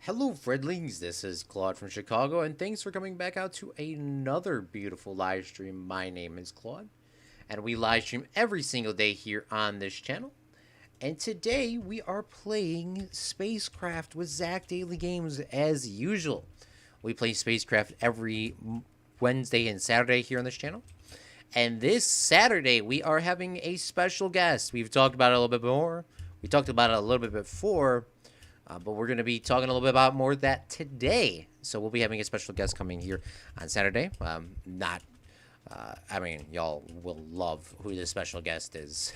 Hello, friendlings. This is Claude from Chicago, and thanks for coming back out to another beautiful live stream. My name is Claude, and we live stream every single day here on this channel. And today we are playing SpaceCraft with Zach Daily Games as usual. We play SpaceCraft every Wednesday and Saturday here on this channel. And this Saturday we are having a special guest. We've talked about it a little bit more. We talked about it a little bit before. But we're going to be talking a little bit about more of that today. So we'll be having a special guest coming here on Saturday. Y'all will love who this special guest is.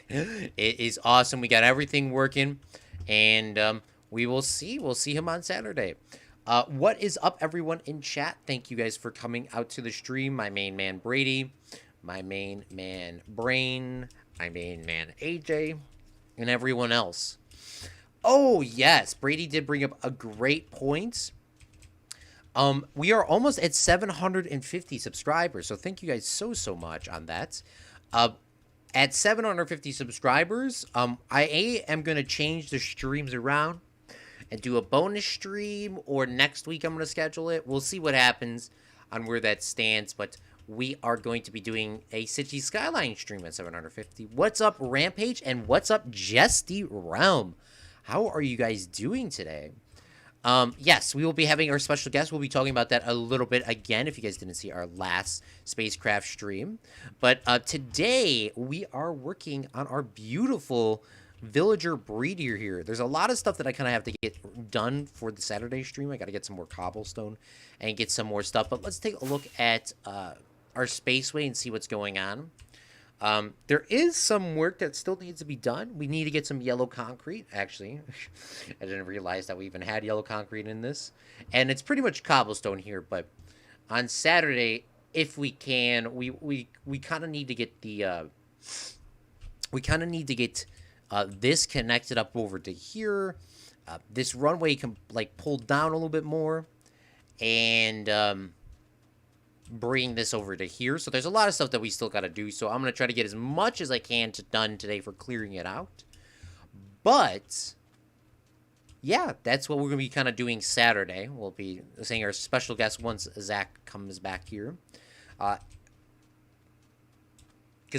It is awesome. We got everything working, and we will see. We'll see him on Saturday. What is up, everyone in chat? Thank you guys for coming out to the stream. My main man, Brady. My main man, Brain. My main man, AJ. And everyone else. Oh, yes. Brady did bring up a great point. We are almost at 750 subscribers, so thank you guys so much on that. At 750 subscribers, I am going to change the streams around and do a bonus stream, or next week I'm going to schedule it. We'll see what happens on where that stands, but we are going to be doing a City Skyline stream at 750. What's up, Rampage, and what's up, Jesty Realm? How are you guys doing today? Yes, we will be having our special guest. We'll be talking about that a little bit again if you guys didn't see our last SpaceCraft stream. But today we are working on our beautiful villager breeder here. There's a lot of stuff that I kind of have to get done for the Saturday stream. I got to get some more cobblestone and get some more stuff. But let's take a look at our spaceway and see what's going on. There is some work that still needs to be done. We need to get some yellow concrete, actually. I didn't realize that we even had yellow concrete in this. And it's pretty much cobblestone here, but on Saturday, if we can, we kind of need to get the, this connected up over to here. This runway can, like, pull down a little bit more. And, bring this over to here. So there's a lot of stuff that we still got to do. So I'm going to try to get as much as I can done today for clearing it out. But yeah, that's what we're going to be kind of doing Saturday. We'll be saying our special guest once Zach comes back here. Because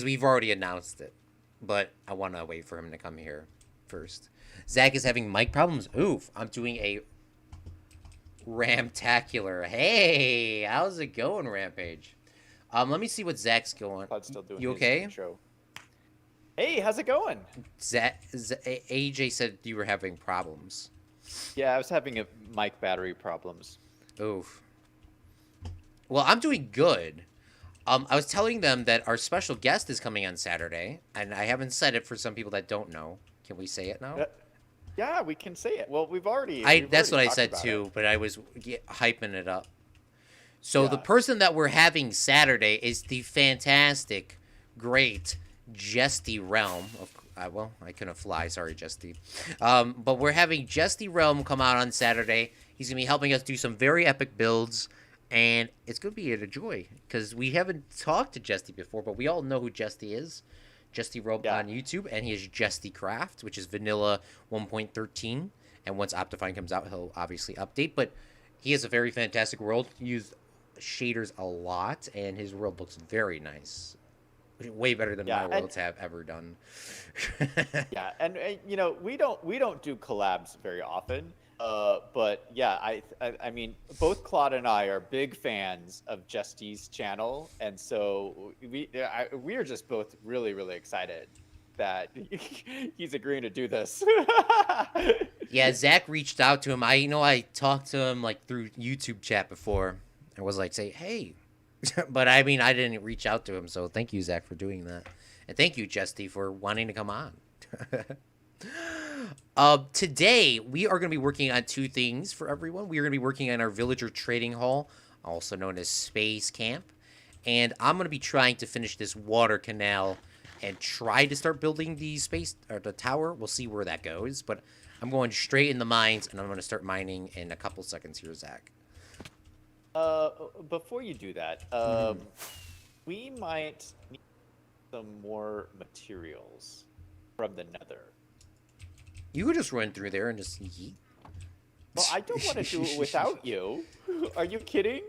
we've already announced it. But I want to wait for him to come here first. Zach is having mic problems. Oof. I'm doing a Ramtacular. Hey, how's it going, Rampage? Let me see what Zach's going. Claude's still doing you okay? Intro. Hey, how's it going? AJ said you were having problems. Yeah, I was having mic battery problems. Oof. Well, I'm doing good. I was telling them that our special guest is coming on Saturday, and I haven't said it for some people that don't know. Can we say it now? Yeah, we can say it. Well, we've already. That's what I said too, but I was hyping it up. So the person that we're having Saturday is the fantastic, great Jesty Realm. Well, I couldn't fly. Sorry, Jesty. But we're having Jesty Realm come out on Saturday. He's going to be helping us do some very epic builds. And it's going to be a joy. Because we haven't talked to Jesty before, but we all know who Jesty is. Jesty Realm on YouTube. And he is SpaceCraft, which is vanilla 1.13. And once Optifine comes out, he'll obviously update. But he has a very fantastic world. He used shaders a lot. And his world looks very nice. Way better than my worlds have ever done. Yeah, and you know, we don't do collabs very often. But yeah, I mean, both Claude and I are big fans of Jesty's channel, and so we are just both really excited that he's agreeing to do this. Yeah, Zach reached out to him. I talked to him like through YouTube chat before. I was like, say, hey. But I mean, I didn't reach out to him, so thank you, Zach, for doing that. And thank you, Jesty, for wanting to come on. Today, we are going to be working on two things for everyone. We are going to be working on our Villager Trading Hall, also known as Space Camp. And I'm going to be trying to finish this water canal and try to start building the the tower. We'll see where that goes. But I'm going straight in the mines, and I'm going to start mining in a couple seconds here, Zach. Before you do that, we might need some more materials from the Nether. You could just run through there and just yeet. Well, I don't want to do it without you. Are you kidding?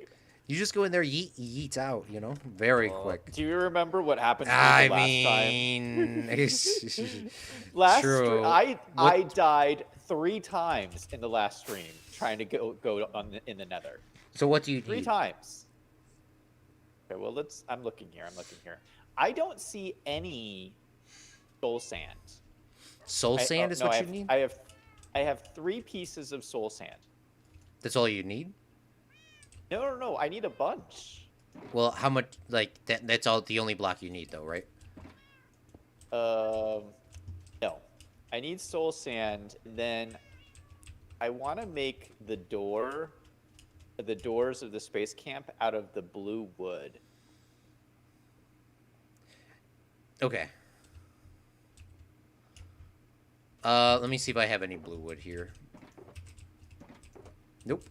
You just go in there, yeet, yeet out, you know, very quick. Do you remember what happened to me I the last mean, time? true. I died 3 times in the last stream trying to go in the Nether. So what do you 3 need? times. Okay, well I'm looking here. I don't see any soul sand. Soul sand is what you need? I have 3 pieces of soul sand. That's all you need? No. I need a bunch. Well, how much? Like that's all the only block you need, though, right? No. I need soul sand. And then I want to make the doors of the space camp out of the blue wood. Okay. Let me see if I have any blue wood here. Nope.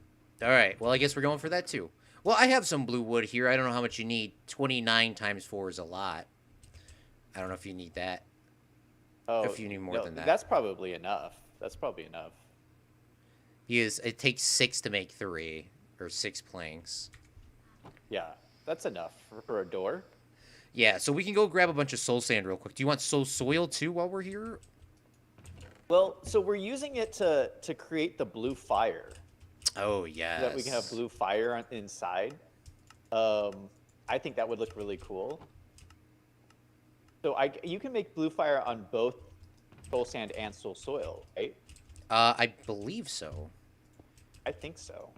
All right. Well, I guess we're going for that too. Well, I have some blue wood here. I don't know how much you need. 29 times 4 is a lot. I don't know if you need that. Oh, if you need more than that. That's probably enough. Because it takes 6 to make 3, or 6 planks. Yeah, that's enough for a door. Yeah, so we can go grab a bunch of soul sand real quick. Do you want soul soil too while we're here? Well, so we're using it to create the blue fire. Oh, yes. So that we can have blue fire inside. I think that would look really cool. So you can make blue fire on both soul sand and soul soil, right? I believe so. I think so.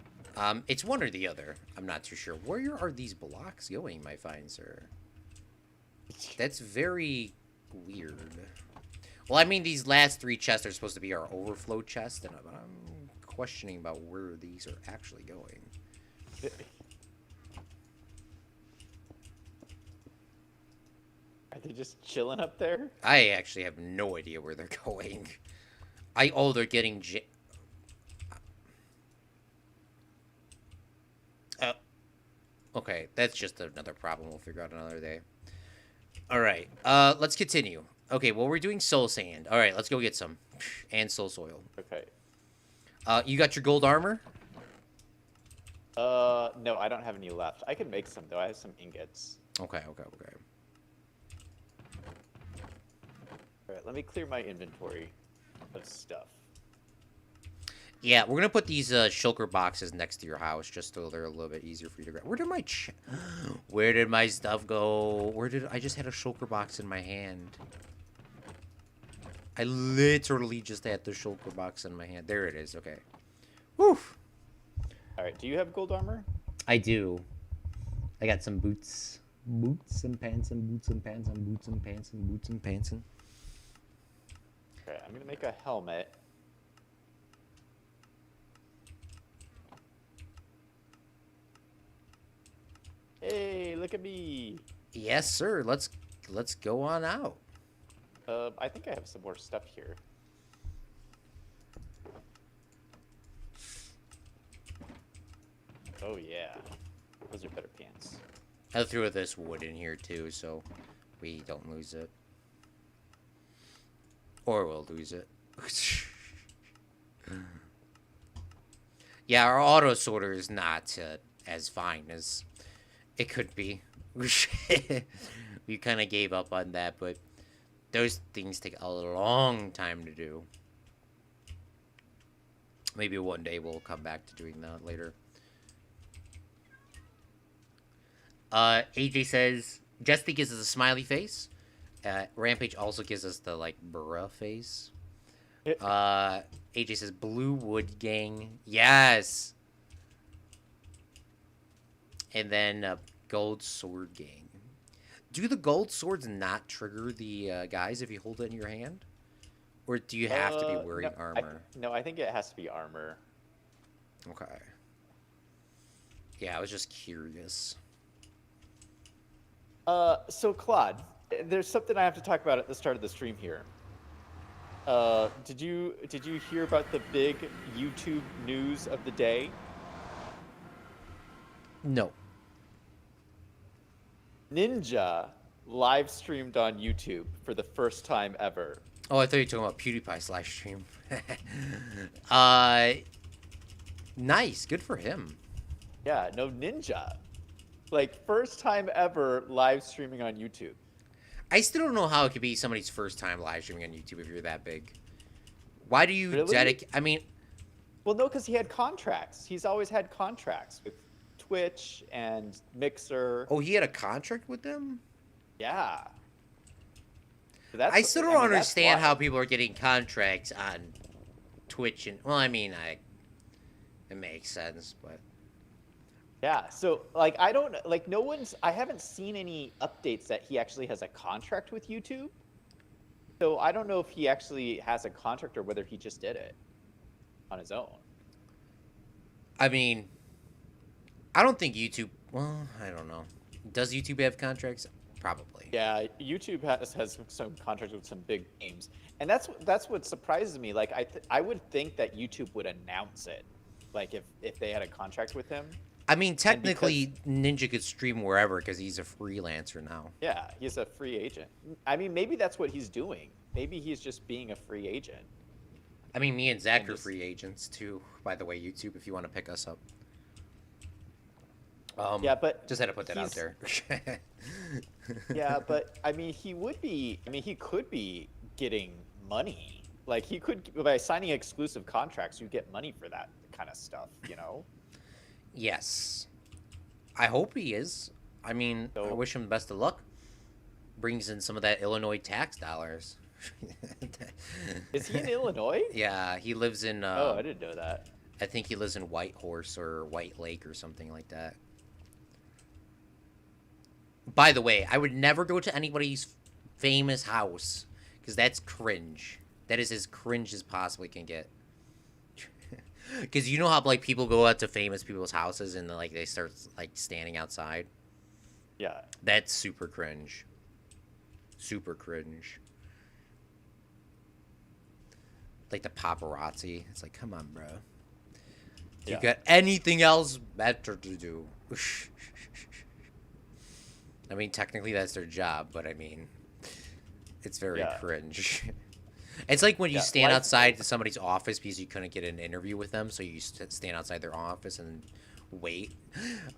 It's one or the other. I'm not too sure. Where are these blocks going, my fine sir? That's very weird. Well, I mean, these last 3 chests are supposed to be our overflow chest, and I'm questioning about where these are actually going. Are they just chilling up there? I actually have no idea where they're going. They're getting okay, that's just another problem we'll figure out another day. All right, let's continue. Okay, well, we're doing soul sand. All right, let's go get some. And soul soil. Okay. You got your gold armor? No, I don't have any left. I can make some, though. I have some ingots. Okay. All right, let me clear my inventory of stuff. Yeah, we're gonna put these shulker boxes next to your house just so they're a little bit easier for you to grab. Where did my stuff go? I just had a shulker box in my hand. I literally just had the shulker box in my hand. There it is. Okay. Woof. All right. Do you have gold armor? I do. I got some boots. Boots and pants and boots and pants and boots and pants and boots and pants and... Okay, I'm going to make a helmet. Hey, look at me. Yes, sir. Let's go on out. I think I have some more stuff here. Oh yeah, those are better pants. I threw this wood in here too, so we don't lose it. Or we'll lose it. Yeah, our auto sorter is not as fine as it could be. We kind of gave up on that, but those things take a long time to do. Maybe one day we'll come back to doing that later. AJ says, Jesty gives us a smiley face. Rampage also gives us the, like, bruh face. AJ says, Blue Wood Gang. Yes! And then, Gold Sword Gang. Do the gold swords not trigger the guys if you hold it in your hand? Or do you have to be wearing armor? I think it has to be armor. Okay. Yeah, I was just curious. So Claude, there's something I have to talk about at the start of the stream here. Did you hear about the big YouTube news of the day? No. Ninja live streamed on YouTube for the first time ever. Oh, I thought you were talking about PewDiePie's live stream. Nice, good for him. Yeah, no Ninja. Like first time ever live streaming on YouTube. I still don't know how it could be somebody's first time live streaming on YouTube if you're that big. Why do you Really? dedicate? I mean, Well, no, because he had contracts. He's always had contracts with Twitch and Mixer. oh, he had a contract with them. Yeah. So I still don't mean, that's understand why. how people are getting contracts on Twitch and well, I mean, it makes sense, but Yeah. So like I don't like no one's I haven't seen any updates that he actually has a contract with YouTube. So I don't know if he actually has a contract or whether he just did it on his own. I mean, I don't think YouTube. Well, I don't know. Does YouTube have contracts? Probably. Yeah, YouTube has some contracts with some big names, and that's what surprises me. Like I would think that YouTube would announce it, like if they had a contract with him. I mean, And because technically, Ninja could stream wherever because he's a freelancer now. yeah, he's a free agent. I mean, maybe that's what he's doing. Maybe he's just being a free agent. I mean, me and Zach And are just free agents too. By the way, YouTube, if you want to pick us up. yeah, but Just had to put that out he's there. yeah, but I mean, he would be. I mean, he could be getting money. Like he could by signing exclusive contracts, you get money for that kind of stuff. You know. Yes. I hope he is. I mean, I So wish him best of luck. Brings in some of that Illinois tax dollars. is he in Illinois? Yeah, he lives in. Oh, I didn't know that. I think he lives in Whitehorse or White Lake or something like that. By the way, I would never go to anybody's famous house because that's cringe. That is as cringe as possibly can get. Because you know how like people go out to famous people's houses and like they start like standing outside. Yeah. That's super cringe. Super cringe. Like the paparazzi. It's like, come on, bro. You Yeah. got anything else better to do? I mean, technically that's their job, but I mean, it's very Yeah. cringe. It's like when you Yeah. stand Like outside to somebody's office because you couldn't get an interview with them, so you stand outside their office and wait.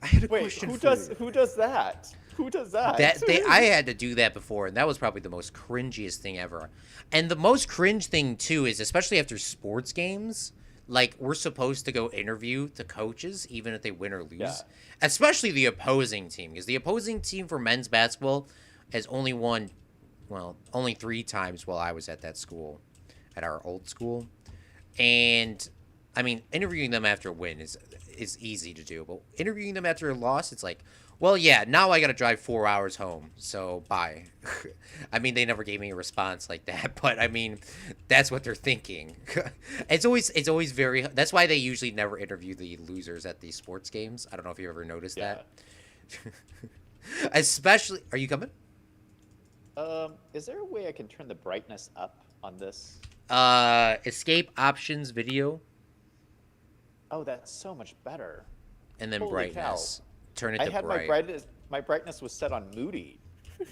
I had a wait, question who for does you. who does that? Who does that? I had to do that before, and that was probably the most cringiest thing ever. And the most cringe thing too is especially after sports games, like we're supposed to go interview the coaches even if they win or lose. Yeah. Especially the opposing team, because the opposing team for men's basketball has only won only 3 times while I was at that school, at our old school. And I mean, interviewing them after a win is easy to do, but interviewing them after a loss, it's like, well, yeah, now I got to drive 4 hours home, so bye. I mean, they never gave me a response like that, but I mean, that's what they're thinking. It's always very. That's why they usually never interview the losers at these sports games. I don't know if you ever noticed Yeah. that. Especially, are you coming? Is there a way I can turn the brightness up on this? Escape options video, Oh, that's so much better. and then Holy cow. brightness. Turn it I to had bright. my brightness was set on moody.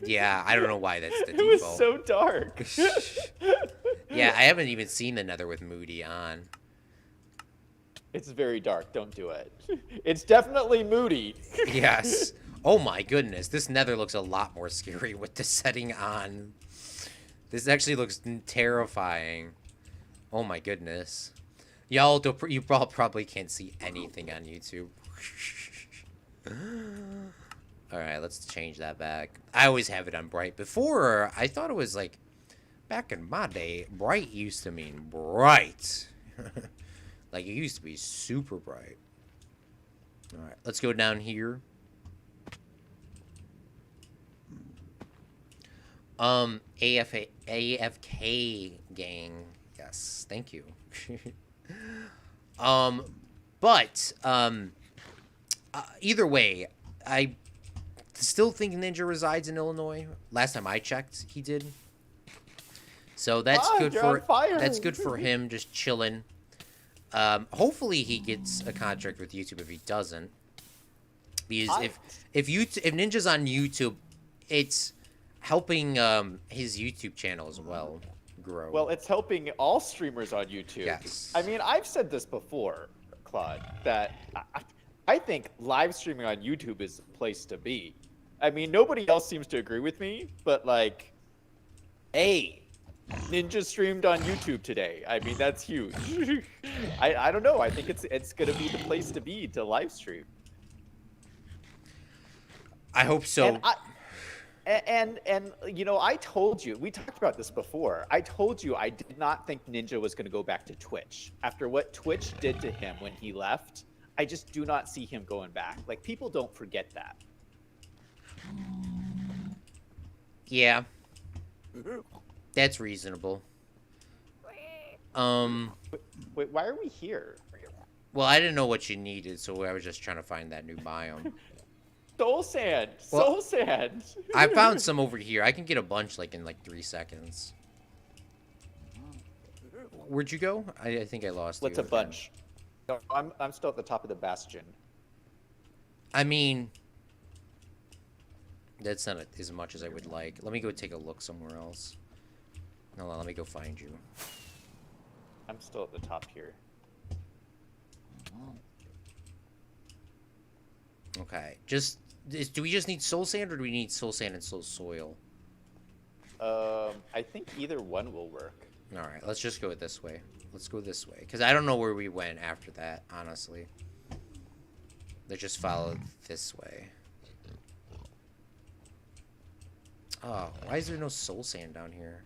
Yeah, I don't know why that's the It was default. so dark. Yeah, I haven't even seen the Nether with Moody on. It's very dark. Don't do it. It's definitely moody. Yes. Oh my goodness, this Nether looks a lot more scary with the setting on. This actually looks terrifying. Oh my goodness. Y'all, you probably can't see anything on YouTube. Alright, let's change that back. I always have it on bright. Before, I thought it was like, back in my day, bright used to mean bright. Like, it used to be super bright. Alright, let's go down here. AFK gang. Yes, thank you. But either way, I still think Ninja resides in Illinois. Last time I checked, he did. So that's Ah, good you're on for fire. that's good for him, just chilling. Hopefully he gets a contract with YouTube if he doesn't. Because if Ninja's on YouTube, it's helping his YouTube channel as well grow. Well, it's helping all streamers on YouTube. Yes. I mean, I've said this before. Claude, that I think live streaming on YouTube is the place to be. I mean, nobody else seems to agree with me, but like, hey, Ninja streamed on YouTube today. I mean, that's huge. I don't know. I think it's gonna be the place to be to live stream. I hope so. And you know, I told you, we talked about this before. I told you I did not think Ninja was going to go back to Twitch. After what Twitch did to him when he left, I just do not see him going back. Like, people don't forget that. Yeah. That's reasonable. Wait, why are we here? Well, I didn't know what you needed, so I was just trying to find that new biome. Soul sand! Well, Soul sand! I found some over here. I can get a bunch like in like 3 seconds. Where'd you go? I think I lost What's you. a bunch? No, I'm still at the top of the bastion. I mean, that's not as much as I would like. Let me go take a look somewhere else. Hold on, let me go find you. I'm still at the top here. Okay, do we just need soul sand, or do we need soul sand and soil? I think either one will work. All right, let's just go this way. Let's go this way, because I don't know where we went after that, honestly. Let's just follow this way. Oh, why is there no soul sand down here?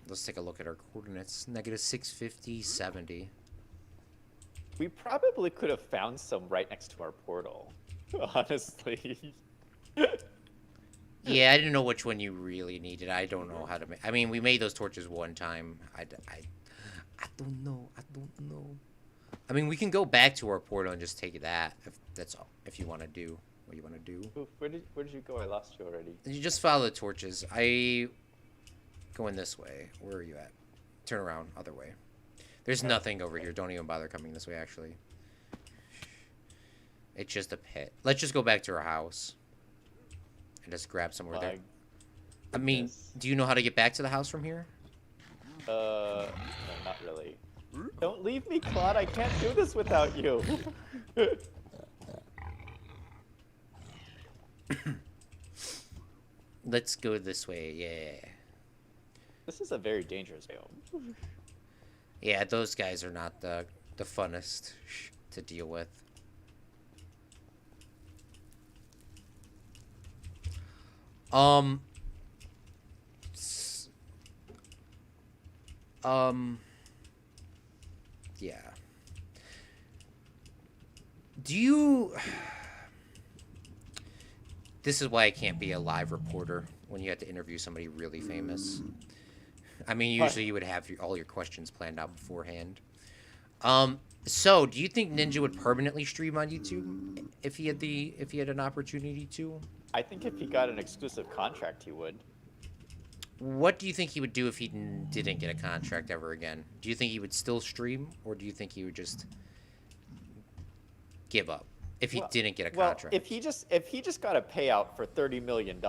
Let's take a look at our coordinates. Negative 650, 70. We probably could have found some right next to our portal, honestly. Yeah, I didn't know which one you really needed. I don't know how to make... I mean, we made those torches one time. I don't know. I don't know. I mean, we can go back to our portal and just take that, if that's all. If you want to do what you want to do. Ooh, where did you go? I lost you already. You just follow the torches. Going this way. Where are you at? Turn around. Other way. There's nothing over here. Don't even bother coming this way, actually. It's just a pit. Let's just go back to our house. And just grab somewhere there. I mean, do you know how to get back to the house from here? No, not really. Don't leave me, Claude. I can't do this without you. Let's go this way. Yeah. This is a very dangerous biome. Yeah, those guys are not the funnest to deal with. Yeah. Do you... This is why I can't be a live reporter when you have to interview somebody really famous. I mean, usually you would have all your questions planned out beforehand. So, do you think Ninja would permanently stream on YouTube if he had an opportunity to? I think if he got an exclusive contract, he would. What do you think he would do if he didn't get a contract ever again? Do you think he would still stream, or do you think he would just give up if he didn't get a contract? Well, if he just got a payout for $30 million,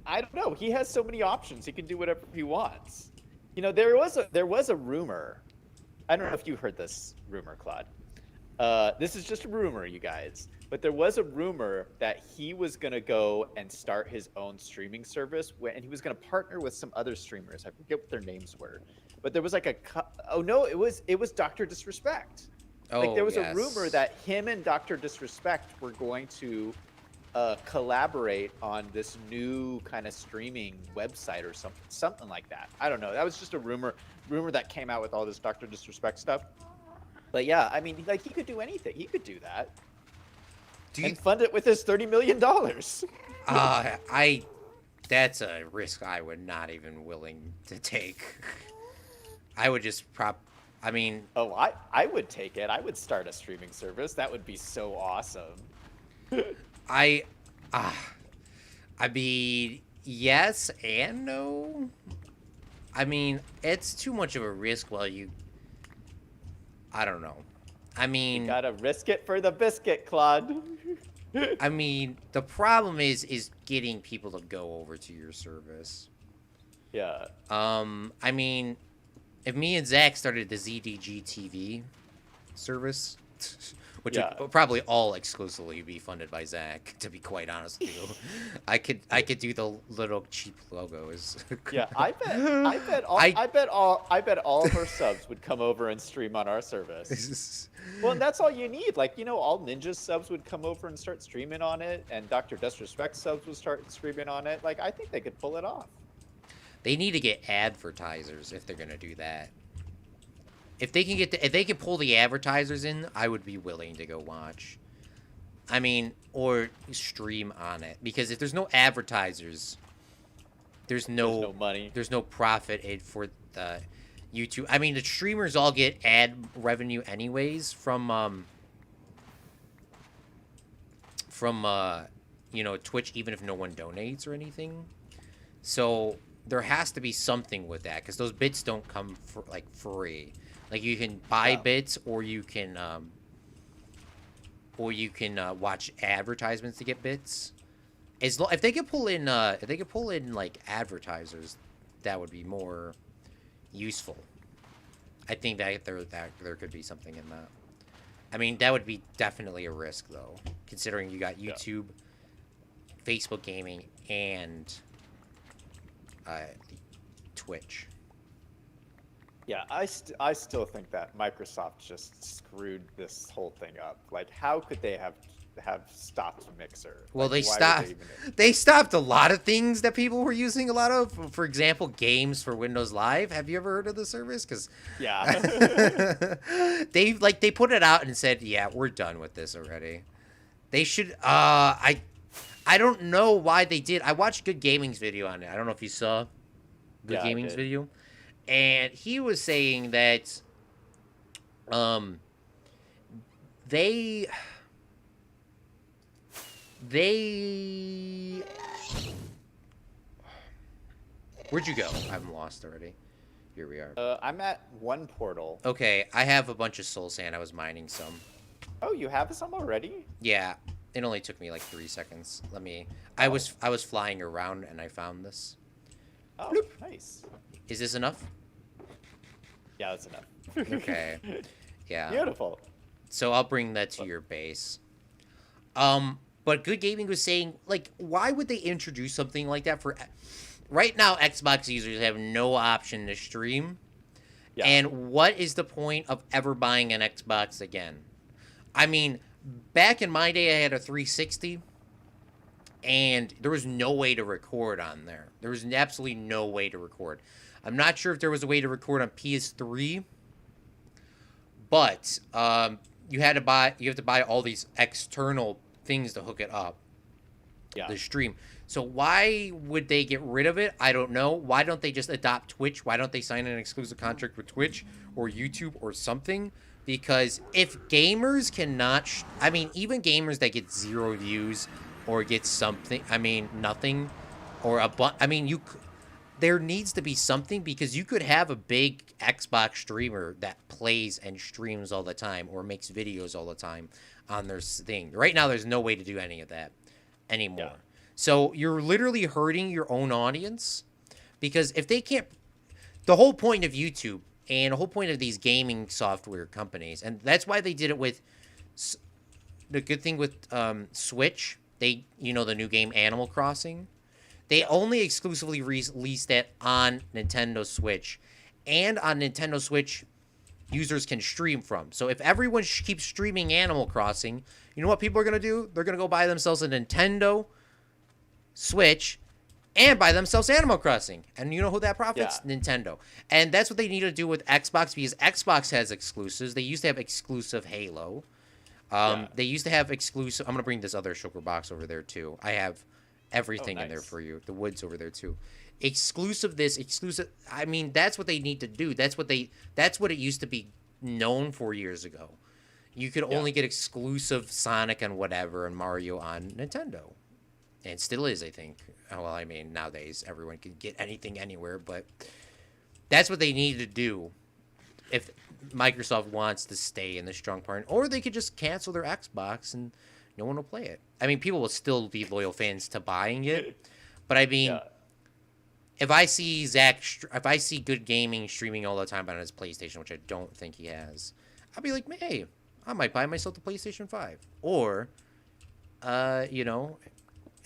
I don't know. He has so many options. He can do whatever he wants. You know, there was a rumor. I don't know if you heard this rumor, Claude. This is just a rumor, you guys. But there was a rumor that he was gonna go and start his own streaming service, and he was gonna partner with some other streamers. I forget what their names were, but there was like it was Dr. Disrespect. Like there was a rumor that him and Dr. Disrespect were going to collaborate on this new kind of streaming website or something like that. I don't know. That was just a rumor that came out with all this Dr. Disrespect stuff. But yeah, I mean, like, he could do anything. He could do that. And fund it with his $30 million. That's a risk I would not even willing to take. I would just I mean... Oh, I would take it. I would start a streaming service. That would be so awesome. I mean, yes and no. I mean, it's too much of a risk while you... I don't know. I mean... You gotta risk it for the biscuit, Claude. I mean, the problem is getting people to go over to your service. Yeah. I mean, if me and Zach started the ZDG TV service, which Yeah. would probably all exclusively be funded by Zach, to be quite honest with you, I could do the little cheap logos. Yeah, I I bet all of our subs would come over and stream on our service. Well, and that's all you need. Like, all Ninja subs would come over and start streaming on it, and Dr. Disrespect subs would start streaming on it. Like, I think they could pull it off. They need to get advertisers if they're gonna do that. If they can pull the advertisers in, I would be willing to go watch. I mean, or stream on it, because if there's no advertisers, there's There's no no money. there's no profit for the YouTube. I mean, the streamers all get ad revenue anyways from Twitch, even if no one donates or anything. So there has to be something with that, because those bits don't come for like free. Like, you can buy Yeah. bits, or you can watch advertisements to get bits. If they could pull in like advertisers, that would be more useful. I think that there could be something in that. I mean, that would be definitely a risk, though, considering you got Yeah. YouTube, Facebook Gaming, and Twitch. Yeah, I still think that Microsoft just screwed this whole thing up. Like, how could they have stopped Mixer? Well, Like, they why would stopped. even- They stopped a lot of things that people were using a lot of. For example, games for Windows Live. Have you ever heard of the service? Because Yeah. they put it out and said, "Yeah, we're done with this already." They should. I don't know why they did. I watched Good Gaming's video on it. I don't know if you saw Good Yeah, I Gaming's did. video, and he was saying that they they where'd you go? I'm lost already. Here we are. I'm at one portal. Okay, I have a bunch of soul sand. I was mining some. Oh, you have some already? Yeah, it only took me like 3 seconds. I was flying around and I found this. Oh, nice. Is this enough? Yeah, that's enough. Okay. Yeah. Beautiful. So I'll bring that to your base. But Good Gaming was saying, like, why would they introduce something like that for... Right now, Xbox users have no option to stream. Yeah. And what is the point of ever buying an Xbox again? I mean, back in my day, I had a 360, and there was no way to record on there. There was absolutely no way to record. I'm not sure if there was a way to record on PS3, but you have to buy all these external things to hook it up. Yeah. The stream. So why would they get rid of it? I don't know. Why don't they just adopt Twitch? Why don't they sign an exclusive contract with Twitch or YouTube or something? Because if gamers cannot, I mean, even gamers that get 0 views or get something, I mean, nothing, or there needs to be something, because you could have a big Xbox streamer that plays and streams all the time or makes videos all the time on their thing. Right now, there's no way to do any of that anymore. Yeah. So you're literally hurting your own audience, because if they can't, the whole point of YouTube and the whole point of these gaming software companies, and that's why they did it with the good thing with Switch, the new game Animal Crossing, they only exclusively released that on Nintendo Switch, and on Nintendo Switch users can stream from. So if everyone keeps streaming Animal Crossing, you know what people are going to do? They're going to go buy themselves a Nintendo Switch and buy themselves Animal Crossing. And you know who that profits? Yeah. Nintendo. And that's what they need to do with Xbox, because Xbox has exclusives. They used to have exclusive Halo. Yeah. They used to have exclusive... I'm going to bring this other sugar box over there, too. I have everything in there nice. for you. The wood's over there, too. Exclusive this, exclusive... I mean, that's what they need to do. That's what it used to be known for years ago. You could only get exclusive Sonic and whatever and Mario on Nintendo. And still is, I think. Well, I mean, nowadays everyone can get anything anywhere, but that's what they need to do if Microsoft wants to stay in the strong part. Or they could just cancel their Xbox and no one will play it. I mean, people will still be loyal fans to buying it, but I mean, Yeah. if I see Good Gaming streaming all the time on his PlayStation, which I don't think he has, I'll be like, hey, I might buy myself the PlayStation 5. Or, you know,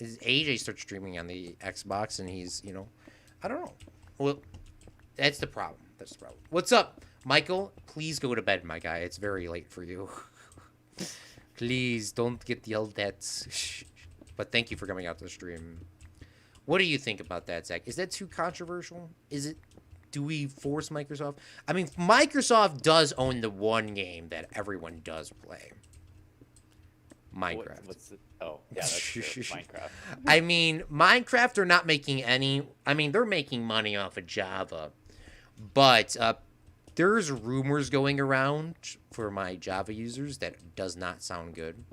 AJ starts streaming on the Xbox and he's, you know, I don't know. Well, that's the problem. That's the problem. What's up, Michael? Please go to bed, my guy. It's very late for you. Please don't get yelled at. But thank you for coming out to the stream. What do you think about that, Zach? Is that too controversial? Is it? Do we force Microsoft? I mean, Microsoft does own the one game that everyone does play. Minecraft. Oh, yeah, that's true. Minecraft. I mean, Minecraft are not making any. I mean, they're making money off of Java, but there's rumors going around for my Java users that does not sound good.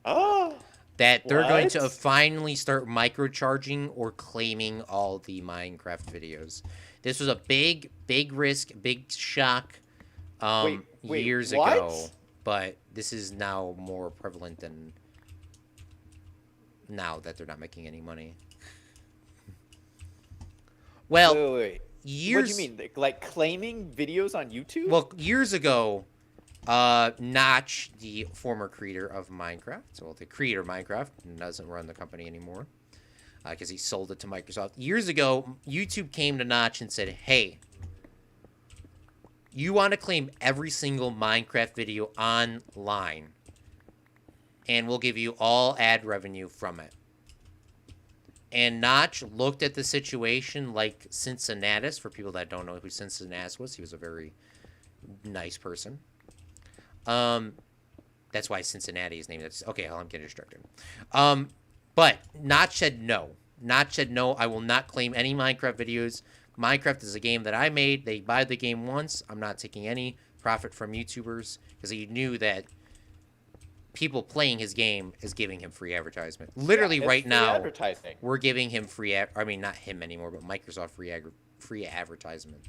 Oh. That they're going to What? finally start microcharging or claiming all the Minecraft videos. This was a big risk, big shock Wait, years what? ago, but this is now more prevalent than now that they're not making any money. Well, Wait. years. What do you mean? Like claiming videos on YouTube? Well, years ago, Notch, the former creator of Minecraft, well, the creator of Minecraft, doesn't run the company anymore because he sold it to Microsoft. Years ago, YouTube came to Notch and said, hey, you want to claim every single Minecraft video online, and we'll give you all ad revenue from it. And Notch looked at the situation like Cincinnatus. For people that don't know who Cincinnatus was, he was a very nice person. That's why Cincinnati is named. Okay, I'm getting distracted. But Notch said no. Notch said no. I will not claim any Minecraft videos. Minecraft is a game that I made. They buy the game once. I'm not taking any profit from YouTubers because he knew that people playing his game is giving him free advertisement. Literally Yeah, right free now, advertising. we're giving him free. I mean, not him anymore, but Microsoft free advertisement.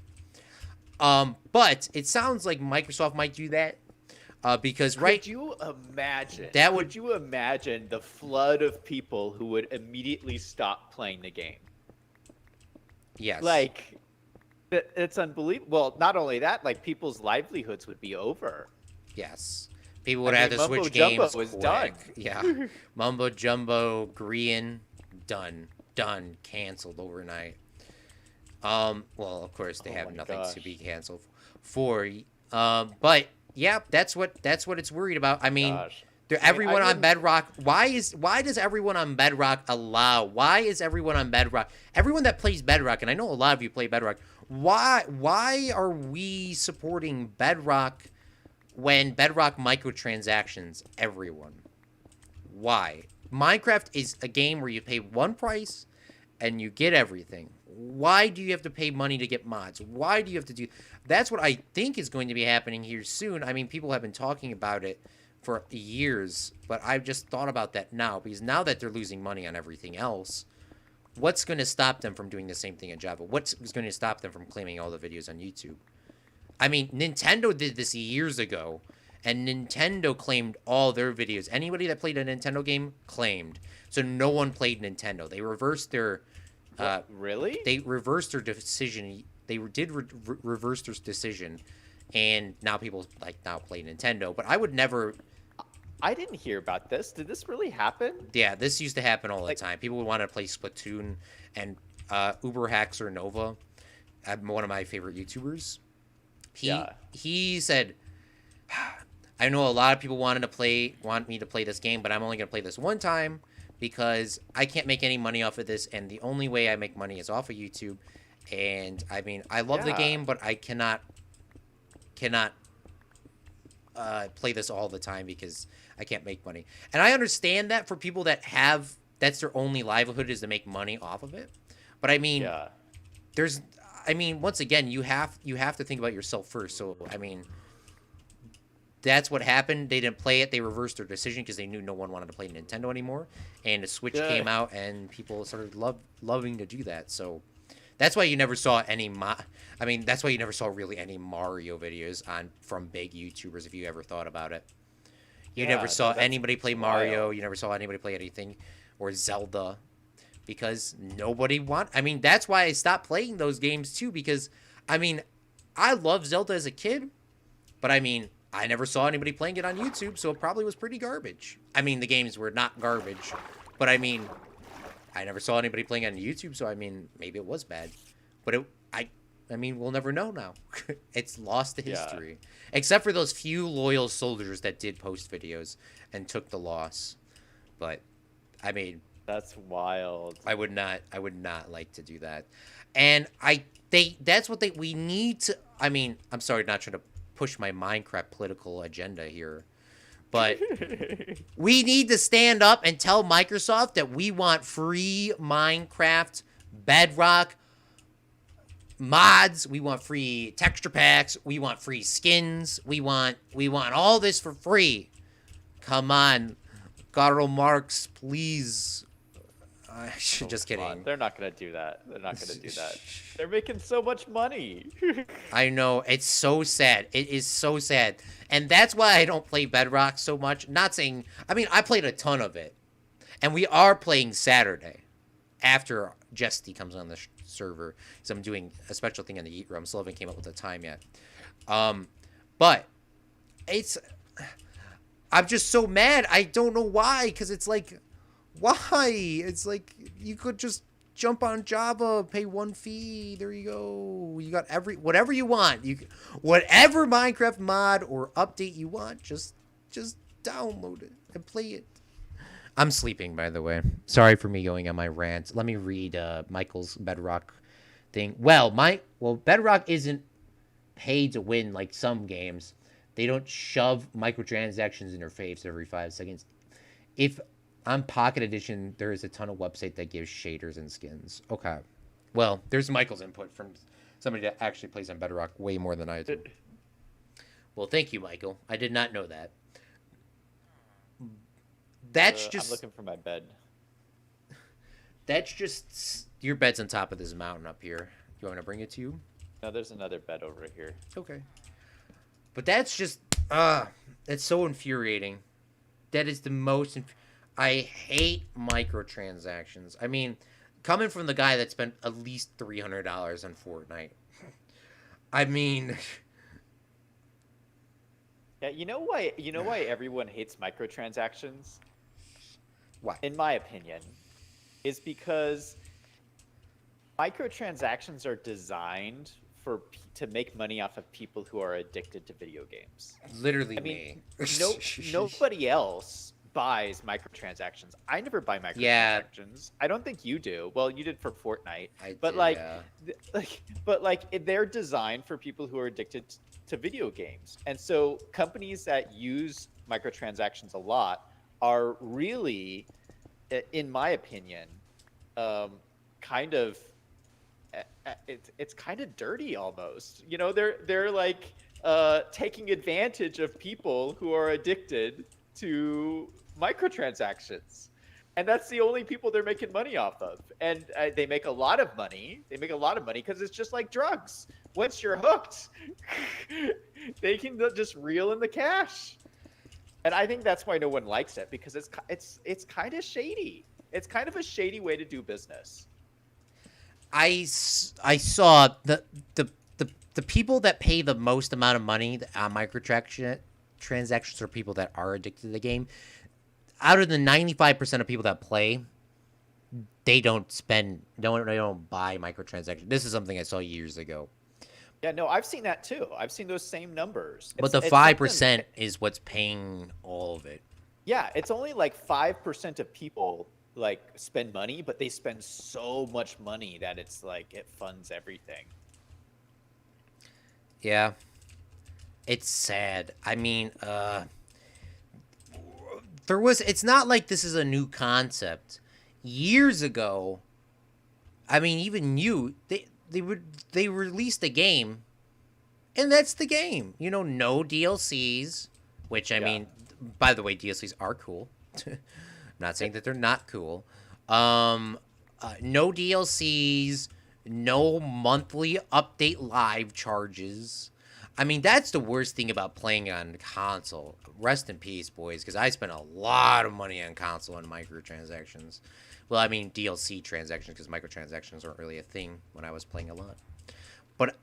But it sounds like Microsoft might do that. Because Could you imagine? That would- Could you imagine the flood of people who would immediately stop playing the game? Yes. Like, it's unbelievable. Well, not only that, like people's livelihoods would be over. Yes. People would I have mean, to Mumbo switch Jumbo games was quick. done. Yeah. Mumbo Jumbo, Grian, done, canceled overnight. Well, of course they Oh have my nothing to gosh. be canceled for. But yeah, that's what it's worried about. I mean, Gosh. everyone on wouldn't- Bedrock. Why does everyone on Bedrock allow? Why is everyone on Bedrock? Everyone that plays Bedrock, and I know a lot of you play Bedrock. Why are we supporting Bedrock when Bedrock microtransactions everyone? Why? Minecraft is a game where you pay one price and you get everything. Why do you have to pay money to get mods? Why do you have to do... That's what I think is going to be happening here soon. I mean, people have been talking about it for years, but I've just thought about that now, because now that they're losing money on everything else, what's going to stop them from doing the same thing in Java? What's going to stop them from claiming all the videos on YouTube? I mean, Nintendo did this years ago, and Nintendo claimed all their videos. Anybody that played a Nintendo game claimed. So no one played Nintendo. They reversed their... really? They reversed their decision. They did reverse their decision, and now people now play Nintendo. But I would never... I didn't hear about this. Did this really happen? Yeah, this used to happen all the time. People would want to play Splatoon, and Uber Haxer Nova, one of my favorite YouTubers. He said, I know a lot of people want me to play this game, but I'm only going to play this one time because I can't make any money off of this, and the only way I make money is off of YouTube. And I mean, I love the game, but I cannot play this all the time because I can't make money. And I understand that for people that that's their only livelihood is to make money off of it. But I mean, once again, you have to think about yourself first. So I mean, that's what happened. They didn't play it. They reversed their decision because they knew no one wanted to play Nintendo anymore. And the Switch came out, and people started loving to do that. So that's why you never saw any. That's why you never saw really any Mario videos from big YouTubers, if you ever thought about it. You never Yeah, saw no, anybody play it's Mario. wild. You never saw anybody play anything, or Zelda, because nobody want. I mean, that's why I stopped playing those games too. Because, I mean, I loved Zelda as a kid, but I mean, I never saw anybody playing it on YouTube, so it probably was pretty garbage. I mean, the games were not garbage, but I mean, I never saw anybody playing it on YouTube, so I mean, maybe it was bad. But I mean, we'll never know now. It's lost to Yeah, history, except for those few loyal soldiers that did post videos and took the loss. But I mean, that's wild. I would not like to do that. And that's what we need to. I mean, I'm sorry, not trying to push my Minecraft political agenda here, but we need to stand up and tell Microsoft that we want free Minecraft Bedrock mods, we want free texture packs, we want free skins, we want all this for free. Come on, Karl Marx, please. Oh, Just come on. kidding. They're not gonna do that. They're not gonna do that. They're making so much money. I know, it's so sad. It is so sad. And that's why I don't play Bedrock so much. Not saying, I mean, I played a ton of it. And we are playing Saturday after Jesty comes on the server. So I'm doing a special thing in the Eat Room. Still haven't came up with a time yet. But it's, I'm just so mad. I don't know why. Because it's like, why? It's like, you could just jump on Java, pay one fee. There you go. You got whatever you want. Whatever Minecraft mod or update you want, just download it and play it. I'm sleeping, by the way. Sorry for me going on my rant. Let me read Michael's Bedrock thing. Well, Bedrock isn't pay to win like some games. They don't shove microtransactions in your face every 5 seconds. If on Pocket Edition, there is a ton of website that gives shaders and skins. Okay. Well, there's Michael's input from somebody that actually plays on Bedrock way more than I do. Well, thank you, Michael. I did not know that. That's just... I'm looking for my bed. That's just... Your bed's on top of this mountain up here. You want me to bring it to you? No, there's another bed over here. Okay. But that's just... It's so infuriating. That is the most... I hate microtransactions. I mean, coming from the guy that spent at least $300 on Fortnite. I mean... Yeah, you know why? You know why everyone hates microtransactions? Why? In my opinion, is because microtransactions are designed to make money off of people who are addicted to video games. Literally I mean, me. nobody else buys microtransactions. I never buy microtransactions. Yeah. I don't think you do. Well, you did for Fortnite. But they're designed for people who are addicted to video games. And so companies that use microtransactions a lot are really, in my opinion, kind of it's kind of dirty almost. You know, they're like taking advantage of people who are addicted to microtransactions, and that's the only people they're making money off of. And they make a lot of money. They make a lot of money because it's just like drugs. Once you're hooked, they can just reel in the cash. And I think that's why no one likes it, because it's kind of shady. It's kind of a shady way to do business. I saw the people that pay the most amount of money on microtransactions are people that are addicted to the game. Out of the 95% of people that play, they don't buy microtransactions. This is something I saw years ago. Yeah, no, I've seen that too. I've seen those same numbers. But the 5% is what's paying all of it. Yeah, it's only like 5% of people like spend money, but they spend so much money that it's like it funds everything. Yeah. It's sad. I mean, it's not like this is a new concept. Years ago, I mean, even they released a game, and that's the game. You know, no DLCs, which I mean, by the way, DLCs are cool. I'm not saying that they're not cool. No DLCs, no monthly update live charges. I mean, that's the worst thing about playing on console. Rest in peace, boys, because I spent a lot of money on console and microtransactions. Well, I mean DLC transactions, because microtransactions weren't really a thing when I was playing a lot. But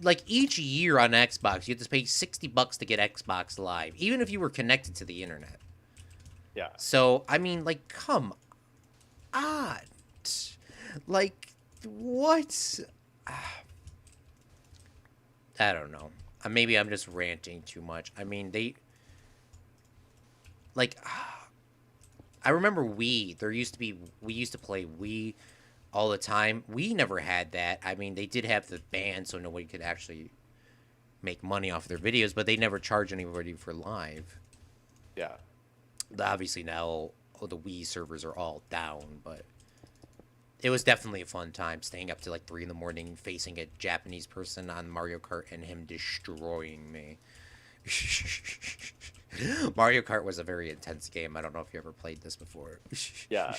like each year on Xbox, you have to pay $60 to get Xbox Live, even if you were connected to the internet. Yeah. So I mean, like, come on, like, what? I don't know. Maybe I'm just ranting too much. I mean, like, I remember Wii. We used to play Wii all the time. We never had that. I mean, they did have the ban, so nobody could actually make money off their videos, but they never charge anybody for live. Yeah. Obviously now the Wii servers are all down, but it was definitely a fun time staying up to like 3 a.m. facing a Japanese person on Mario Kart and him destroying me. Mario Kart was a very intense game. I don't know if you ever played this before. Yeah.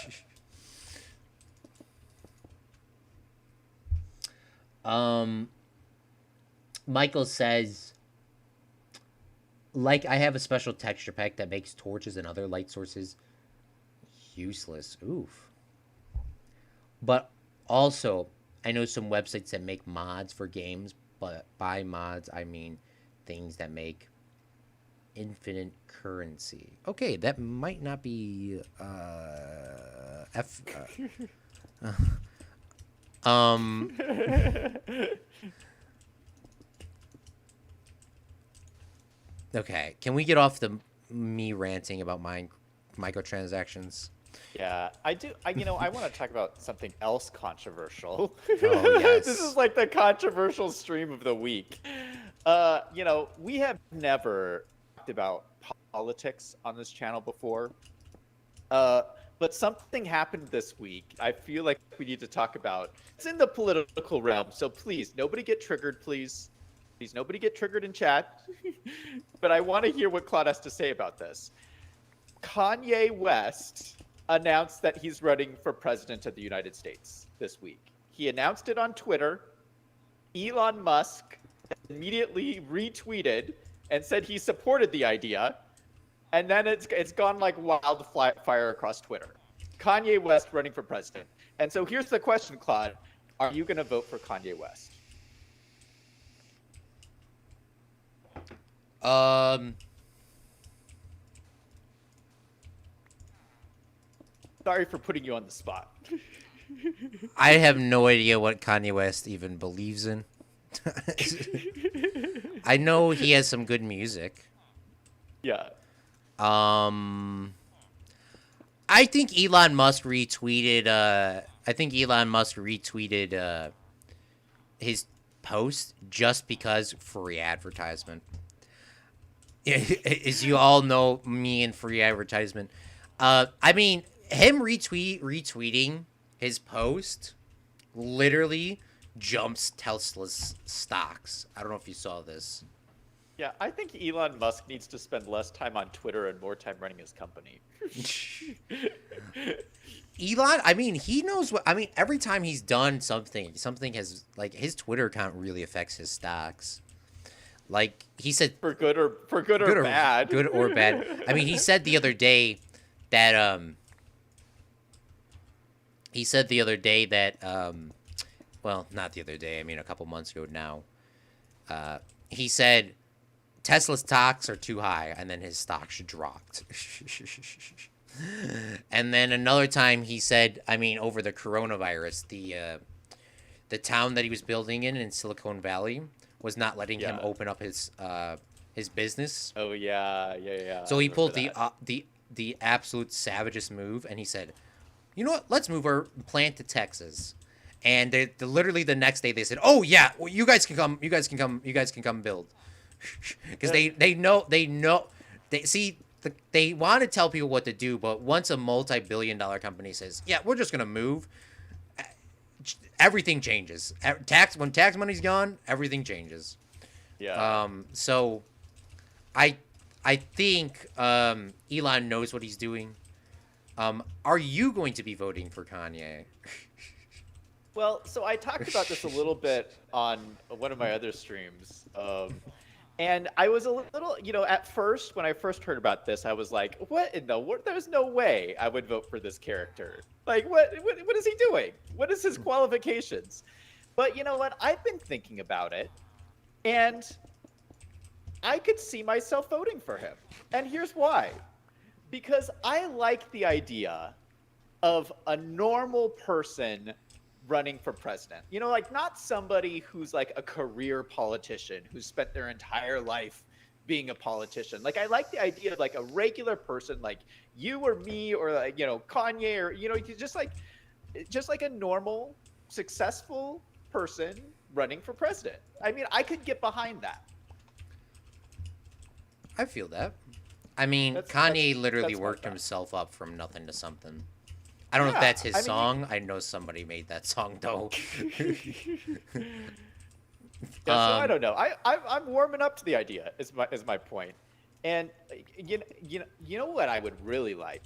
Michael says, like, I have a special texture pack that makes torches and other light sources useless. Oof. But also, I know some websites that make mods for games, but by mods, I mean things that make infinite currency. Okay, that might not be um okay, can we get off the me ranting about microtransactions? Yeah, I do. I want to talk about something else controversial. Oh, yes. This is like the controversial stream of the week. We have never talked about politics on this channel before. But something happened this week. I feel like we need to talk about. It's in the political realm, so please, nobody get triggered, please. Please, nobody get triggered in chat. But I want to hear what Claude has to say about this. Kanye West announced that he's running for president of the United States this week. He announced it on Twitter. Elon Musk immediately retweeted and said he supported the idea. And then it's gone like wildfire across Twitter. Kanye West running for president. And so here's the question, Claude. Are you going to vote for Kanye West? Sorry for putting you on the spot. I have no idea what Kanye West even believes in. I know he has some good music. Yeah. I think Elon Musk retweeted. His post just because free advertisement. As you all know, me and free advertisement. I mean, him retweeting his post literally jumps Tesla's stocks. I don't know if you saw this. Yeah, I think Elon Musk needs to spend less time on Twitter and more time running his company. Elon, I mean, he knows what. I mean, every time he's done something has, like, his Twitter account really affects his stocks. Like, he said, for good or bad. Good or bad. I mean, he said the other day that well, not the other day. I mean, a couple months ago now. He said Tesla's stocks are too high, and then his stocks dropped. And then another time he said, I mean, over the coronavirus, the town that he was building in Silicon Valley was not letting him open up his business. Oh yeah. So he pulled the absolute savagest move, and he said, "You know what? Let's move our plant to Texas." And literally the next day they said, "Oh yeah, well, you guys can come build," because they want to tell people what to do, but once a multi-billion-dollar company says, "Yeah, we're just gonna move," everything changes. When tax money's gone, everything changes. Yeah. So, I think Elon knows what he's doing. Are you going to be voting for Kanye? Well, so I talked about this a little bit on one of my other streams. And I was a little, at first, when I first heard about this, I was like, what in the world? There's no way I would vote for this character. Like, what is he doing? What is his qualifications? But you know what? I've been thinking about it, and I could see myself voting for him. And here's why. Because I like the idea of a normal person running for president. Like not somebody who's like a career politician who's spent their entire life being a politician. Like I like the idea of like a regular person like you or me or like, Kanye or just like a normal successful person running for president. I mean, I could get behind that. I feel that. I mean, Kanye literally worked himself up from nothing to something. I don't know if that's his song. I know somebody made that song though. So I don't know. I'm warming up to the idea. Is my point. And you know what I would really like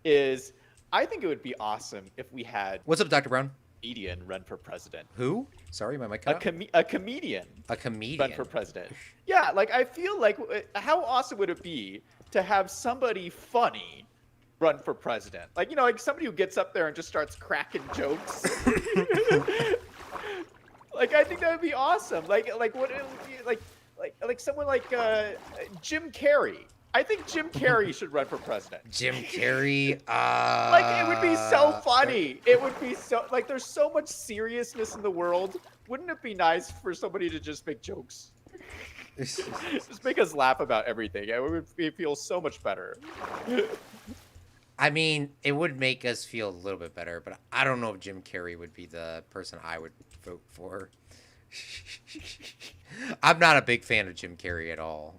is I think it would be awesome if we had What's up, Dr. Brown? A comedian run for president. Who? Sorry, my mic cut out. A comedian. A comedian run for president. Yeah, like I feel like how awesome would it be to have somebody funny run for president? Like, like somebody who gets up there and just starts cracking jokes. Like, I think that would be awesome. Like what it would be like someone like Jim Carrey. I think Jim Carrey should run for president. Jim Carrey, like it would be so funny. It would be so like there's so much seriousness in the world. Wouldn't it be nice for somebody to just make jokes? Just make us laugh about everything. It would feel so much better. I mean, it would make us feel a little bit better, but I don't know if Jim Carrey would be the person I would vote for. I'm not a big fan of Jim Carrey at all.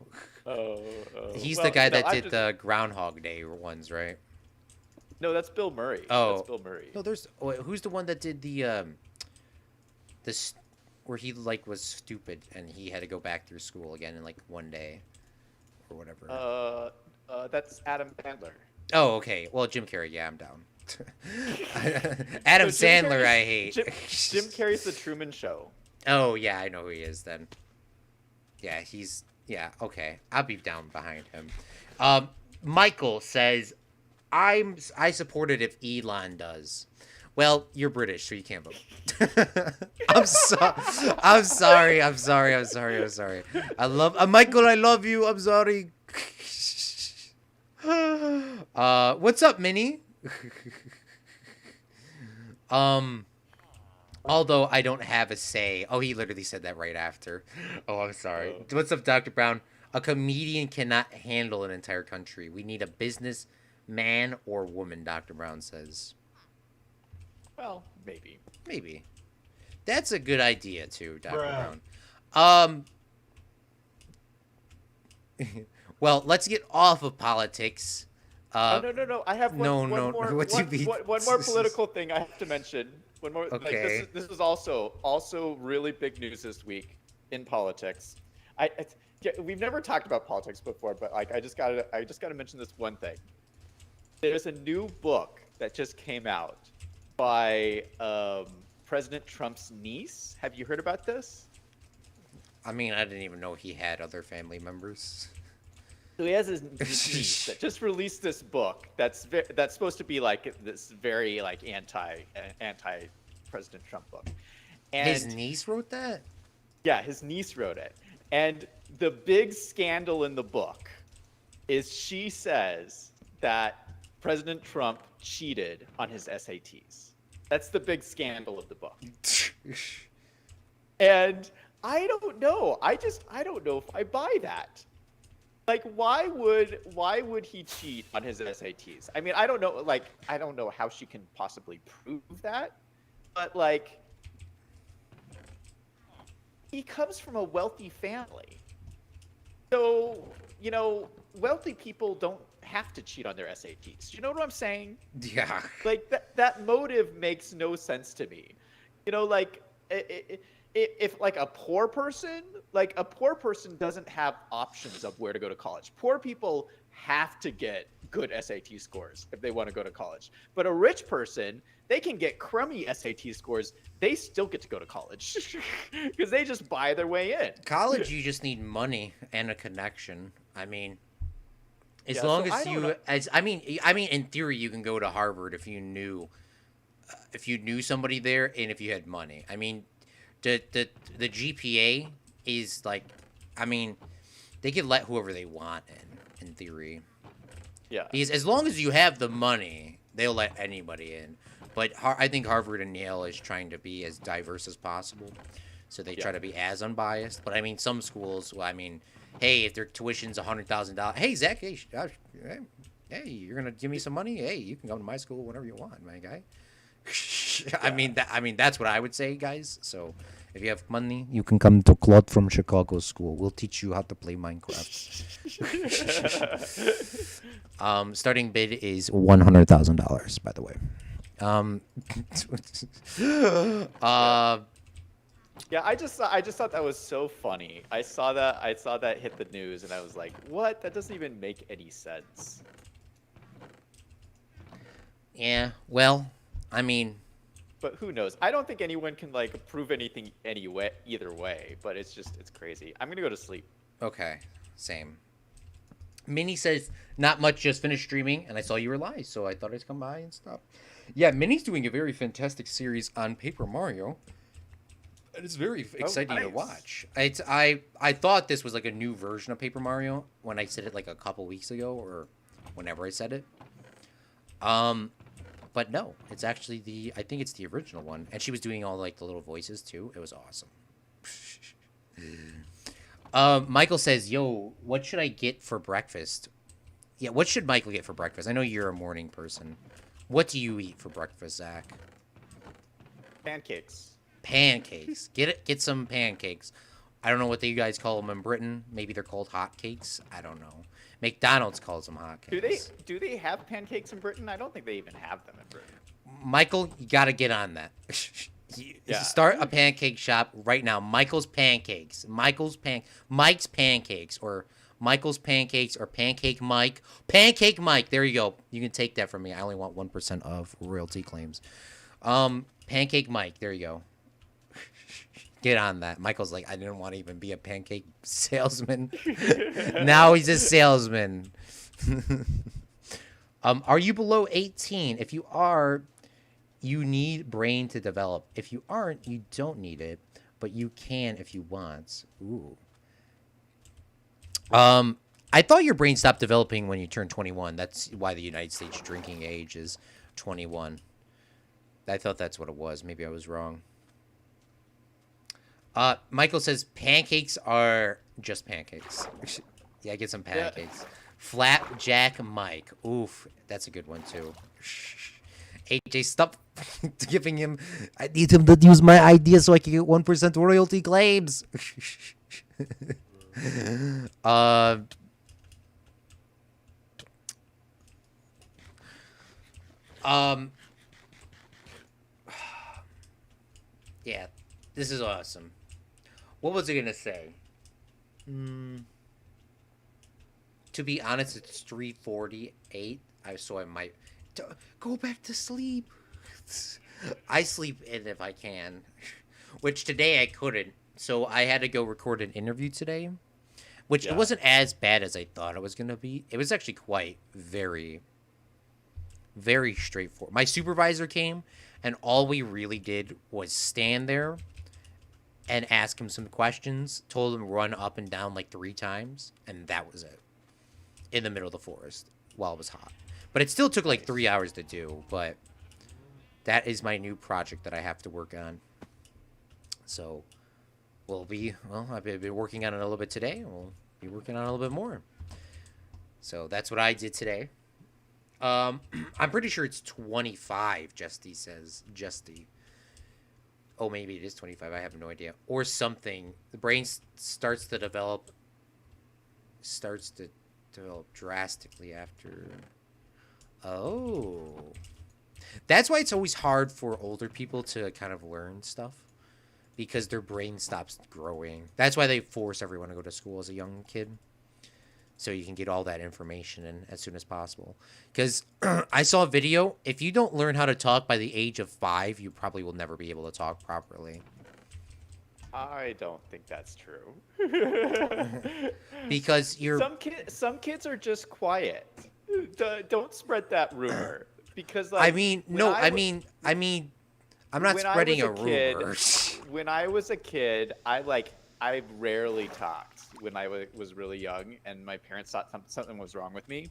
He's the guy that did the Groundhog Day ones, right? No, that's Bill Murray. Oh, that's Bill Murray. No, who's the one that did this where he like was stupid and he had to go back through school again in like one day or whatever. That's Adam Sandler. Oh, okay. Well, Jim Carrey, yeah, I'm down. Adam Sandler, I hate. Jim Carrey's The Truman Show. Oh, yeah, I know who he is then. Yeah, okay. I'll be down behind him. Michael says, I support it if Elon does. Well, you're British, so you can't vote. I'm sorry. Michael, I love you. I'm sorry. What's up, Minnie? Although I don't have a say. Oh, he literally said that right after. Oh, I'm sorry. What's up, Dr. Brown? A comedian cannot handle an entire country. We need a business man or woman, Dr. Brown says. Well, maybe. Maybe. That's a good idea, too, Dr. Brown. Well, let's get off of politics. No. I have one more political thing I have to mention. One more. Okay. Like, this is also really big news this week in politics. We've never talked about politics before, but like I just gotta mention this one thing. There's a new book that just came out by President Trump's niece. Have you heard about this? I mean, I didn't even know he had other family members. So he has his niece that just released this book that's supposed to be like this very like anti President Trump book. And his niece wrote that? Yeah, his niece wrote it. And the big scandal in the book is she says that President Trump cheated on his SATs. That's the big scandal of the book. And I don't know. I don't know if I buy that. Like, why would he cheat on his SATs? I mean, I don't know how she can possibly prove that, but like, he comes from a wealthy family. So, wealthy people don't have to cheat on their SATs. You know what I'm saying? Yeah. Like, that motive makes no sense to me. Like, if like a poor person doesn't have options of where to go to college. Poor people have to get good SAT scores if they want to go to college. But a rich person, they can get crummy SAT scores. They still get to go to college because they just buy their way in. College, you just need money and a connection. I mean, as Yeah, long so I as don't know. I mean, in theory, you can go to Harvard if you knew somebody there and if you had money. I mean, the GPA is like, I mean, they can let whoever they want in theory. Yeah. Because as long as you have the money, they'll let anybody in. But I think Harvard and Yale is trying to be as diverse as possible, so they try to be as unbiased. But I mean, some schools, well, I mean, hey, if their tuition's $100,000, hey Zach, hey, you're gonna give me some money? Hey, you can come to my school whenever you want, my guy. I mean, that's what I would say, guys. So, if you have money, you can come to Claude from Chicago school. We'll teach you how to play Minecraft. Starting bid is $100,000, by the way. Yeah, I just thought that was so funny. I saw that hit the news, and I was like, "What? That doesn't even make any sense." Yeah, well, I mean, But who knows? I don't think anyone can like prove anything anyway either way. But it's crazy. I'm gonna go to sleep. okay, same. Minnie says, not much, just finished streaming, and I saw you were live, so I thought I'd come by and stop. Yeah, Minnie's doing a very fantastic series on Paper Mario. And it's very exciting to nice. watch. I thought this was like a new version of Paper Mario when I said it like a couple weeks ago, or whenever I said it. But no, it's actually I think it's the original one. And she was doing all like the little voices too. It was awesome. Michael says, yo, what should I get for breakfast? Yeah, what should Michael get for breakfast? I know you're a morning person. What do you eat for breakfast, Zach? Pancakes. Pancakes. Get some pancakes. I don't know what you guys call them in Britain. Maybe they're called hot cakes. I don't know. McDonald's calls them hot cakes. Do they have pancakes in Britain? I don't think they even have them in Britain. Michael, you got to get on that. Yeah. Start a pancake shop right now. Mike's Pancakes, or Michael's Pancakes, or Pancake Mike. Pancake Mike. There you go. You can take that from me. I only want 1% of royalty claims. Pancake Mike. There you go. Get on that. Michael's like, I didn't want to even be a pancake salesman. Now he's a salesman. Are you below 18? If you are, you need brain to develop. If you aren't, you don't need it, but you can if you want. Ooh. I thought your brain stopped developing when you turn 21. That's why the United States drinking age is 21. I thought that's what it was. Maybe I was wrong. Michael says pancakes are just pancakes. Yeah, get some pancakes. Yeah. Flapjack Mike. Oof, that's a good one too. AJ, stop giving him. I need him to use my idea so I can get 1% royalty claims. Yeah, this is awesome. What was I gonna say? To be honest, it's 3:48. So I might go back to sleep. I sleep in if I can, which today I couldn't. So I had to go record an interview today, which it wasn't as bad as I thought it was gonna be. It was actually very straightforward. My supervisor came, and all we really did was stand there and ask him some questions, told him run up and down like 3 times, and that was it. In the middle of the forest while it was hot. But it still took like 3 hours to do, but that is my new project that I have to work on. So I've been working on it a little bit today, and we'll be working on it a little bit more. So that's what I did today. I'm pretty sure it's 25, Justy says. Oh, maybe it is 25. I have no idea. Or something. The brain starts to develop drastically after. Oh. That's why it's always hard for older people to kind of learn stuff. Because their brain stops growing. That's why they force everyone to go to school as a young kid. so you can get all that information in as soon as possible. Because I saw a video. If you don't learn how to talk by the age of 5, you probably will never be able to talk properly. I don't think that's true. Because you're. Some kids are just quiet. Don't spread that rumor because I like mean, when no. I I w- mean, I'm not when I spreading was a a kid, rumor. when I was a kid, I rarely talked when I was really young, and my parents thought something was wrong with me.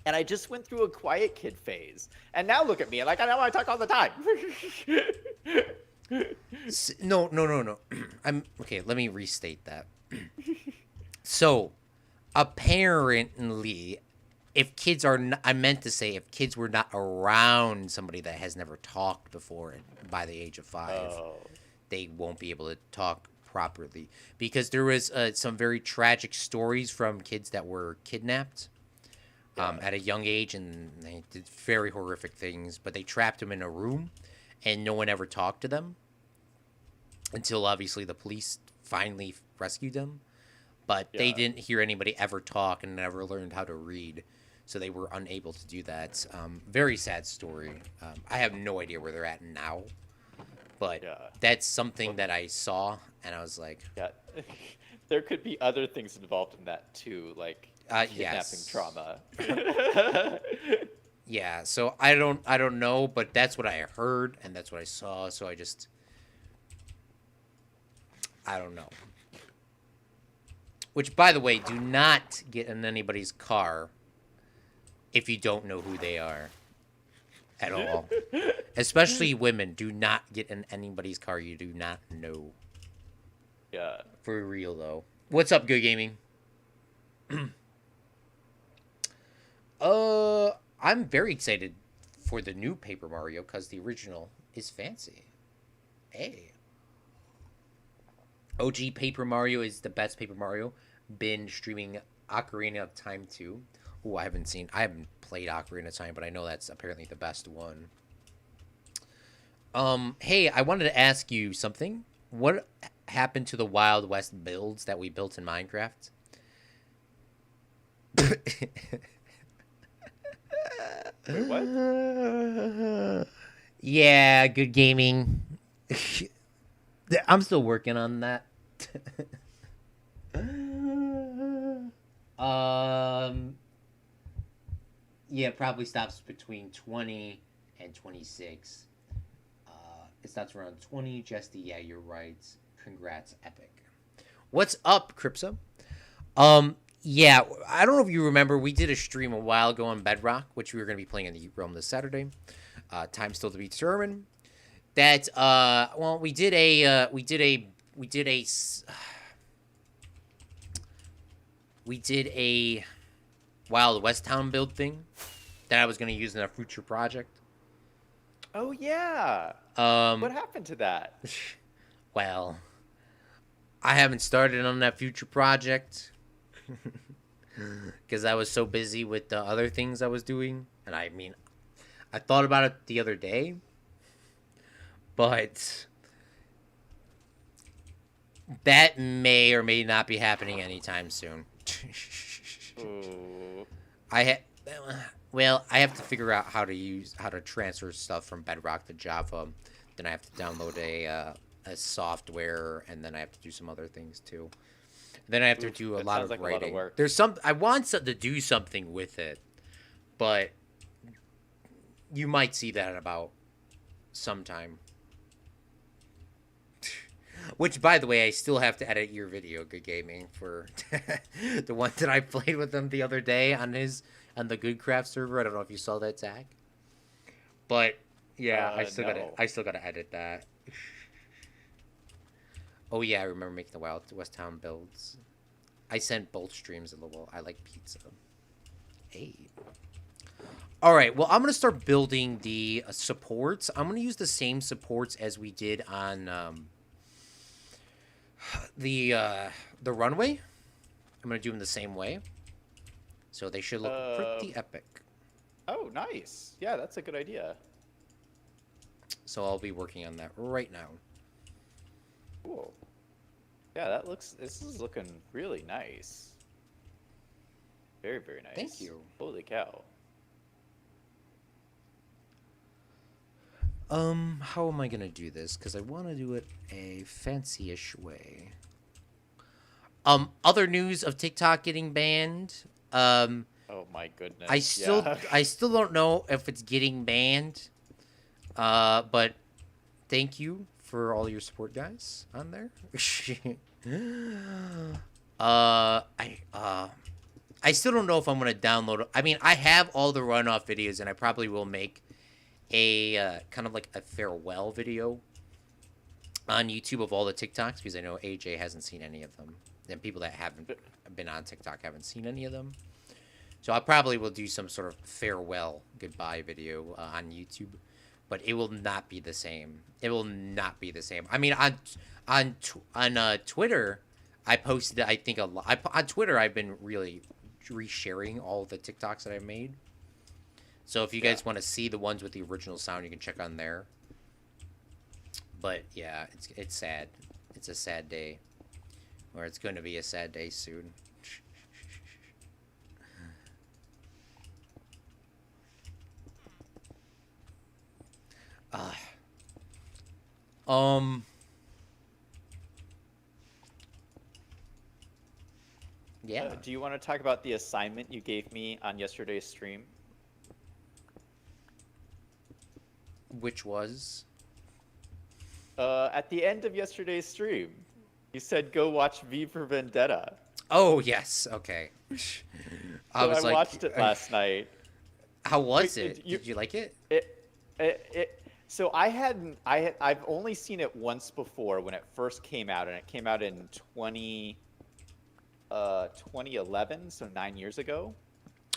And I just went through a quiet kid phase, and now look at me, like I know I talk all the time. No, no, no, no. I'm okay. Let me restate that. So, apparently, if kids are, I meant to say, if kids were not around somebody that has never talked before by the age of 5, Oh, they won't be able to talk properly. Because there was some very tragic stories from kids that were kidnapped yeah, at a young age, and they did very horrific things. But they trapped them in a room, and no one ever talked to them until obviously the police finally rescued them. But they yeah. didn't hear anybody ever talk and never learned how to read, so they were unable to do that. Very sad story. I have no idea where they're at now, but Yeah. that's something that I saw, and I was like, Yeah. There could be other things involved in that too, like kidnapping yes, trauma. yeah. So I don't know, but that's what I heard and that's what I saw. So I don't know. Which, by the way, do not get in anybody's car if you don't know who they are at all. Especially women, do not get in anybody's car you do not know. Yeah. For real, though. What's up, Good Gaming? I'm very excited for the new Paper Mario because the original is fancy. Hey. OG Paper Mario is the best Paper Mario. Been streaming Ocarina of Time 2. Oh, I haven't played Ocarina of Time, but I know that's apparently the best one. Hey, I wanted to ask you something. What happened to the Wild West builds that we built in Minecraft? Wait, what? Yeah, Good Gaming. I'm still working on that. um, yeah, probably stops between 20 and 26. It stops around 20. Jesty, yeah, you're right. Congrats, Epic. What's up, Crypto? Yeah, I don't know if you remember, we did a stream a while ago on Bedrock, which we were going to be playing in the Realm this Saturday. Time still to be determined. That well, we did a Wild West Town build thing that I was going to use in a future project. Oh yeah. What Um, happened to that? well, I haven't started on that future project because I was so busy with the other things I was doing, and I mean, I thought about it the other day, but that may or may not be happening anytime soon. Ooh. I ha- well, I have to figure out how to transfer stuff from Bedrock to Java. Then I have to download a software, and then I have to do some other things too. Then I have to Oof, do a that lot sounds of like a lot of writing. work. I want to do something with it, but you might see that about sometime. Which, by the way, I still have to edit your video, Good Gaming, for the one that I played with him the other day on the Goodcraft server. I don't know if you saw that tag, but yeah, No. I still gotta edit that. Oh yeah, I remember making the Wild West Town builds. I sent both streams a little. I like pizza. Hey. All right. Well, I'm gonna start building the supports. I'm gonna use the same supports as we did on the runway. I'm gonna do them the same way, so they should look Um. pretty epic. Oh, nice. Yeah, that's a good idea. So I'll be working on that right now. Cool. Yeah, that looks. This is looking really nice. Very, very Thank nice. you. Holy cow. How am I gonna do this? Because I want to do it a fancy-ish way. Other news of TikTok getting banned. Oh my I goodness. still, Yeah. I still don't know if it's getting banned. But thank you for all your support, guys, on there. I I still don't know if I'm gonna download it. I mean, I have all the runoff videos, and I probably will make a kind of like a farewell video on YouTube of all the TikToks because I know AJ hasn't seen any of them, and people that haven't been on TikTok haven't seen any of them. So I probably will do some sort of farewell goodbye video on YouTube, but it will not be the same. It will not be the same. I mean, on Twitter, I posted I think a lot. On Twitter, I've been really resharing all the TikToks that I made. So if you Yeah. guys want to see the ones with the original sound, you can check on there. But yeah, it's sad. It's a sad day, or it's going to be a sad day soon. Uh, um, yeah, Do you want to talk about the assignment you gave me on yesterday's stream? which was At the end of yesterday's stream, you said go watch V for Vendetta. oh yes, okay. I So was I like, watched it last night. how was Wait, it? Did you like it? It, so I've only seen it once before when it first came out, and it came out in 2011, so 9 years ago.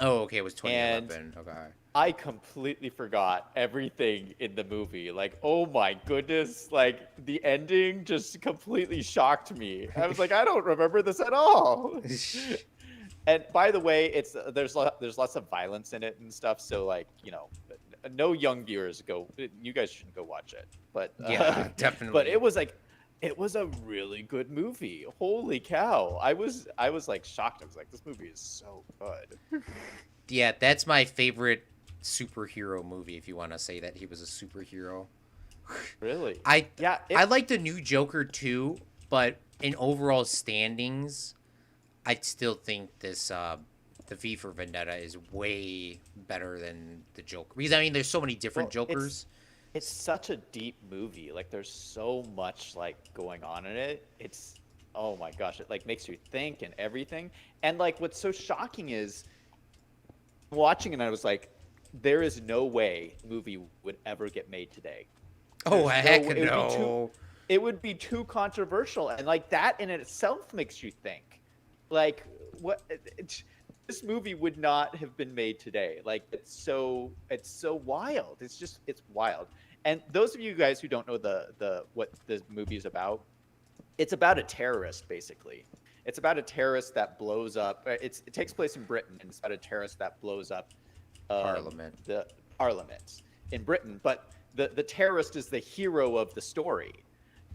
Oh, okay, it was And 2011. Okay. I completely forgot everything in the movie. Like, oh my goodness, like the ending just completely shocked me. I was like, I don't remember this at all. And by the way, it's there's lots of violence in it and stuff. So like, no young viewers go. You guys shouldn't go watch it. But Yeah, but definitely. it was a really good movie. Holy cow! I was like shocked. I was like, this movie is so good. Yeah, that's my favorite superhero movie. If you want to say that he was a superhero, Really? I Yeah. I like the new Joker too, but in overall standings, I'd still think this the V for Vendetta is way better than the Joker because I mean there's so many different Well, Jokers. it's such a deep movie. Like there's so much like going on in it. It's oh my gosh, it like makes you think and everything. And like what's so shocking is watching it, and I was like, there is no way movie would ever get made today. Oh There's heck no, no! it would be too controversial, and like that in itself makes you think. Like what this movie would not have been made today. Like it's so wild. It's wild. And those of you guys who don't know the what the movie is about, it's about a terrorist basically. It's about a terrorist that blows up. It takes place in Britain, and it's about a terrorist that blows up Parliament. the Parliament in Britain. But the terrorist is the hero of the story,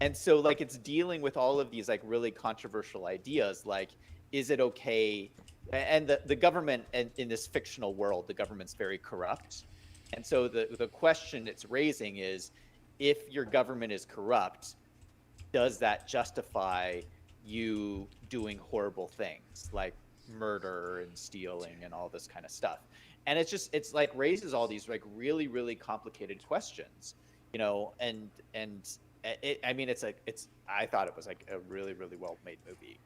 and so like it's dealing with all of these like really controversial ideas. Like, is it okay? And the government in this fictional world, the government's very corrupt, and so the question it's raising is, if your government is corrupt, does that justify you doing horrible things like murder and stealing and all this kind of stuff? And it's like raises all these like really really complicated questions, and I mean it's I thought it was like a really really well made movie.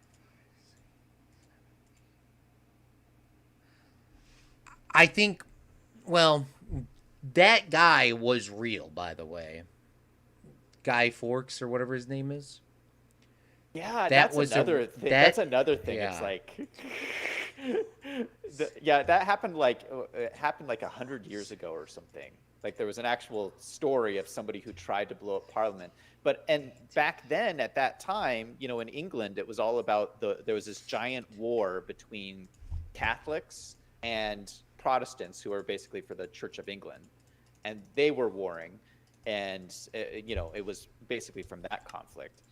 I think, well, that guy was real, by the way. Guy Fawkes or whatever his name is. Yeah, That that's was another thing. that. That's another thing. Yeah. It's like, yeah, that happened like it happened like 100 years ago or something. Like there was an actual story of somebody who tried to blow up Parliament. But and back then, at that time, in England, it was all about there was this giant war between Catholics and Protestants, who are basically for the Church of England, and they were warring, and it was basically from that conflict,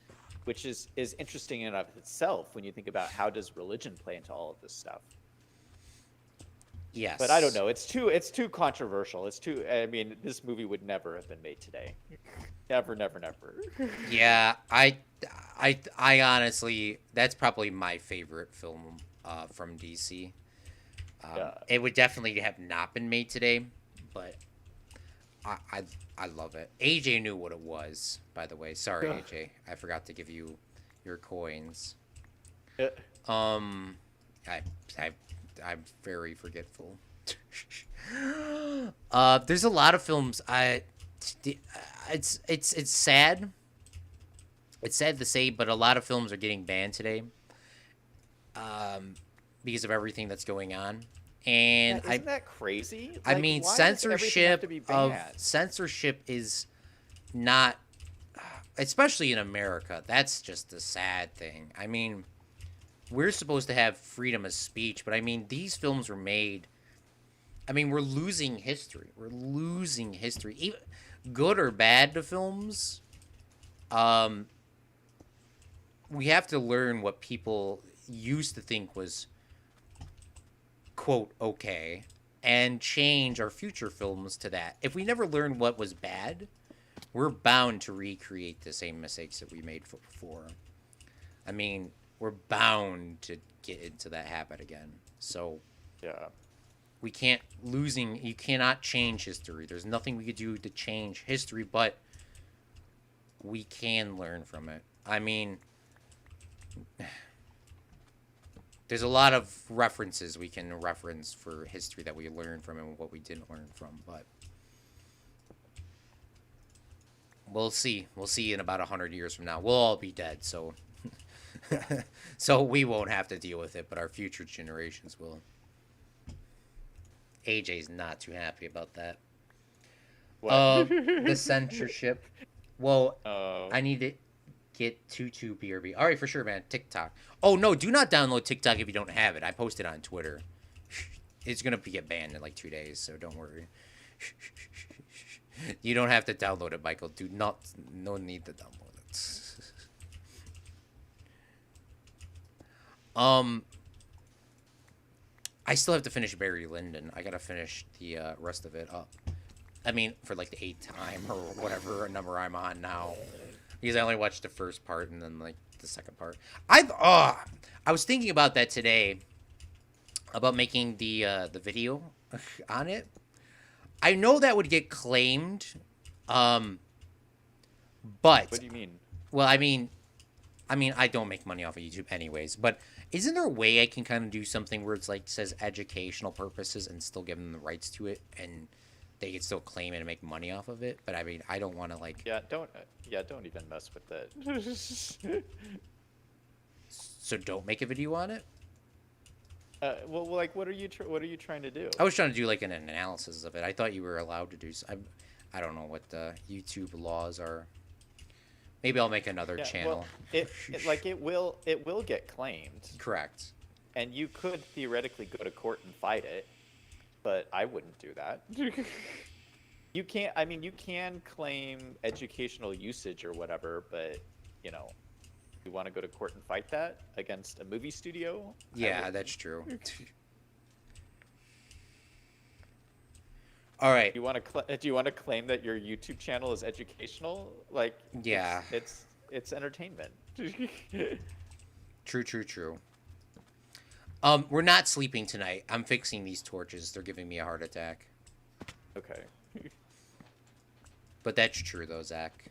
which is interesting in and of itself when you think about how does religion play into all of this stuff. But I don't Yes. know. It's too controversial. It's too. I mean, this movie would never have been made today. Never, never, never. Yeah, I honestly, that's probably my favorite film from DC. Yeah. It would definitely have not been made today, but I, I I love it. AJ knew what it was, by the way. Sorry, AJ, I forgot to give you your coins. Yeah. Um, I I I'm very forgetful. There's a lot of films. It's sad. It's sad to say, but a lot of films are getting banned today. Because of everything that's going on, Yeah, and isn't that crazy? I Like, mean why does everything have to be banned? censorship is not, especially in America. That's just a sad thing. I mean, we're supposed to have freedom of speech, but I mean, these films were made. I mean, we're losing history. We're losing history. Even good or bad to films, um, we have to learn what people used to think was quote okay and change our future films to that. If we never learn what was bad, we're bound to recreate the same mistakes that we made before. I mean, we're bound to get into that habit again. So Yeah. we can't losing you cannot change history. There's nothing we could do to change history, but we can learn from it. I mean, there's a lot of references we can reference for history that we learned from and what we didn't learn from, but we'll see. We'll see in about 100 years from now. We'll all be dead, so so we won't have to deal with it, but our future generations will. AJ's not too happy about that. What? The censorship. Well, Oh. I need to get Tutu BRB. All right, for sure, man. TikTok. Oh no, do not download TikTok if you don't have it. I posted on Twitter. It's gonna get banned in like 2 days, so don't worry. You don't have to download it, Michael. Do not. No need to download it. I still have to finish Barry Lyndon. I gotta finish the rest of it up. I mean, for like the 8th time or whatever number I'm on now, because I only watched the first part and then like the second part. I was thinking about that today, about making the video on it. I know that would get claimed, um, but What do you mean? well, I mean, I don't make money off of YouTube anyways. But isn't there a way I can kind of do something where it's like says educational purposes and still give them the rights to it, and they can still claim it and make money off of it? But I mean, I don't want to like. Yeah, don't. Yeah, don't even mess with it. So don't make a video on it. Well, like, what are you trying to do? I was trying to do like an analysis of it. I thought you were allowed to do. I don't know what the YouTube laws are. Maybe I'll make another Yeah, channel. well, it will get claimed, Correct. and you could theoretically go to court and fight it, but I wouldn't do that. You can't. I mean, you can claim educational usage or whatever, but you know, you want to go to court and fight that against a movie studio? I Yeah, wouldn't. that's true. All right. Do you want to claim that your YouTube channel is educational? Like, Yeah. it's entertainment. True, true, true. We're not sleeping tonight. I'm fixing these torches. They're giving me a heart attack. Okay. But that's true though, Zach.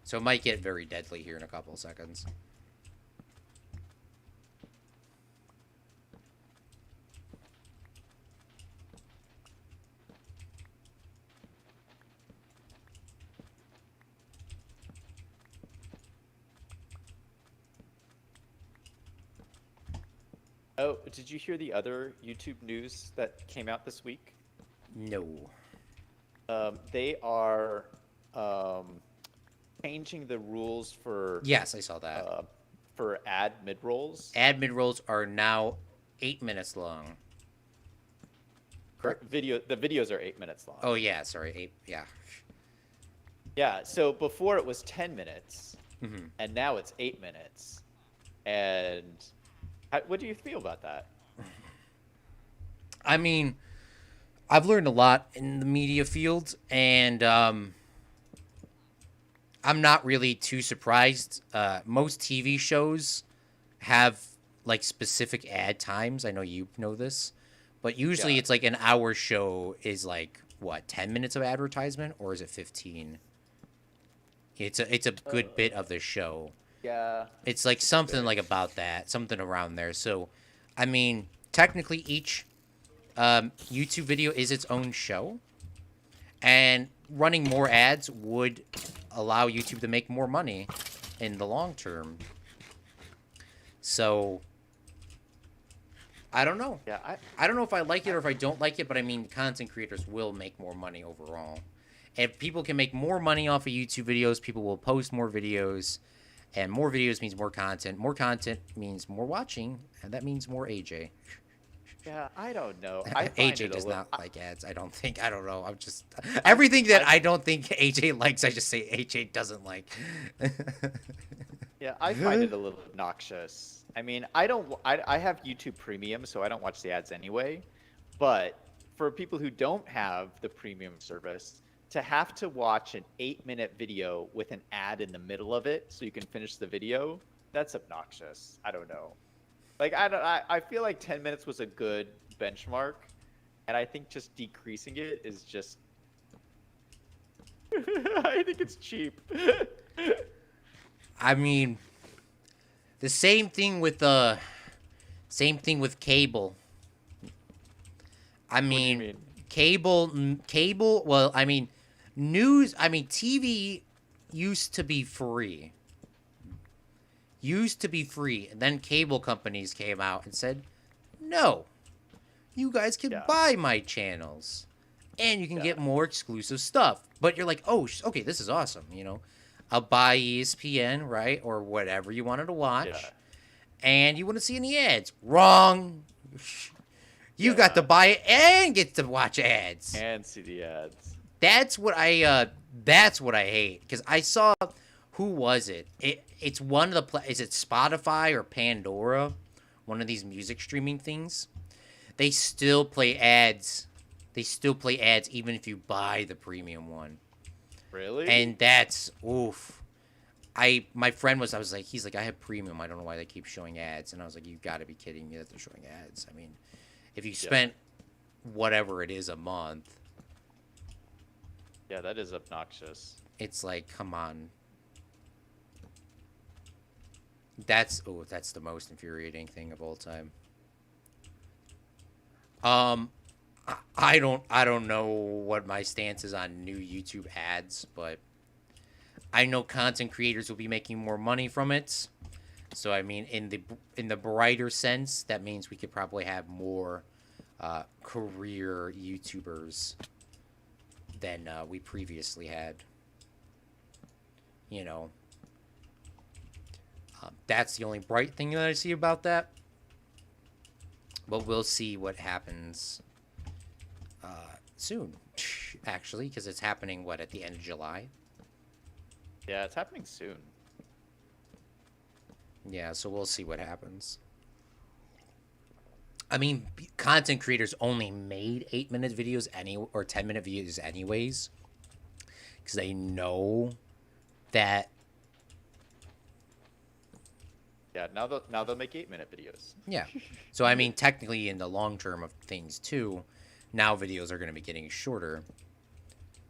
So it might get very deadly here in a couple seconds. Oh, did you hear the other YouTube news that came out this week? No. They are changing the rules Yes, I saw that. for ad mid rolls. Ad mid rolls are now 8 minutes long. Correct? The videos are 8 minutes long. Oh yeah, sorry, 8. Yeah. Yeah. So before it was 10 minutes, Hmm. and now it's 8 minutes. And what do you feel about that? I mean, I've learned a lot in the media field, and I'm not really too surprised. Most TV shows have like specific ad times. I know you know this, but usually Yeah. it's like an hour show is like what, 10 minutes of advertisement, or is it 15? It's a good bit of the show. Yeah. It's like It's a something bit. like about that, something around there. So, I mean, technically each YouTube video is its own show, and running more ads would allow YouTube to make more money in the long term. So, I don't know. Yeah. I don't know if I like it or if I don't like it, but I mean, content creators will make more money overall. If people can make more money off of YouTube videos, people will post more videos, and more videos means more content. More content means more watching, and that means more AJ. Yeah. I don't know. I find AJ it a does little. not like ads. I don't think. I don't know. I'm just everything that I I don't think AJ likes. I just say AJ doesn't like. Yeah, I find it a little obnoxious. I mean, I don't. I have YouTube Premium, so I don't watch the ads anyway. But for people who don't have the premium service, to have to watch an 8-minute video with an ad in the middle of it so you can finish the video, that's obnoxious. I don't know. Like I don't. I feel like 10 minutes was a good benchmark, and I think just decreasing it is just. I think it's cheap. I mean, the same thing with cable. I What do you mean, mean? cable. Well, I mean, news. I mean, TV used to be free. Used to be free, and then cable companies came out and said, "No, you guys can Yeah. buy my channels, and you can Yeah. get more exclusive stuff." But you're like, "Oh, okay, this is awesome." I'll buy ESPN, right, or whatever you wanted to watch, Yeah. and you want to see any ads. Wrong. You got to Yeah. buy it and get to watch ads. And see the ads. That's what I hate, because I saw, who was it? It's one of the is it Spotify or Pandora, one of these music streaming things. They still play ads. They still play ads even if you buy the premium one. Really? And that's oof. My friend was, I was like, he's like, I have premium. I don't know why they keep showing ads. And I was like, you've got to be kidding me that they're showing ads. I mean, if you spent whatever it is a month, Yeah, that is obnoxious. it's like, come on. That's the most infuriating thing of all time. Um, I don't know what my stance is on new YouTube ads, but I know content creators will be making more money from it. So I mean, in the brighter sense, that means we could probably have more career YouTubers than we previously had. You know, that's the only bright thing that I see about that. But we'll see what happens soon, actually, because it's happening, what, at the end of July? Yeah, it's happening soon. Yeah, so we'll see what happens. I mean, content creators only made 8-minute videos or 10-minute videos anyways, because they know that. Yeah, now they'll make 8-minute videos. Yeah. So I mean, technically, in the long term of things too, now videos are going to be getting shorter,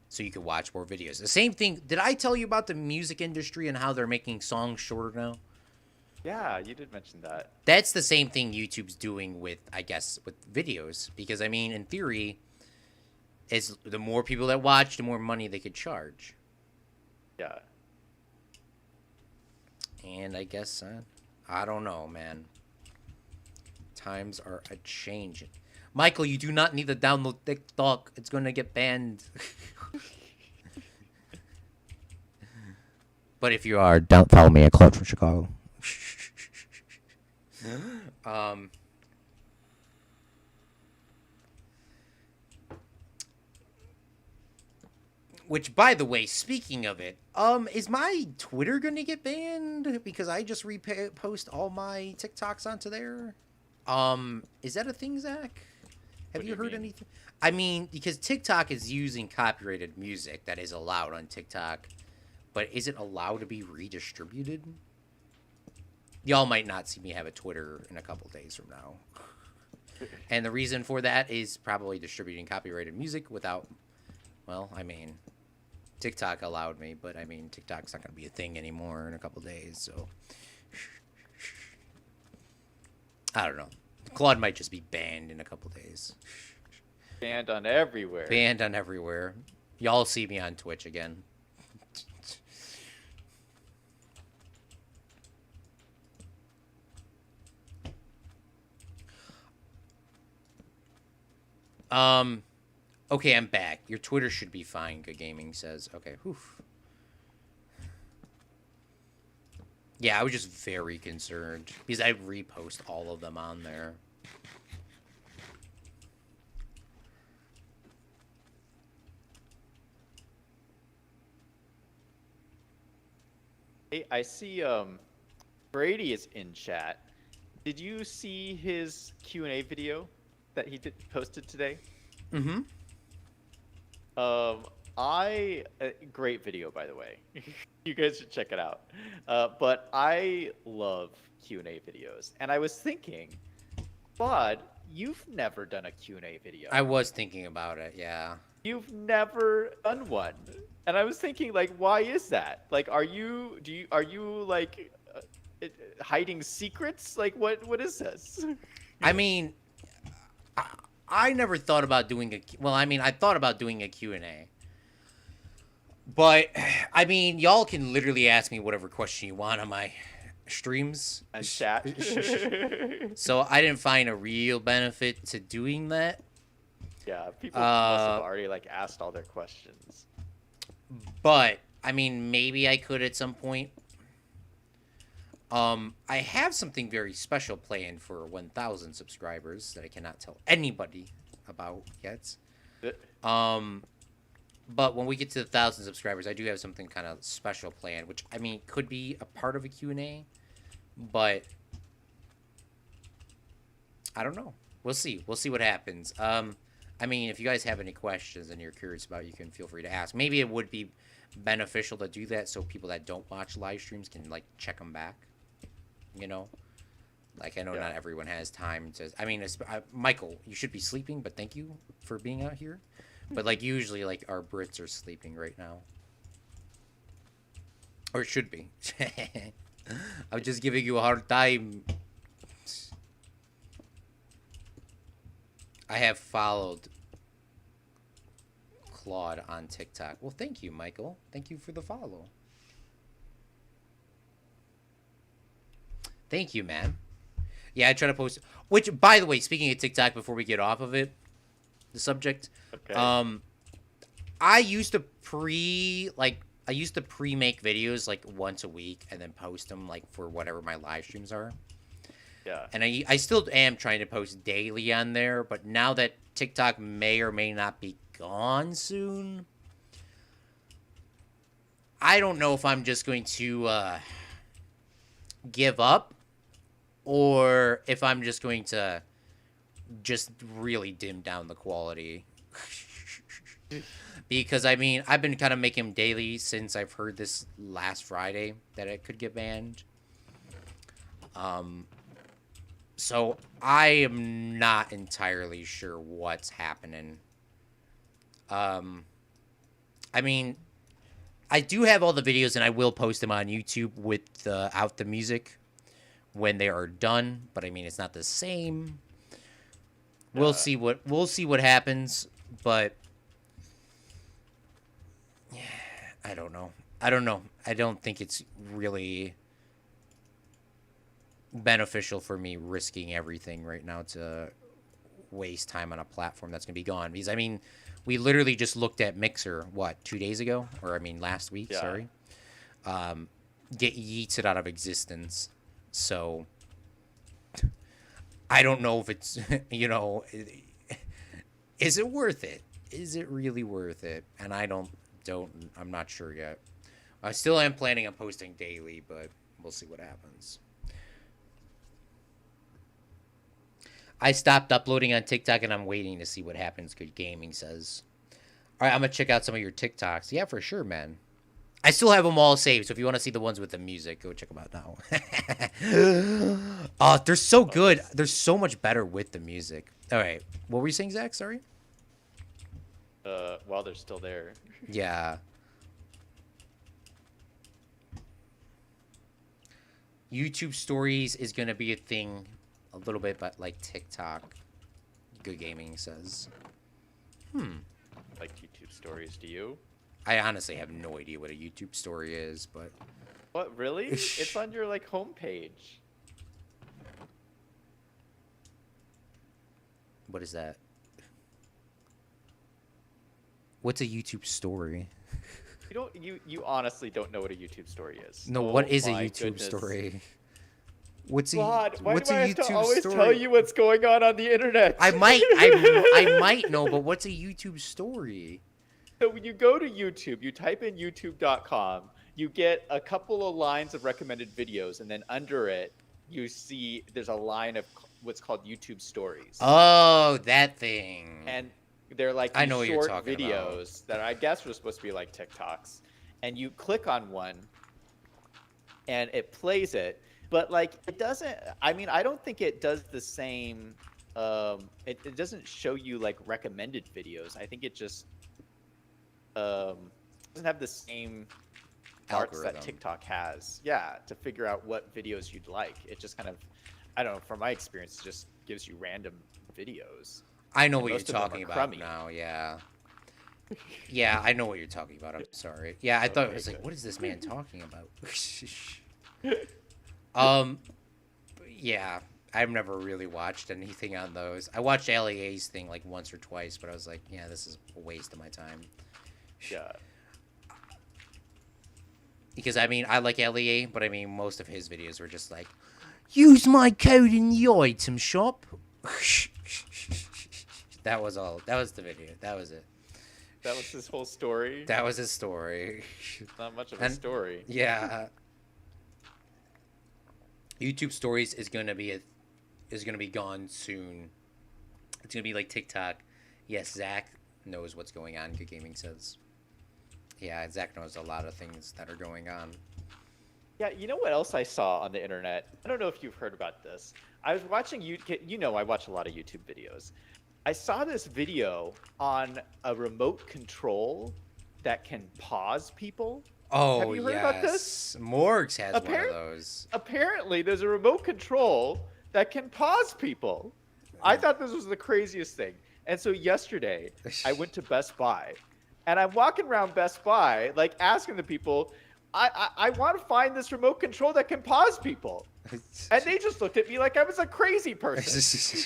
so you can watch more videos. The same thing. Did I tell you about the music industry and how they're making songs shorter now? Yeah, you did mention that. That's the same thing YouTube's doing with, I guess, with videos. Because I mean, in theory, is the more people that watch, the more money they could charge. Yeah. And I guess I don't know, man. Times are a changing. Michael, you do not need to download TikTok. It's gonna get banned. But if you are, don't follow me at Claude from Chicago. um. Which, by the way, speaking of it, is my Twitter gonna get banned because I just repost all my TikToks onto there? Is that a thing, Zach? Have What do you you heard mean? anything? I mean, because TikTok is using copyrighted music that is allowed on TikTok, but is it allowed to be redistributed? Y'all might not see me have a Twitter in a couple days from now. And the reason for that is probably distributing copyrighted music without, well, I mean, TikTok allowed me, but I mean, TikTok's not going to be a thing anymore in a couple days, so I don't know. Claude might just be banned in a couple days. Banned on everywhere. Banned on everywhere. Y'all see me on Twitch again. Um, okay, I'm back. Your Twitter should be fine, Good Gaming says. Okay, whew. Yeah, I was just very concerned because I repost all of them on there. Hey, I see Brady is in chat. Did you see his Q&A video that he posted today? Mm-hmm. I great video, by the way. You guys should check it out. But I love Q&A videos, and I was thinking, Claude, you've never done a Q&A video. I was thinking about it, yeah. You've never done one, and I was thinking, like, why is that? Like, are you like hiding secrets? Like, what is this? I mean, I never thought about doing a. Well, I mean, I thought about doing a Q&A. But, I mean, y'all can literally ask me whatever question you want on my streams. And chat. So I didn't find a real benefit to doing that. Yeah, people must have already like asked all their questions. But, I mean, maybe I could at some point. I have something very special planned for 1,000 subscribers that I cannot tell anybody about yet. But when we get to 1,000 subscribers, I do have something kind of special planned, which, I mean, could be a part of a Q&A, but I don't know. We'll see. We'll see what happens. I mean, if you guys have any questions and you're curious about it, you can feel free to ask. Maybe it would be beneficial to do that so people that don't watch live streams can, like, check them back, you know? Like, I know not everyone has time to... I mean, Michael, you should be sleeping, but thank you for being out here. But, like, usually, like, our Brits are sleeping right now. Or it should be. I'm just giving you a hard time. I have followed Claude on TikTok. Well, thank you, Michael. Thank you for the follow. Thank you, man. Yeah, I try to post... Which, by the way, speaking of TikTok, before we get off of it, the subject... Okay. I used to pre-make videos, like, once a week and then post them, like, for whatever my live streams are. Yeah. And I still am trying to post daily on there, but now that TikTok may or may not be gone soon, I don't know if I'm just going to give up or if I'm just going to just really dim down the quality. Because, I mean, I've been kind of making them daily since I've heard this last Friday that it could get banned. So I am not entirely sure what's happening. I mean, I do have all the videos and I will post them on YouTube without the music when they are done, but I mean, it's not the same. We'll see what happens, but yeah, I don't know. I don't think it's really beneficial for me risking everything right now to waste time on a platform that's going to be gone. Because, I mean, we literally just looked at Mixer, 2 days ago? Or, I mean, last week, sorry. Get yeeted out of existence. So, I don't know if it's, you know, is it worth it? Is it really worth it? And I'm not sure yet. I still am planning on posting daily, but we'll see what happens. I stopped uploading on TikTok and I'm waiting to see what happens. Good Gaming says. All right, I'm gonna check out some of your TikToks. Yeah, for sure, man. I still have them all saved, so if you want to see the ones with the music, go check them out now. Oh, they're so good. They're so much better with the music. All right, what were you saying, Zach? Sorry. While they're still there. Yeah. YouTube Stories is gonna be a thing, a little bit, but like TikTok. Good Gaming says. Like YouTube Stories, do you? I honestly have no idea what a YouTube story is, but What, really? It's on your, like, homepage. what is that? What's a YouTube story? You honestly don't know what a YouTube story is. No, Oh what is a my YouTube goodness. story? What's a Claude, why what's do a I have to YouTube always story? tell you what's going on the internet? I might know, but what's a YouTube story? So when you go to YouTube, you type in youtube.com, you get a couple of lines of recommended videos, and then under it, you see there's a line of what's called YouTube Stories. Oh, that thing. And they're like I these know what you're short talking videos that I guess were supposed to be like TikToks. And you click on one, and it plays it. But like it doesn't. I mean, I don't think it does the same. It doesn't show you like recommended videos. I think it just doesn't have the same parts that Algorithm. TikTok has. Yeah, to figure out what videos you'd like. It just kind of, I don't know. From my experience, it just gives you random videos. I know And what you're most of them are talking about crummy. now. Yeah. Yeah, I know what you're talking about. I'm sorry. Yeah, I thought it Okay, was like, good. what is this man talking about? Yeah, I've never really watched anything on those. I watched LEA's thing like once or twice, but I was like, yeah, this is a waste of my time. Yeah. Because I mean, I like LEA, but I mean, most of his videos were just like, use my code in the item shop. That was all. That was the video. That was it. That was his whole story. That was his story. Not much of a And- story. Yeah. YouTube Stories is gonna be gone soon. It's gonna be like TikTok. Yes, Zach knows what's going on. Good Gaming says. Yeah, Zach knows a lot of things that are going on. Yeah, you know what else I saw on the internet? I don't know if you've heard about this. I was watching I watch a lot of YouTube videos. I saw this video on a remote control that can pause people. Oh, Have you heard about this? Morgs has one of Appar- those. Apparently, there's a remote control that can pause people. I thought this was the craziest thing. And so yesterday, I went to Best Buy, and I'm walking around Best Buy, like asking the people, I want to find this remote control that can pause people. And they just looked at me like I was a crazy person.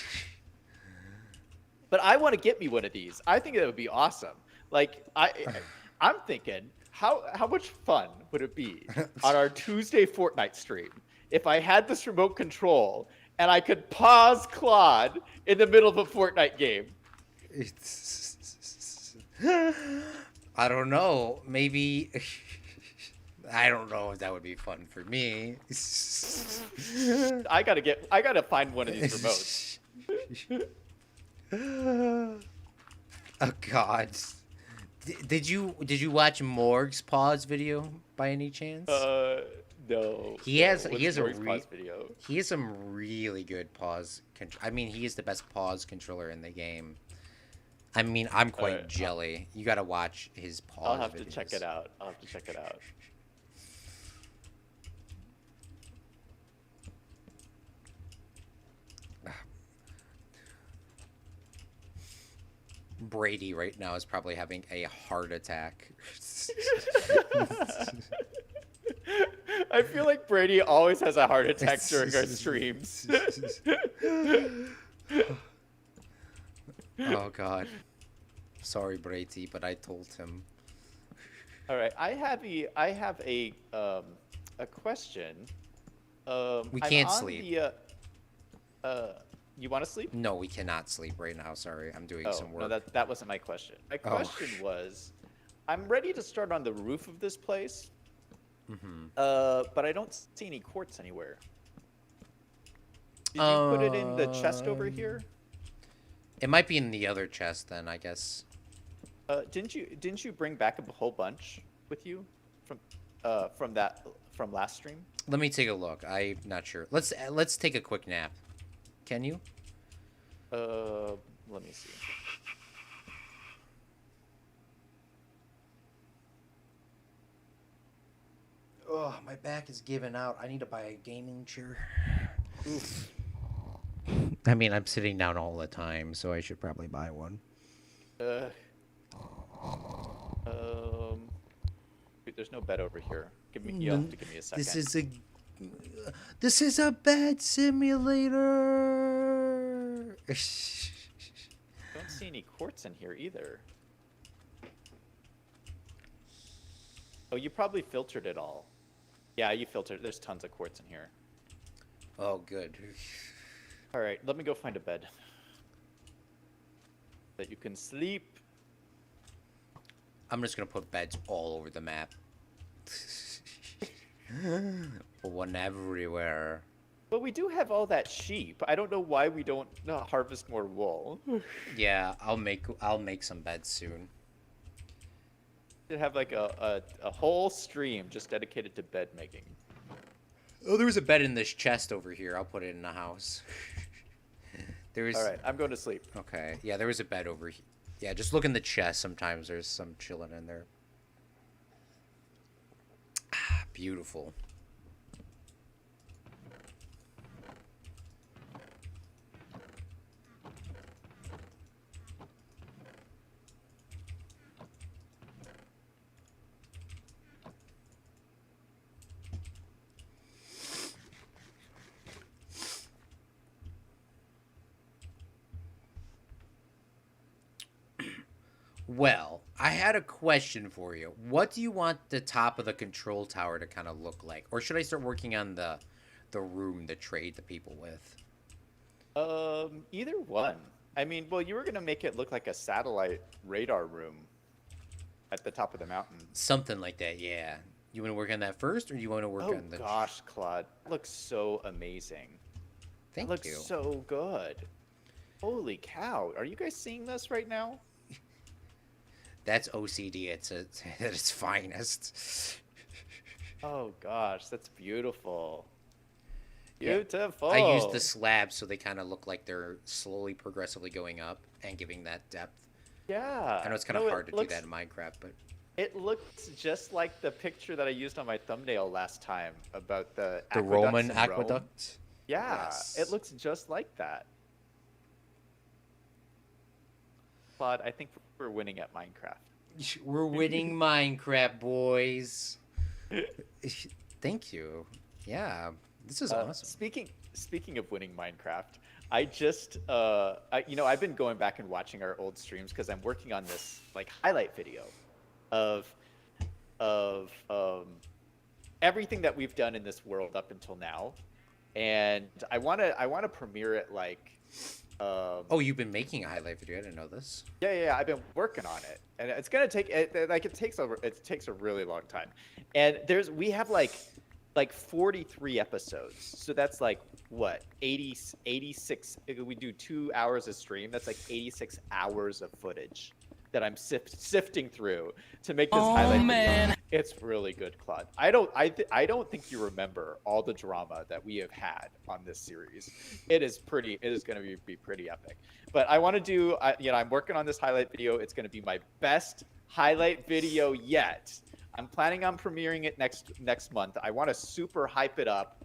But I want to get me one of these. I think that would be awesome. Like I'm thinking, how much fun would it be on our Tuesday Fortnite stream if I had this remote control and I could pause Claude in the middle of a Fortnite game? I don't know. Maybe. I don't know if that would be fun for me. I gotta find one of these remotes. Oh God. Did you watch Morg's pause video by any chance? No. He has What's he has a Rory's pause video. he has some really good pause. I mean, he is the best pause controller in the game. I mean, I'm quite Alright, jelly. You gotta watch his pause. I'll have to videos. check it out. I'll have to check it out. Brady right now is probably having a heart attack. I feel like Brady always has a heart attack during our streams. Oh God. Sorry, Brady, but I told him. All right, I have a question. We I'm can't on sleep. You want to sleep? No, we cannot sleep right now. Sorry, I'm doing Oh, some work. no, that wasn't my question. My Oh. question was, I'm ready to start on the roof of this place, Mm-hmm. but I don't see any quartz anywhere. Did you put it in the chest over here? It might be in the other chest then, I guess. Didn't you bring back a whole bunch with you from from last stream? Let me take a look. I'm not sure. Let's take a quick nap. Can you? Let me see. Oh, my back is giving out. I need to buy a gaming chair. Oof. I mean, I'm sitting down all the time, so I should probably buy one. Wait, there's no bed over here. You'll have to give me a second. This is a bed simulator. Don't see any quartz in here either. Oh, you probably filtered it all. Yeah, you filtered. There's tons of quartz in here. Oh, good. All right, let me go find a bed that you can sleep. I'm just gonna put beds all over the map. One everywhere. But we do have all that sheep. I don't know why we don't harvest more wool. Yeah, I'll make some beds soon. To have like a whole stream just dedicated to bed making. Oh, there was a bed in this chest over here. I'll put it in the house. There's. All right, I'm going to sleep. Okay. Yeah, there was a bed over here. Yeah, just look in the chest. Sometimes there's some chilling in there. Ah, beautiful. Well, I had a question for you. What do you want the top of the control tower to kind of look like? Or should I start working on the room to trade the people with? Either one. I mean, well, you were gonna make it look like a satellite radar room at the top of the mountain. Something like that, yeah. You want to work on that first, or do you want to work on the... Oh gosh, Claude, looks so amazing. Thank looks you. So good. Holy cow! Are you guys seeing this right now? That's OCD at its finest. Oh gosh, that's beautiful. Beautiful. Yeah. I used the slabs so they kind of look like they're slowly, progressively going up and giving that depth. Yeah. I know it's kind of hard to do that in Minecraft, but... It looks just like the picture that I used on my thumbnail last time about the Roman aqueduct? Yeah, yes. It looks just like that. Claude, I think we're winning at Minecraft. We're winning Minecraft, boys. Thank you. Yeah, this is awesome. Speaking of winning Minecraft, I just I've been going back and watching our old streams because I'm working on this like highlight video of everything that we've done in this world up until now, and I want to premiere it like. Oh, you've been making a highlight video. I didn't know this. Yeah. I've been working on it, and it's gonna take it takes a really long time. And we have like 43 episodes, so that's like what 86. We do 2 hours of stream. That's like 86 hours of footage that I'm sifting through to make this highlight video. It's really good, Claude. I don't think you remember all the drama that we have had on this series. It is going to be pretty epic. But I want to do, I'm working on this highlight video. It's going to be my best highlight video yet. I'm planning on premiering it next month. I want to super hype it up.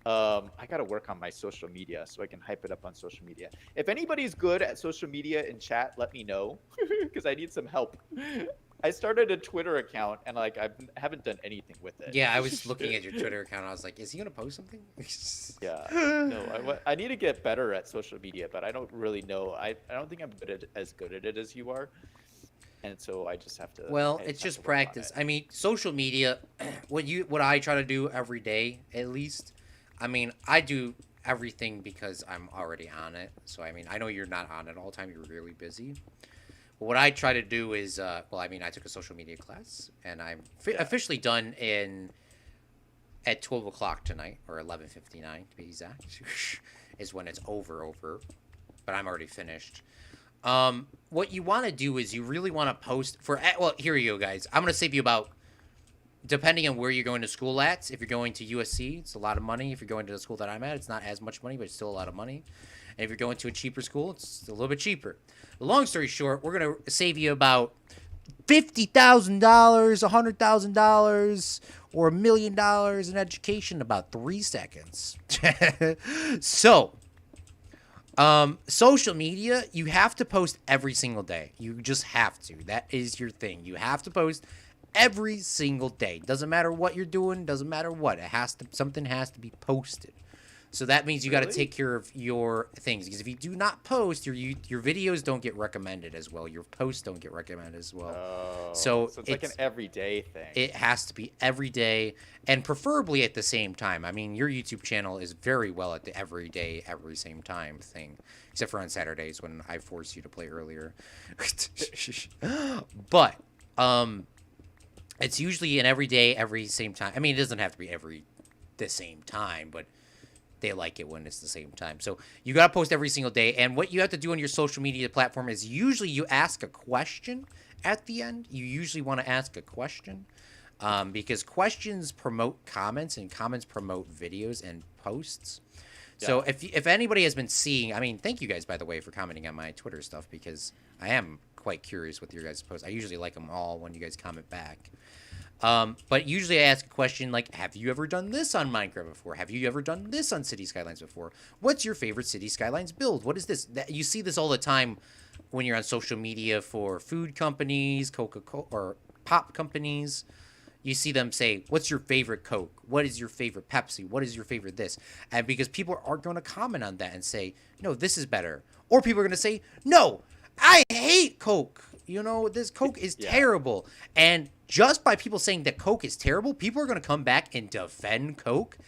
I got to work on my social media so I can hype it up on social media. If anybody's good at social media in chat, let me know because I need some help. I started a Twitter account and like I haven't done anything with it. Yeah, I was looking at your Twitter account. I was like, is he gonna post something? Yeah. No, I need to get better at social media, but I don't really know. I don't think I'm as good at it as you are. And so I just have to. Well, it's just practice. I mean, social media. What I try to do every day, at least. I mean, I do everything because I'm already on it. So, I mean, I know you're not on it all the time. You're really busy. But what I try to do is, I took a social media class, and I'm officially done at 12 o'clock tonight, or 11:59 to be exact. is when it's over. But I'm already finished. What you want to do is you really want to post for. Well, here you go, guys. I'm gonna save you about, depending on where you're going to school at. If you're going to USC, it's a lot of money. If you're going to the school that I'm at, it's not as much money, but it's still a lot of money. And if you're going to a cheaper school, it's a little bit cheaper. The long story short, we're gonna save you about $50,000, $100,000, or $1,000,000 in education in about 3 seconds. So, social media, you have to post every single day. You just have to. That is your thing. You have to post every single day. Doesn't matter what you're doing. Doesn't matter what. Something has to be posted. So that means you got to take care of your things, because if you do not post, your videos don't get recommended as well. Your posts don't get recommended as well. Oh, so it's like an everyday thing. It has to be every day, and preferably at the same time. I mean, your YouTube channel is very well at the every day, every same time thing, except for on Saturdays when I force you to play earlier. But it's usually an every day, every same time. I mean, it doesn't have to be the same time, but they like it when it's the same time. So you got to post every single day. And what you have to do on your social media platform is usually you ask a question at the end. You usually want to ask a question because questions promote comments, and comments promote videos and posts. Yeah. So if anybody has been seeing, I mean, thank you guys, by the way, for commenting on my Twitter stuff, because I am quite curious with your guys' posts. I usually like them all when you guys comment back. But usually I ask a question like, have you ever done this on Minecraft before? Have you ever done this on City Skylines before? What's your favorite City Skylines build? What is this? You see this all the time when you're on social media for food companies, Coca-Cola, or pop companies. You see them say, what's your favorite Coke? What is your favorite Pepsi? What is your favorite this? And because people are going to comment on that and say, no, this is better. Or people are going to say, no, I hate Coke. You know, this Coke is terrible. And just by people saying that Coke is terrible, people are going to come back and defend Coke.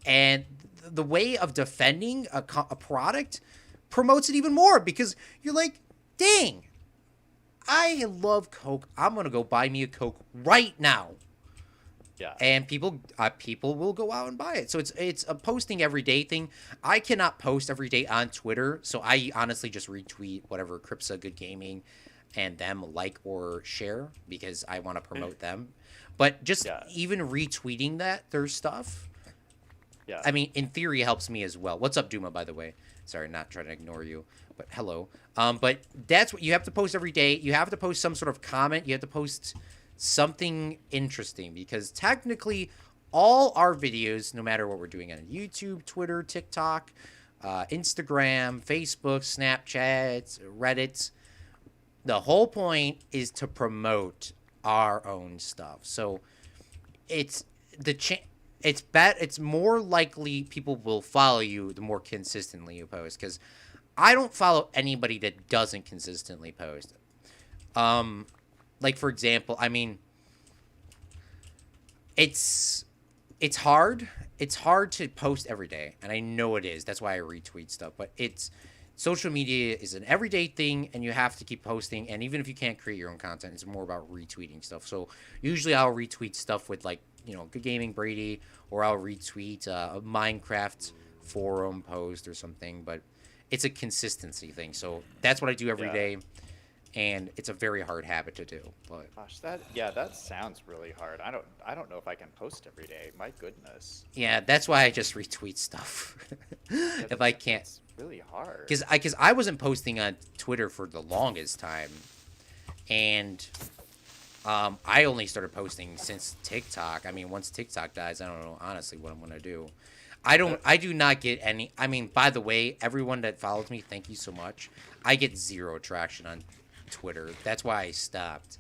And the way of defending a product promotes it even more, because you're like, dang, I love Coke. I'm going to go buy me a Coke right now. Yeah. And people will go out and buy it. So it's a posting every day thing. I cannot post every day on Twitter, so I honestly just retweet whatever Cripsa Good Gaming and them like or share, because I want to promote them. But just even retweeting their stuff, I mean, in theory, helps me as well. What's up, Duma, by the way? Sorry, not trying to ignore you, but hello. But that's what you have to post every day. You have to post some sort of comment. You have to post something interesting, because technically all our videos, no matter what we're doing on YouTube, Twitter, TikTok, Instagram, Facebook, Snapchat, Reddit, the whole point is to promote our own stuff. So it's more likely people will follow you the more consistently you post, because I don't follow anybody that doesn't consistently post. Like, for example, I mean, it's hard. It's hard to post every day, and I know it is. That's why I retweet stuff. But social media is an everyday thing, and you have to keep posting. And even if you can't create your own content, it's more about retweeting stuff. So usually I'll retweet stuff with, like, you know, Good Gaming Brady, or I'll retweet a Minecraft forum post or something. But it's a consistency thing. So that's what I do every day. And it's a very hard habit to do. But gosh, that sounds really hard. I don't know if I can post every day. My goodness. Yeah, that's why I just retweet stuff. If I can't. It's really hard. Because I wasn't posting on Twitter for the longest time, and I only started posting since TikTok. I mean, once TikTok dies, I don't know honestly what I'm gonna do. I do not get any. I mean, by the way, everyone that follows me, thank you so much. I get zero traction on Twitter. That's why I stopped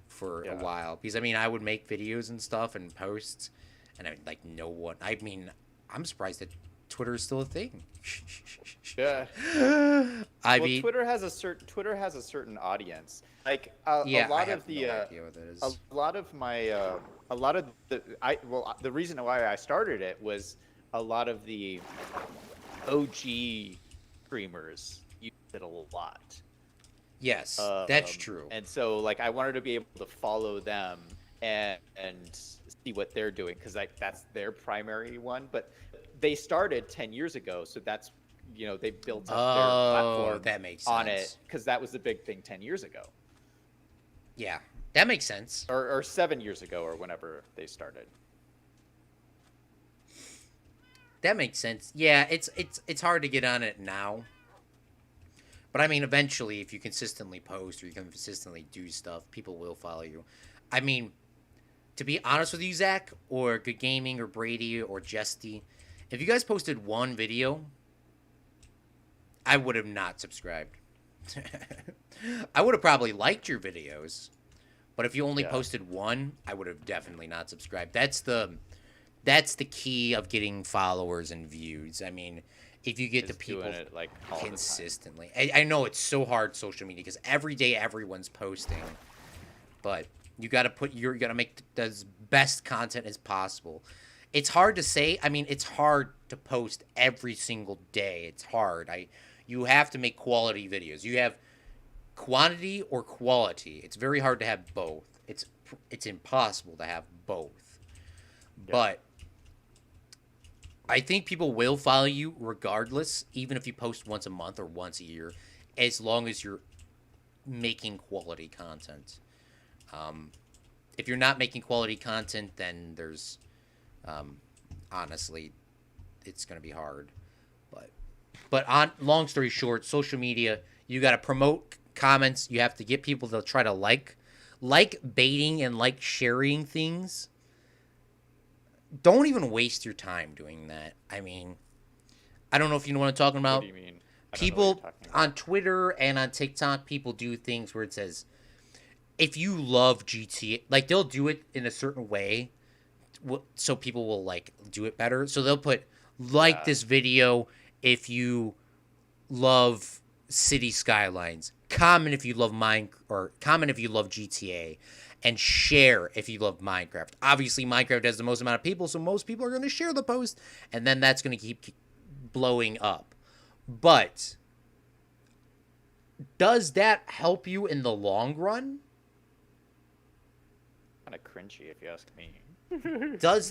for a while, because I mean, I would make videos and stuff and posts, and I like no one. I mean, I'm surprised that Twitter is still a thing. Yeah. Twitter has a certain audience. Like the reason why I started it was a lot of the OG streamers used it a lot. Yes, that's true. And so, like, I wanted to be able to follow them and see what they're doing, because, like, that's their primary one. But they started 10 years ago, so that's they built up their Oh, platform that makes on it sense. because that was the big thing 10 years ago Yeah, that makes sense. or 7 years ago or whenever they started. That makes sense. Yeah, it's hard to get on it now. But I mean, eventually, if you consistently post or you consistently do stuff, people will follow you. I mean, to be honest with you, Zach, or Good Gaming, or Brady, or Jesty, if you guys posted one video, I would have not subscribed. I would have probably liked your videos, but if you only Yeah, posted one, I would have definitely not subscribed. That's the key of getting followers and views. I mean, if you get the is doing people it like all the time. consistently, I know it's so hard social media because every day everyone's posting, but you gotta make the best content as possible. It's hard to say. I mean, it's hard to post every single day. It's hard. You have to make quality videos. You have quantity or quality. It's very hard to have both. It's impossible to have both. Yeah. But I think people will follow you regardless, even if you post once a month or once a year, as long as you're making quality content. If you're not making quality content, then there's honestly, it's gonna be hard. But on long story short, social media, you got to promote comments. You have to get people to try to like baiting and like sharing things. Don't even waste your time doing that. I mean, I don't know if you know what I'm talking What about. do you mean? I don't know what People you're talking about. on Twitter and on TikTok, people do things where it says, if you love GTA, like they'll do it in a certain way so people will like do it better. So they'll put like Yeah. this video if you love city skylines, comment if you love comment if you love GTA, and share if you love Minecraft. Obviously, Minecraft has the most amount of people, so most people are going to share the post, and then that's going to keep blowing up. But does that help you in the long run? Kind of cringy, if you ask me.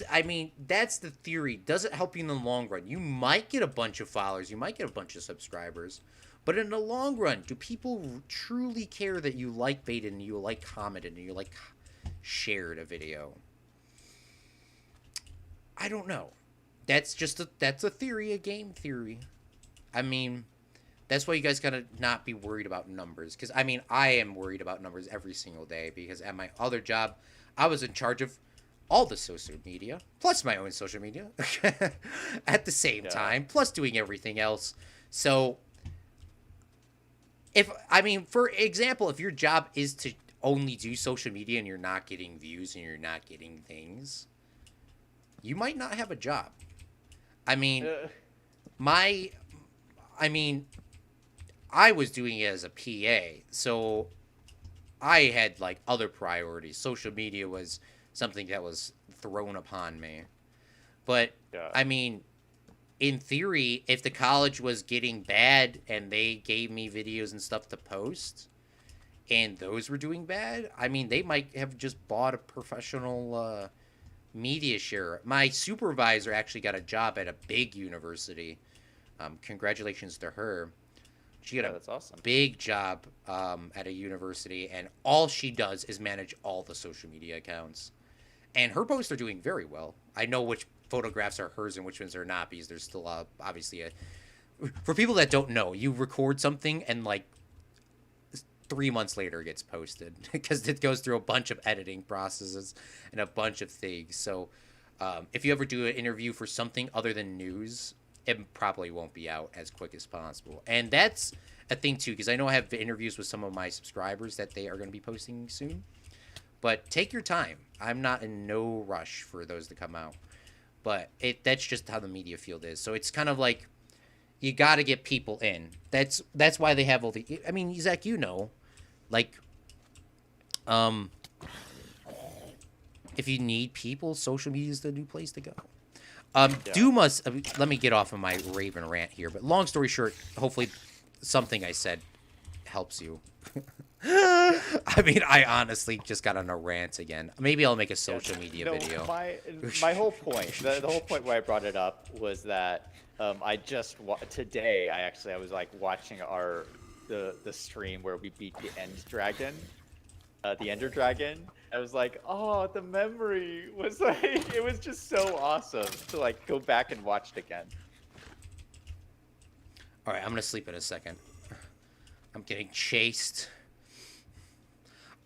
I mean, that's the theory. Does it help you in the long run? You might get a bunch of followers, you might get a bunch of subscribers, but in the long run, do people truly care that you like baited and you like commented and you like shared a video? I don't know. That's a theory, a game theory. I mean, that's why you guys gotta not be worried about numbers. Because, I mean, I am worried about numbers every single day because at my other job, I was in charge of all the social media, plus my own social media at the same Yeah. time, plus doing everything else. So, for example, if your job is to only do social media and you're not getting views and you're not getting things, you might not have a job. I mean, my, I mean, I was doing it as a PA, so I had like other priorities. Social media was something that was thrown upon me. But Yeah. I mean, in theory, if the college was getting bad and they gave me videos and stuff to post and those were doing bad, I mean, they might have just bought a professional media share. My supervisor actually got a job at a big university. Congratulations to her. She got Yeah, a that's awesome. big job at a university, and all she does is manage all the social media accounts. And her posts are doing very well. I know which photographs are hers and which ones are not because there's still obviously a. For people that don't know, you record something and like 3 months later it gets posted because it goes through a bunch of editing processes and a bunch of things. So if you ever do an interview for something other than news, it probably won't be out as quick as possible. And that's a thing too, because I know I have interviews with some of my subscribers that they are going to be posting soon. But take your time. I'm not in no rush for those to come out. But that's just how the media field is. So it's kind of like you got to get people in. That's why they have all the. I mean, Zach, you know, like, if you need people, social media is the new place to go. Yeah. Let me get off of my Raven rant here. But long story short, hopefully something I said helps you. I mean, I honestly just got on a rant again. Maybe I'll make a social media video. My whole point, the whole point why I brought it up was that I just today. I was like watching the stream where we beat the Ender Dragon. I was like, oh, the memory was like, it was just so awesome to like go back and watch it again. All right, I'm gonna sleep in a second. I'm getting chased.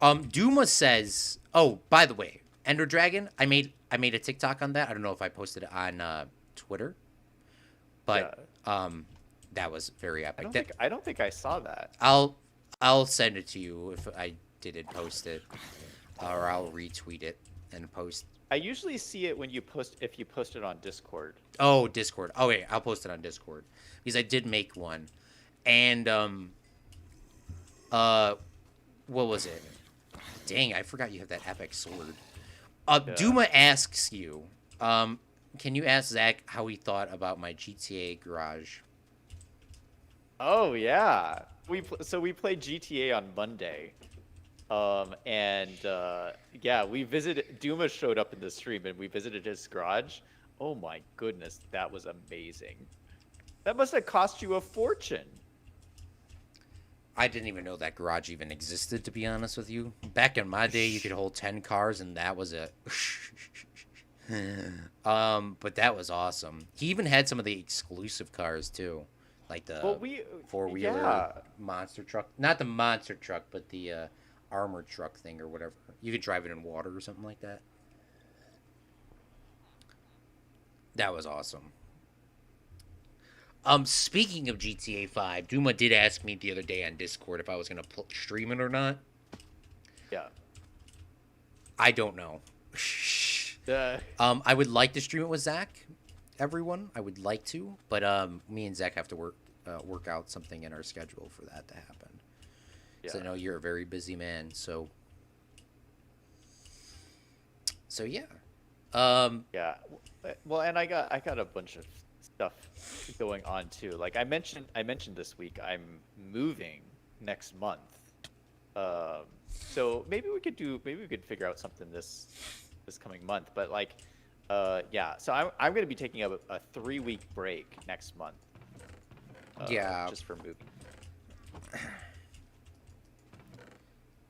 Duma says, oh, by the way, Ender Dragon. I made a TikTok on that. I don't know if I posted it on Twitter, but that was very epic. I don't think I saw that. I'll send it to you if I didn't post it, or I'll retweet it and post. I usually see it when if you post it on Discord. Oh, Discord. Oh wait, I'll post it on Discord because I did make one, and what was it? Dang, I forgot you have that epic sword. Duma asks you, can you ask Zach how he thought about my GTA garage? Oh yeah, we played GTA on Monday, yeah, we visited. Duma showed up in the stream, and we visited his garage. Oh my goodness, that was amazing. That must have cost you a fortune. I didn't even know that garage even existed, to be honest with you. Back in my day, you could hold 10 cars, and that was it. But that was awesome. He even had some of the exclusive cars, too. Like the four-wheeler monster truck. Not the monster truck, but the armored truck thing or whatever. You could drive it in water or something like that. That was awesome. Speaking of GTA 5, Duma did ask me the other day on Discord if I was going to stream it or not. Yeah. I don't know. I would like to stream it with Zach, everyone. I would like to, but me and Zach have to work out something in our schedule for that to happen. Yeah. So I know you're a very busy man, so yeah. Yeah. Well, and I got a bunch of stuff going on too. Like I mentioned this week I'm moving next month. So maybe we could figure out something this coming month. But like, yeah. So I'm going to be taking a 3-week break next month. Yeah. Just for moving.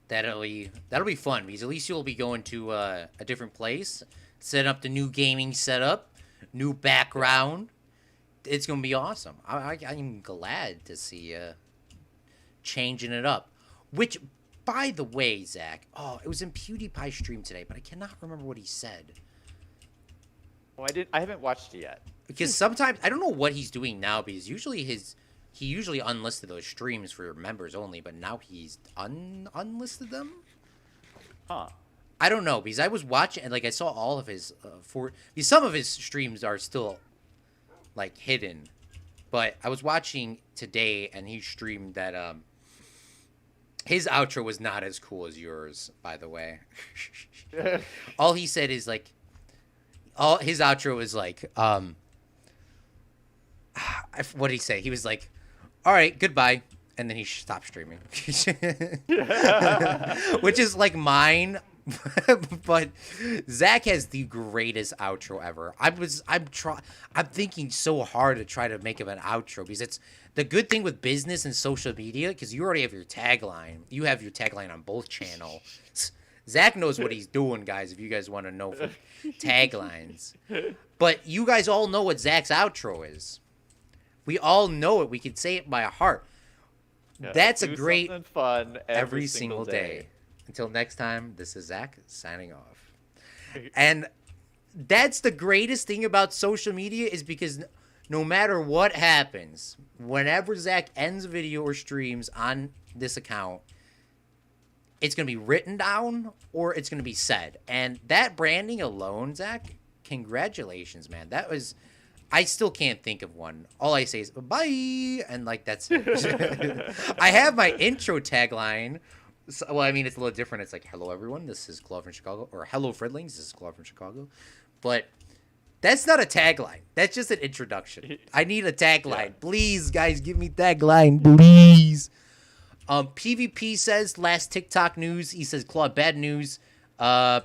That'll be fun because at least you'll be going to a different place, set up the new gaming setup, new background. It's gonna be awesome. I'm glad to see you changing it up. Which, by the way, Zach, it was in PewDiePie's stream today, but I cannot remember what he said. Oh, I haven't watched it yet. Because sometimes I don't know what he's doing now because he usually unlisted those streams for members only, but now he's unlisted them. Huh. I don't know because I was watching and like I saw all of his because some of his streams are still like hidden, but I was watching today and he streamed that his outro was not as cool as yours, by the way. All he said is like his outro is like what did he say? He was like, all right, goodbye, and then he stopped streaming. Which is like mine. But Zach has the greatest outro ever. I'm thinking so hard to try to make him an outro because it's the good thing with business and social media because you already have your tagline. You have your tagline on both channels. Zach knows what he's doing, guys. If you guys want to know for taglines, but you guys all know what Zach's outro is. We all know it. We can say it by heart. Yeah, that's a great fun every single day. Until next time, this is Zach signing off. And that's the greatest thing about social media is because no matter what happens, whenever Zach ends a video or streams on this account, it's going to be written down or it's going to be said. And that branding alone, Zach, congratulations, man. That was... I still can't think of one. All I say is, bye, and like, that's it. I have my intro tagline. So, well, I mean, it's a little different. It's like, hello, everyone. This is Claude from Chicago. Or hello, Fredlings. This is Claude from Chicago. But that's not a tagline. That's just an introduction. I need a tagline. Yeah. Please, guys, give me tagline. Please. PvP says, last TikTok news. He says, Claude, bad news.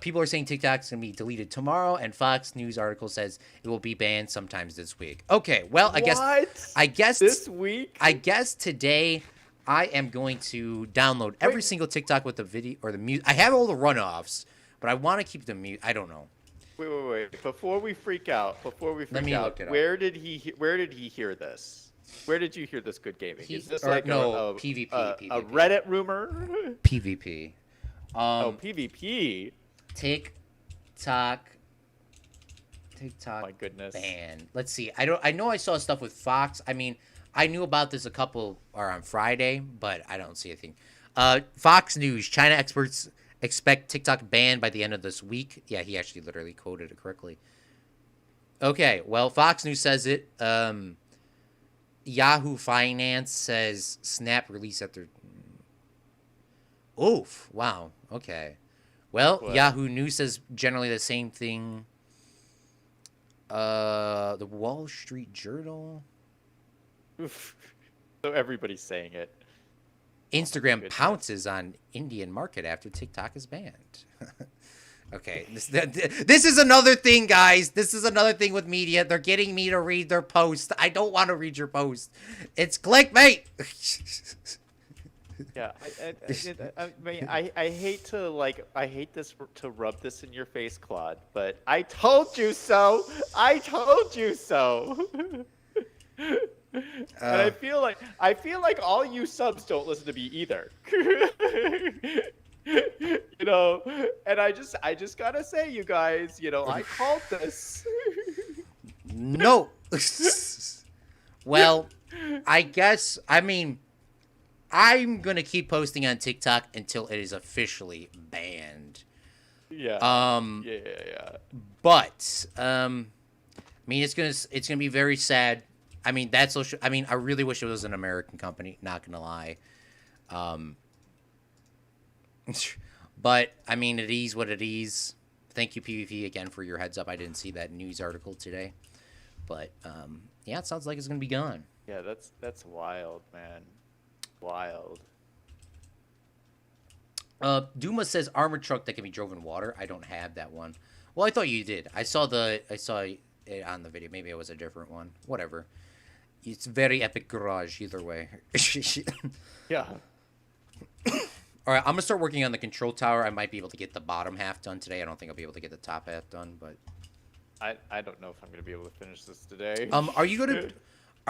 People are saying TikTok's gonna be deleted tomorrow, and Fox News article says it will be banned sometimes this week. Okay, well, What? I guess, This week? I guess today I am going to download every Wait, single TikTok with the video or the music. I have all the runoffs, but I want to keep the mute. I don't know. wait. Before we freak out, Let me look it up. where did he hear this? Where did you hear this good gaming? Is this like no, a PvP, a PvP, Reddit rumor? PvP. Oh, PvP. TikTok My goodness. ban. Let's see. I know I saw stuff with Fox. I mean, I knew about this a couple or on Friday, but I don't see anything. Fox News, China experts expect TikTok banned by the end of this week. Yeah, he actually literally quoted it correctly. Okay, well, Fox News says it. Yahoo Finance says Snap release after. Oof! Wow. Okay. Well, What? Yahoo News says generally the same thing. The Wall Street Journal. Oof. So everybody's saying it. Instagram goodness. pounces on Indian market after TikTok is banned. Okay, this is another thing, guys. This is another thing with media. They're getting me to read their post. I don't want to read your post. It's clickbait. Yeah, I mean, I hate to rub this in your face, Claude, but I told you so. I told you so. And I feel like all you subs don't listen to me either. You know, and I just gotta say, you guys, you know, I called this. No. Well, I guess, I mean, I'm going to keep posting on TikTok until it is officially banned. Yeah. Yeah. But, I mean, it's going to be very sad. I mean, I really wish it was an American company, not going to lie. But, I mean, it is what it is. Thank you, PvP, again, for your heads up. I didn't see that news article today. But, yeah, it sounds like it's going to be gone. Yeah, that's wild, man. Wild. Duma says armored truck that can be drove in water. I don't have that one. Well, I thought you did. I saw it on the video. Maybe it was a different one. Whatever. It's very epic garage either way. Yeah. All right, I'm gonna start working on the control tower. I might be able to get the bottom half done today. I don't think I'll be able to get the top half done, but I don't know if I'm gonna be able to finish this today. are you gonna?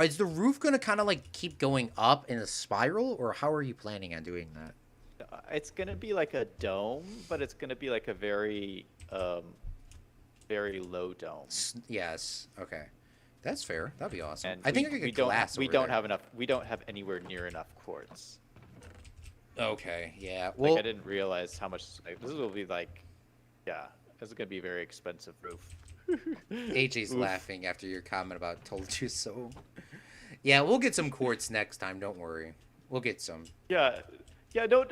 Is the roof gonna kind of like keep going up in a spiral, or how are you planning on doing that? It's gonna be like a dome, but it's gonna be like a very very low dome. Yes. Okay. That's fair. That'd be awesome. And I think I could get glass. We over don't there. have enough. We don't have anywhere near enough quartz. Okay. Yeah. Well, Like I didn't realize how much. Like, this will be like, yeah, this is gonna be a very expensive roof. AJ's Oof. laughing after your comment about "told you so." Yeah, we'll get some quartz next time. Don't worry. We'll get some. Yeah, no,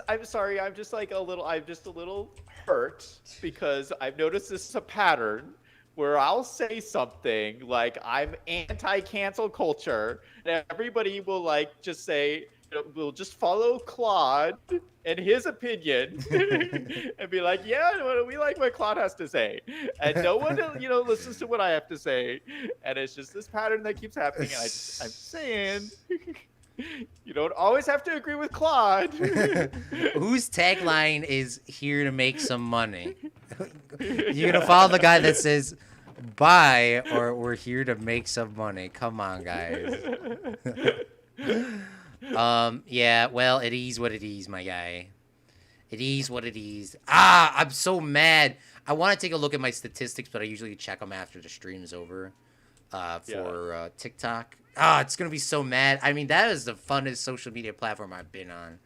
I'm sorry. I'm just a little hurt because I've noticed this is a pattern where I'll say something like I'm anti-cancel culture, and everybody will like just say, we'll just follow Claude and his opinion and be like, yeah, we like what Claude has to say, and no one listens to what I have to say, and it's just this pattern that keeps happening. And I'm saying. You don't always have to agree with Claude. Whose tagline is here to make some money? You're gonna follow the guy that says bye or we're here to make some money. Come on, guys. Yeah, well, it is what it is, my guy. It is what it is. I'm so mad. I want to take a look at my statistics, but I usually check them after the stream is over for TikTok. It's going to be so mad. I mean, that is the funnest social media platform I've been on.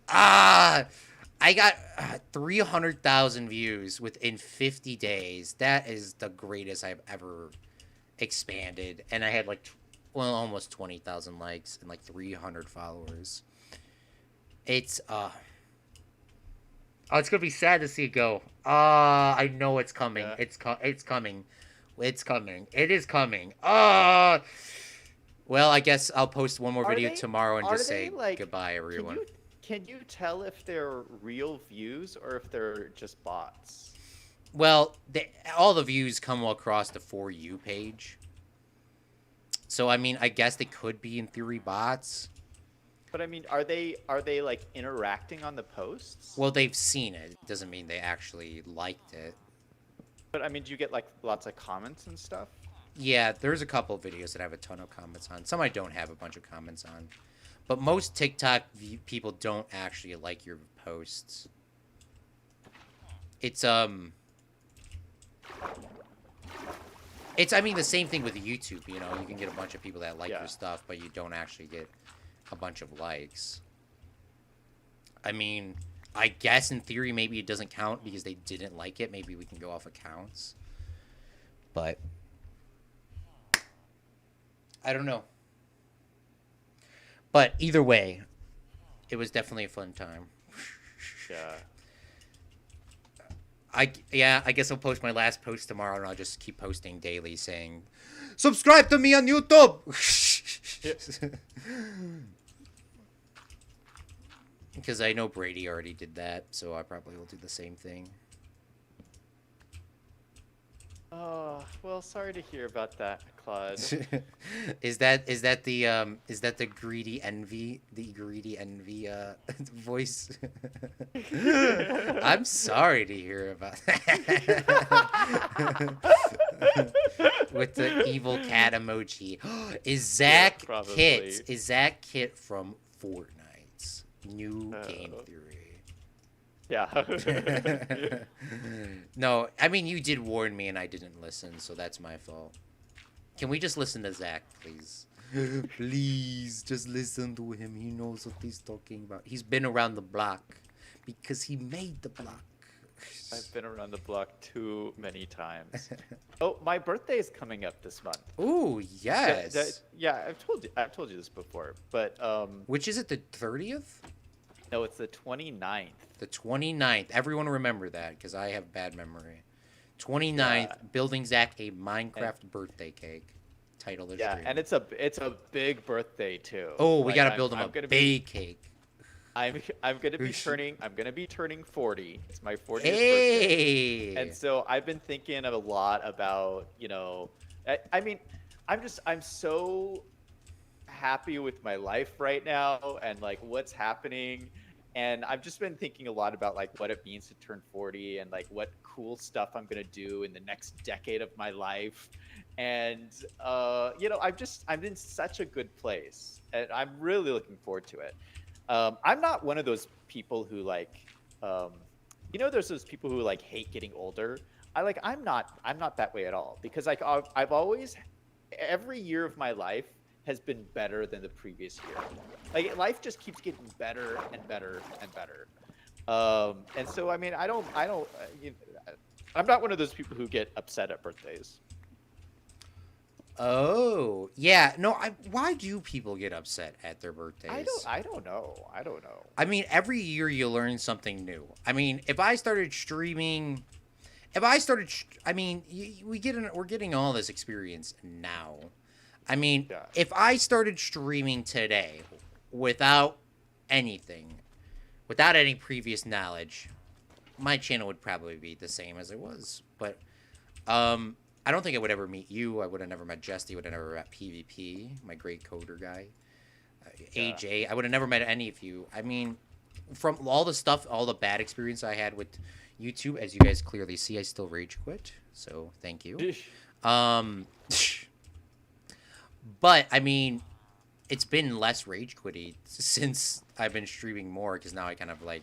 I got 300,000 views within 50 days. That is the greatest I've ever expanded. And I had almost 20,000 likes and 300 followers. It's it's going to be sad to see it go. I know it's coming. Yeah. It's coming. It's coming. It is coming. Well, I guess I'll post one more video tomorrow and just say goodbye, everyone. can you tell if they're real views or if they're just bots? Well, all the views come across the For You page. So, I mean, I guess they could be, in theory, bots. But I mean, are they like interacting on the posts? Well, they've seen it. It doesn't mean they actually liked it. But I mean, do you get like lots of comments and stuff? Yeah, there's a couple of videos that I have a ton of comments on. Some I don't have a bunch of comments on. But most TikTok people don't actually like your posts. It's I mean, the same thing with YouTube, you know. You can get a bunch of people that like Yeah. your stuff, but you don't actually get a bunch of likes. I mean, I guess in theory maybe it doesn't count because they didn't like it. Maybe we can go off accounts. But I don't know. But either way, it was definitely a fun time. Yeah. I guess I'll post my last post tomorrow, and I'll just keep posting daily saying, "Subscribe to me on YouTube." Because I know Brady already did that, so I probably will do the same thing. Oh, well, sorry to hear about that, Claude. Is that the greedy envy voice? I'm sorry to hear about that. With the evil cat emoji. Is Zach probably. Kit? Is Zach Kit from Fortnite's new game theory? Yeah. No, I mean, you did warn me and I didn't listen, so that's my fault. Can we just listen to Zach, please? Please, just listen to him. He knows what he's talking about. He's been around the block because he made the block. I've been around the block too many times. Oh, my birthday is coming up this month. Ooh, yes. Yeah, I've told you this before, but Which is it, the 30th? no, it's the 29th. The 29th. Everyone remember that because I have bad memory. 29th, Yeah. building Zach a Minecraft birthday cake. Title of the Yeah, stream. and it's a big birthday too. Oh, we Like, gotta build him I'm a gonna big cake. I'm gonna be turning 40. It's my 40th birthday. Hey! And so I've been thinking a lot about, you know, I mean, I'm so happy with my life right now and like what's happening. And I've just been thinking a lot about like what it means to turn 40 and like what cool stuff I'm gonna do in the next decade of my life. And you know, I'm in such a good place, and I'm really looking forward to it. I'm not one of those people who like, you know, there's those people who like hate getting older. I'm not that way at all because like I've always, every year of my life has been better than the previous year. Like life just keeps getting better and better and better. And so I mean, I'm not one of those people who get upset at birthdays. Oh, yeah. No, why do people get upset at their birthdays? I don't know. I mean, every year you learn something new. I mean, if I started streaming, I mean, we're getting all this experience now. I mean, Yeah. if I started streaming today without anything, without any previous knowledge, my channel would probably be the same as it was. But I don't think I would ever meet you. I would have never met Jesty. Would have never met PvP, my great coder guy. AJ. I would have never met any of you. I mean, from all the stuff, all the bad experience I had with YouTube, as you guys clearly see, I still rage quit. So thank you. But I mean, it's been less rage quitty since I've been streaming more because now I kind of like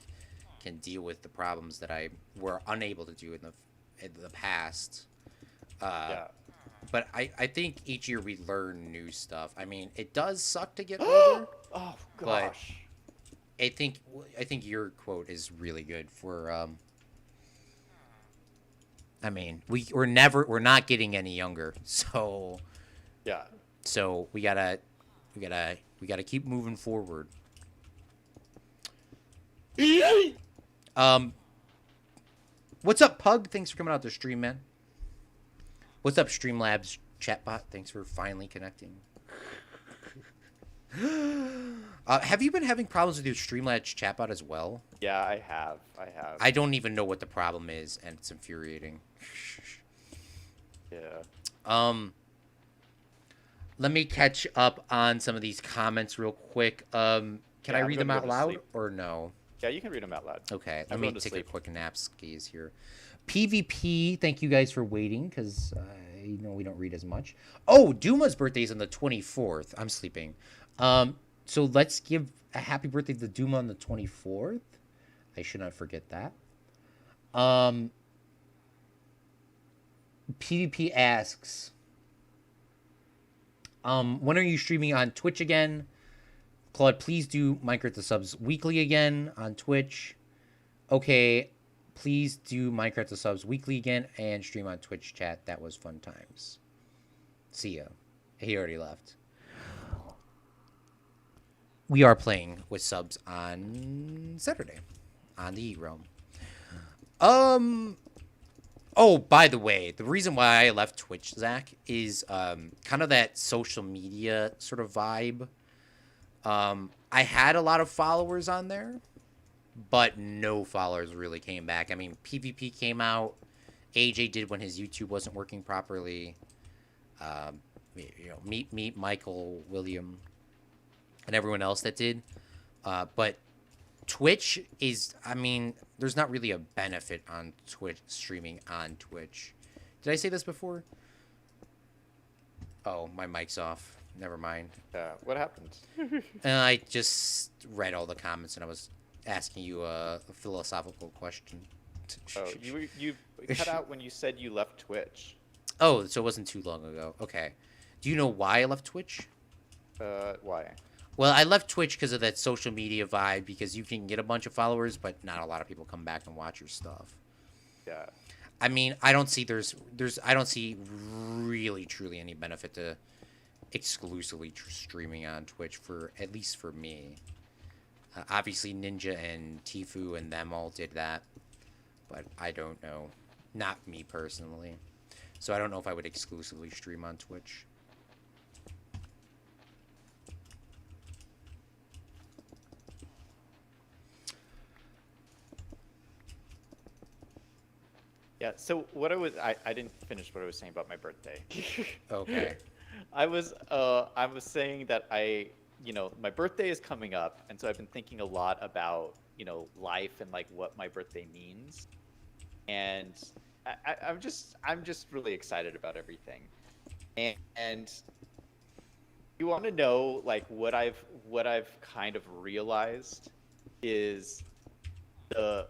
can deal with the problems that I were unable to do in the past. Yeah. But I think each year we learn new stuff. I mean, it does suck to get older. Oh But gosh. I think your quote is really good for I mean, we're not getting any younger. Yeah. So we gotta keep moving forward. What's up, Pug? Thanks for coming out to stream, man. What's up, Streamlabs chatbot? Thanks for finally connecting. Have you been having problems with your Streamlabs chatbot as well? Yeah, I have. I have. I don't even know what the problem is, and it's infuriating. Yeah. Um, Let me catch up on some of these comments real quick. Can I Yeah, I'm read going them to go out to loud sleep. or no? Yeah, you can read them out loud. Okay, let I'm me going to take a sleep. quick nap skis here. PvP, thank you guys for waiting because we don't read as much. Oh, Duma's birthday is on the 24th. I'm sleeping. So let's give a happy birthday to Duma on the 24th. I should not forget that. Um, PvP asks, when are you streaming on Twitch again? Claude, please do Minecraft the subs weekly again on Twitch. Okay, please do Minecraft the subs weekly again and stream on Twitch chat. That was fun times. See ya. He already left. We are playing with subs on Saturday on the Realm. Oh, by the way, the reason why I left Twitch, Zach, is kind of that social media sort of vibe. I had a lot of followers on there, but no followers really came back. I mean, PvP came out. AJ did when his YouTube wasn't working properly. Meet Michael, William, and everyone else that did. But Twitch is, I mean, there's not really a benefit on Twitch, streaming on Twitch. Did I say this before? Oh, my mic's off. Never mind. What happened? I just read all the comments and I was asking you a philosophical question. Oh, you cut out when you said you left Twitch. Oh, so it wasn't too long ago. Okay. Do you know why I left Twitch? Why? Well, I left Twitch because of that social media vibe, because you can get a bunch of followers, but not a lot of people come back and watch your stuff. Yeah. I mean, I don't see I don't see really truly any benefit to exclusively streaming on Twitch, for at least for me. Obviously, Ninja and Tifu and them all did that, but I don't know. Not me personally. So I don't know if I would exclusively stream on Twitch. Yeah, so I didn't finish what I was saying about my birthday. Okay. I was saying that my birthday is coming up, and so I've been thinking a lot about, life and like what my birthday means. And I'm just really excited about everything. And you want to know like what I've kind of realized is the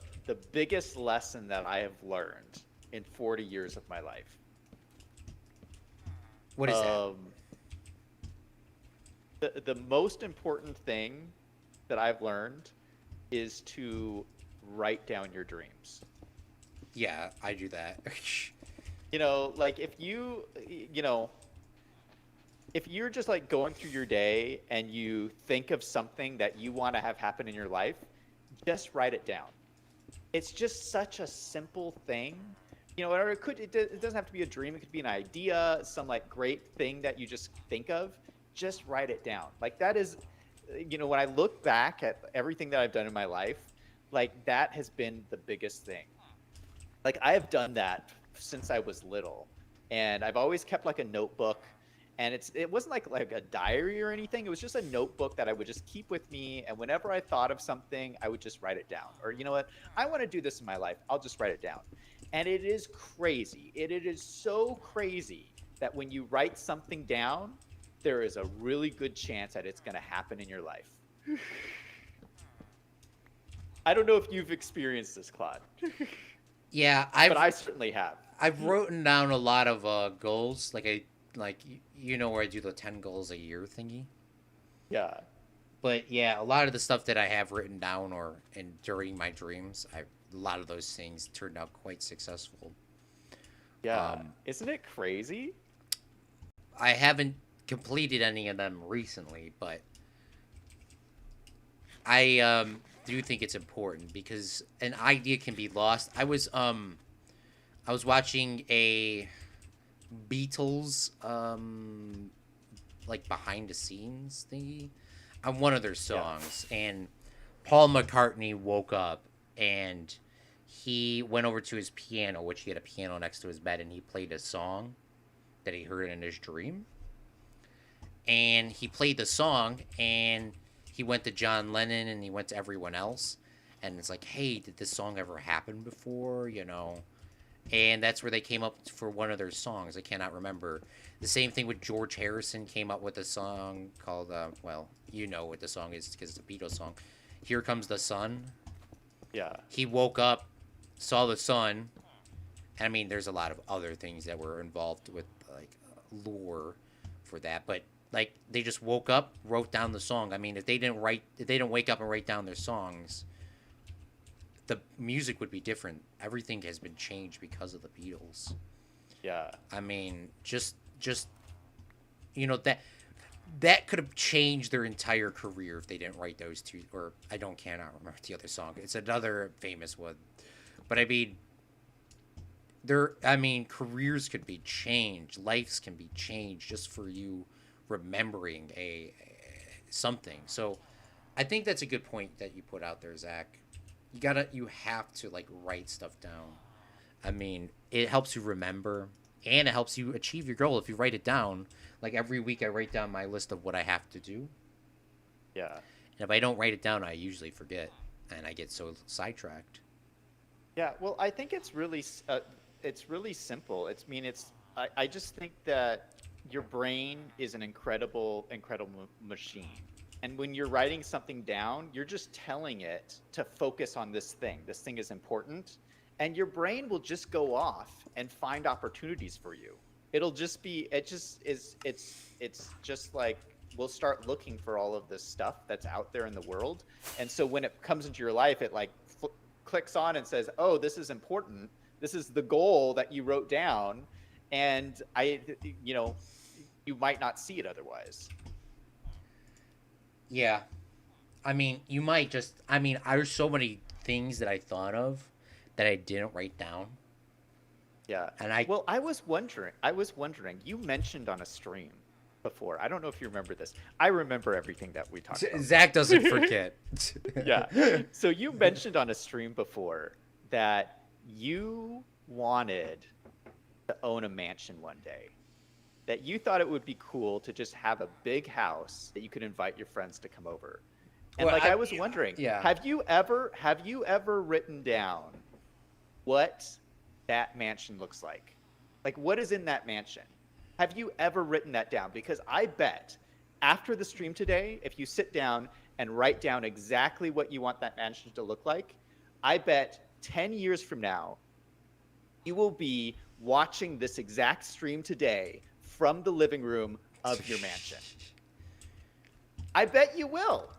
biggest lesson that I have learned in 40 years of my life. What is that? The most important thing that I've learned is to write down your dreams. Yeah, I do that. Like if if you're just like going through your day and you think of something that you want to have happen in your life, just write it down. It's just such a simple thing, or it doesn't have to be a dream. It could be an idea, some like great thing that you just think of. Just write it down. Like that is, when I look back at everything that I've done in my life, like that has been the biggest thing. Like I have done that since I was little, and I've always kept like a notebook. And it wasn't like a diary or anything. It was just a notebook that I would just keep with me. And whenever I thought of something, I would just write it down. Or you know what? I want to do this in my life. I'll just write it down. And it is crazy. It is so crazy that when you write something down, there is a really good chance that it's going to happen in your life. I don't know if you've experienced this, Claude. Yeah, but I certainly have. I've written down a lot of goals, where I do the 10 goals a year thingy. Yeah. But yeah, a lot of the stuff that I have written down during my dreams, a lot of those things turned out quite successful. Yeah. Isn't it crazy? I haven't completed any of them recently, but I do think it's important because an idea can be lost. I was watching a Beatles behind the scenes thingy. on one of their Yeah. songs, and Paul McCartney woke up and he went over to his piano, which he had a piano next to his bed, and he played a song that he heard in his dream. And he played the song, and he went to John Lennon and he went to everyone else, and it's like, hey, did this song ever happen before? And that's where they came up for one of their songs. I cannot remember. The same thing with George Harrison came up with a song called, well, you know what the song is because it's a Beatles song. Here Comes the Sun. Yeah. He woke up, saw the sun, and I mean, there's a lot of other things that were involved with like lore for that, but like they just woke up, wrote down the song. I mean, if they didn't wake up and write down their songs, the music would be different. Everything has been changed because of the Beatles. Yeah. I mean, just that could have changed their entire career if they didn't write those two. Or cannot remember the other song. It's another famous one, but I mean, careers could be changed, lives can be changed just for you remembering a something. So, I think that's a good point that you put out there, Zach. You have to like write stuff down. I mean, it helps you remember and it helps you achieve your goal if you write it down. Like every week, I write down my list of what I have to do, Yeah. and if I don't write it down, I usually forget and I get so sidetracked. Yeah, well, I think it's really simple. I just think that your brain is an incredible machine. And when you're writing something down, you're just telling it to focus on this thing. This thing is important, and your brain will just go off and find opportunities for you. It'll just be it just is it's just like we'll start looking for all of this stuff that's out there in the world. And so when it comes into your life, it like clicks on and says, "Oh, this is important. This is the goal that you wrote down." And you know, you might not see it otherwise. Yeah, I mean, you might just. I mean, there's so many things that I thought of that I didn't write down, Yeah. and I Well, I was wondering, you mentioned on a stream before. I don't know if you remember this. I remember everything that we talked about. Zach doesn't forget. Yeah. So you mentioned on a stream before that you wanted to own a mansion one day. That you thought it would be cool to just have a big house that you could invite your friends to come over. And Well, like I was wondering, yeah. have you ever written down what that mansion looks like? Like what is in that mansion? Have you ever written that down? Because I bet after the stream today, if you sit down and write down exactly what you want that mansion to look like, I bet 10 years from now, you will be watching this exact stream today from the living room of your mansion. I bet you will.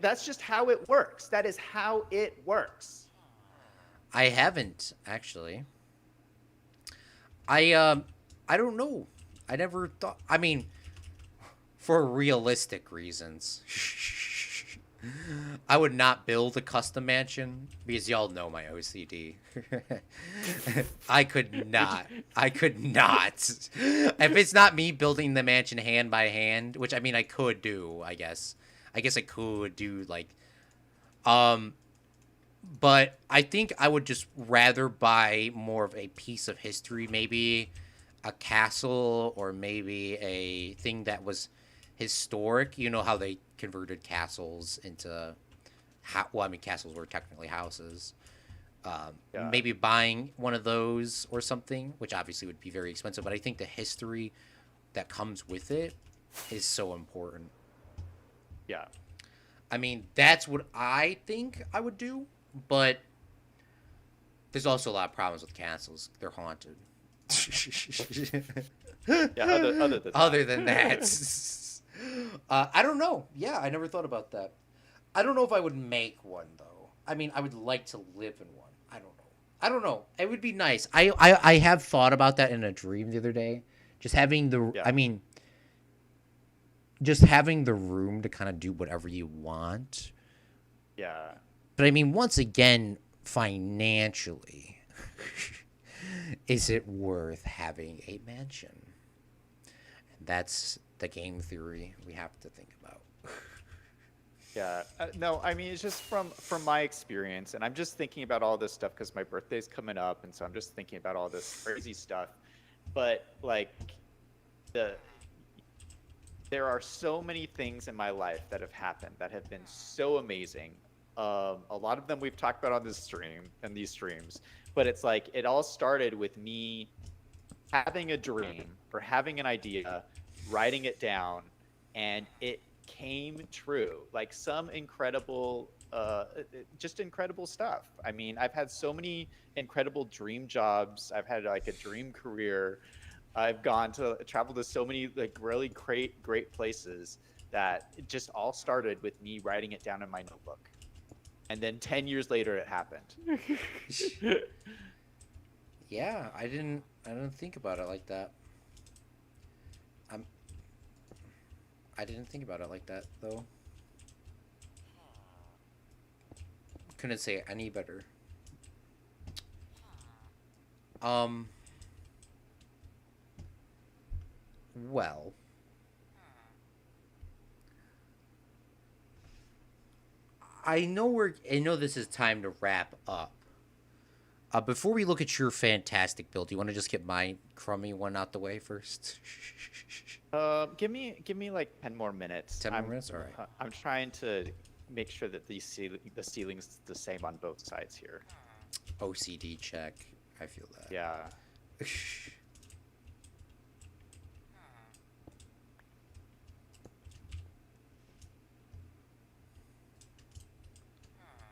That's just how it works. That is how it works. I haven't actually. I don't know. I never thought. I mean, for realistic reasons, I would not build a custom mansion because y'all know my OCD. I could not. I could not. If it's not me building the mansion hand by hand, which I mean I could do, I guess. I guess I could do like but I think I would just rather buy more of a piece of history, maybe a castle or maybe a thing that was historic. You know how they converted castles into well, I mean, castles were technically houses. Yeah. Maybe buying one of those or something, which obviously would be very expensive. But I think the history that comes with it is so important. Yeah. I mean, that's what I think I would do, but there's also a lot of problems with castles. They're haunted. Yeah. Other than that. Other than that, I don't know. Yeah, I never thought about that. I don't know if I would make one though. I mean, I would like to live in one. I don't know. I don't know. It would be nice. I have thought about that in a dream the other day. Just having the. Yeah. I mean, just having the room to kind of do whatever you want. Yeah. But I mean, once again, financially, is it worth having a mansion? And that's the game theory we have to think about. Yeah. No, I mean it's just from my experience, and I'm just thinking about all this stuff because my birthday's coming up, and so I'm just thinking about all this crazy stuff. But like the there are so many things in my life that have happened that have been so amazing. A lot of them we've talked about on this stream and these streams, but it's like it all started with me having a dream or having an idea, writing it down, and it came true. Like some incredible, just incredible stuff. I mean, I've had so many incredible dream jobs. I've had like a dream career. I've gone to traveled to so many like really great places that it just all started with me writing it down in my notebook. And then 10 years later it happened. Yeah, I didn't think about it like that. I'm I didn't think about it like that though. Couldn't say it any better. Um well, I know this is time to wrap up. Before we look at your fantastic build, do you want to just get my crummy one out the way first? Give me like 10 more minutes. 10 more minutes? All right. I'm trying to make sure that the ceiling's the same on both sides here. OCD check. I feel that. Yeah.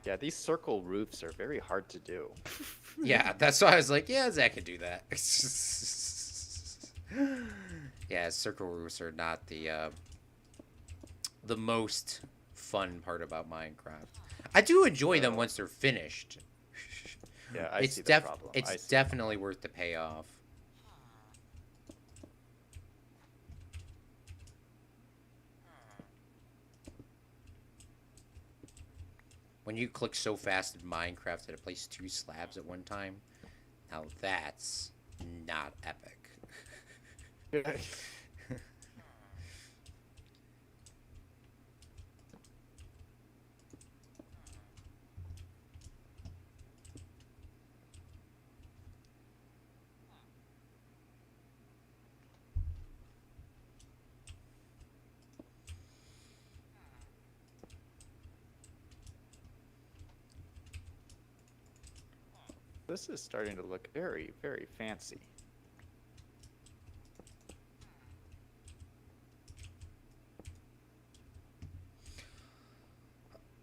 Yeah, these circle roofs are very hard to do. Yeah, that's why I was like, yeah, Zach can do that. Yeah, circle roofs are not the most fun part about Minecraft. I do enjoy them once they're finished. Yeah, I It's see the problem. it's definitely worth the payoff. When you click so fast in Minecraft that it places two slabs at one time, now that's not epic. This is starting to look very, very fancy.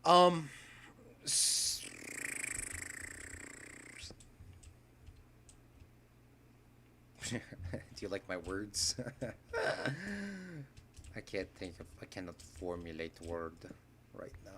Um, do you like my words? I cannot formulate word right now.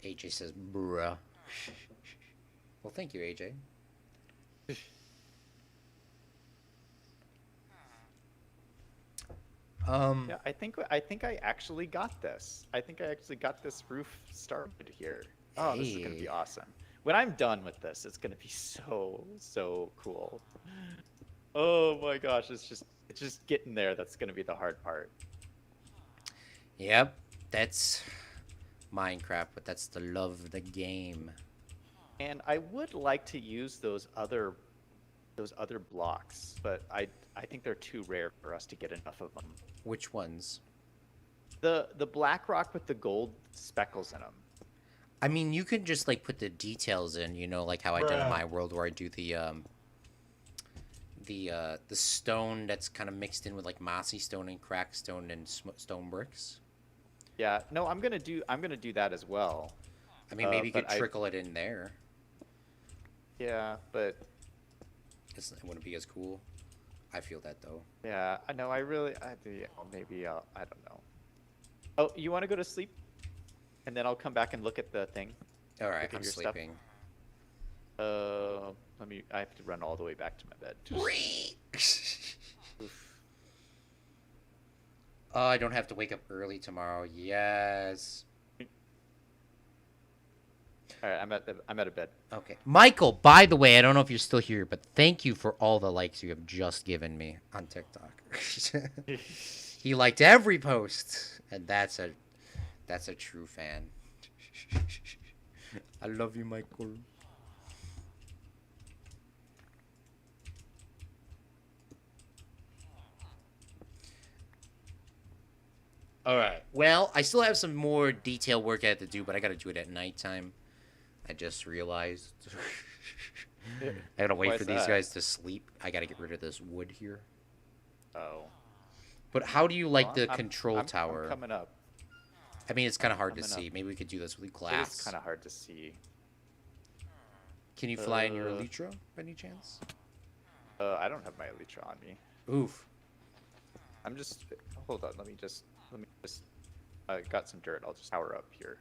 AJ says, bruh. Well, thank you, AJ. Yeah, I think I actually got this. I think I actually got this roof started here. Oh, this is gonna Hey. be awesome. When I'm done with this, it's gonna be so cool. Oh my gosh, it's just getting there that's gonna be the hard part. Yep, that's Minecraft, but that's the love of the game. And I would like to use those other blocks, but I think they're too rare for us to get enough of them. Which ones? The black rock with the gold speckles in them. I mean, you can just like put the details in, you know, like how I did in my world where I do the stone that's kind of mixed in with like mossy stone and cracked stone and stone bricks. Yeah, no, I'm gonna do that as well. I mean, maybe you could But I trickle it in there. yeah, but It wouldn't be as cool. I feel that though. yeah, I know maybe I don't know. Oh, you want to go to sleep? And then I'll come back and look at the thing. All right, Look at I'm your stuff. sleeping. I have to run all the way back to my bed. Oof. Oh, I don't have to wake up early tomorrow. Yes. All right, I'm at a bed. Okay. Michael, by the way, I don't know if you're still here, but thank you for all the likes you have just given me on TikTok. He liked every post, and that's a true fan. I love you, Michael. All right. Well, I still have some more detail work I have to do, but I got to do it at nighttime. I just realized. I gotta wait Why for is these that? guys to sleep. I gotta get rid of this wood here. Oh. But how do you like Well, the control I'm tower? coming up. I mean, it's kind I'm of hard to coming up. see. Maybe we could do this with It glass. is kind of hard to see. Can you fly in your Uh, elytra by any chance? I don't have my elytra on me. Oof. I'm just. Hold on. Let me just. I got some dirt. I'll just power up here.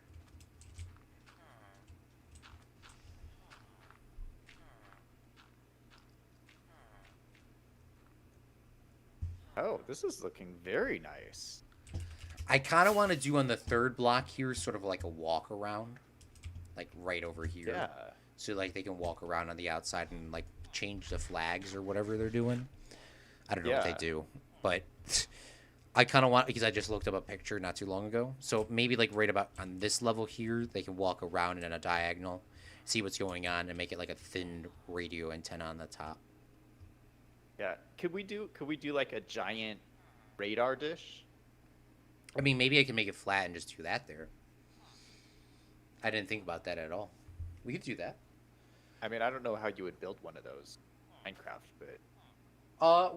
Oh, this is looking very nice. I kind of want to do on the third block here, sort of like a walk around, like right over here. Yeah. So like they can walk around on the outside and like change the flags or whatever they're doing. I don't know what they Yeah. do, but I kind of want, because I just looked up a picture not too long ago. So maybe like right about on this level here, they can walk around in a diagonal, see what's going on, and make it like a thin radio antenna on the top. Yeah. Could we do like a giant radar dish? I mean, maybe I can make it flat and just do that there. I didn't think about that at all. We could do that. I mean, I don't know how you would build one of those in Minecraft, but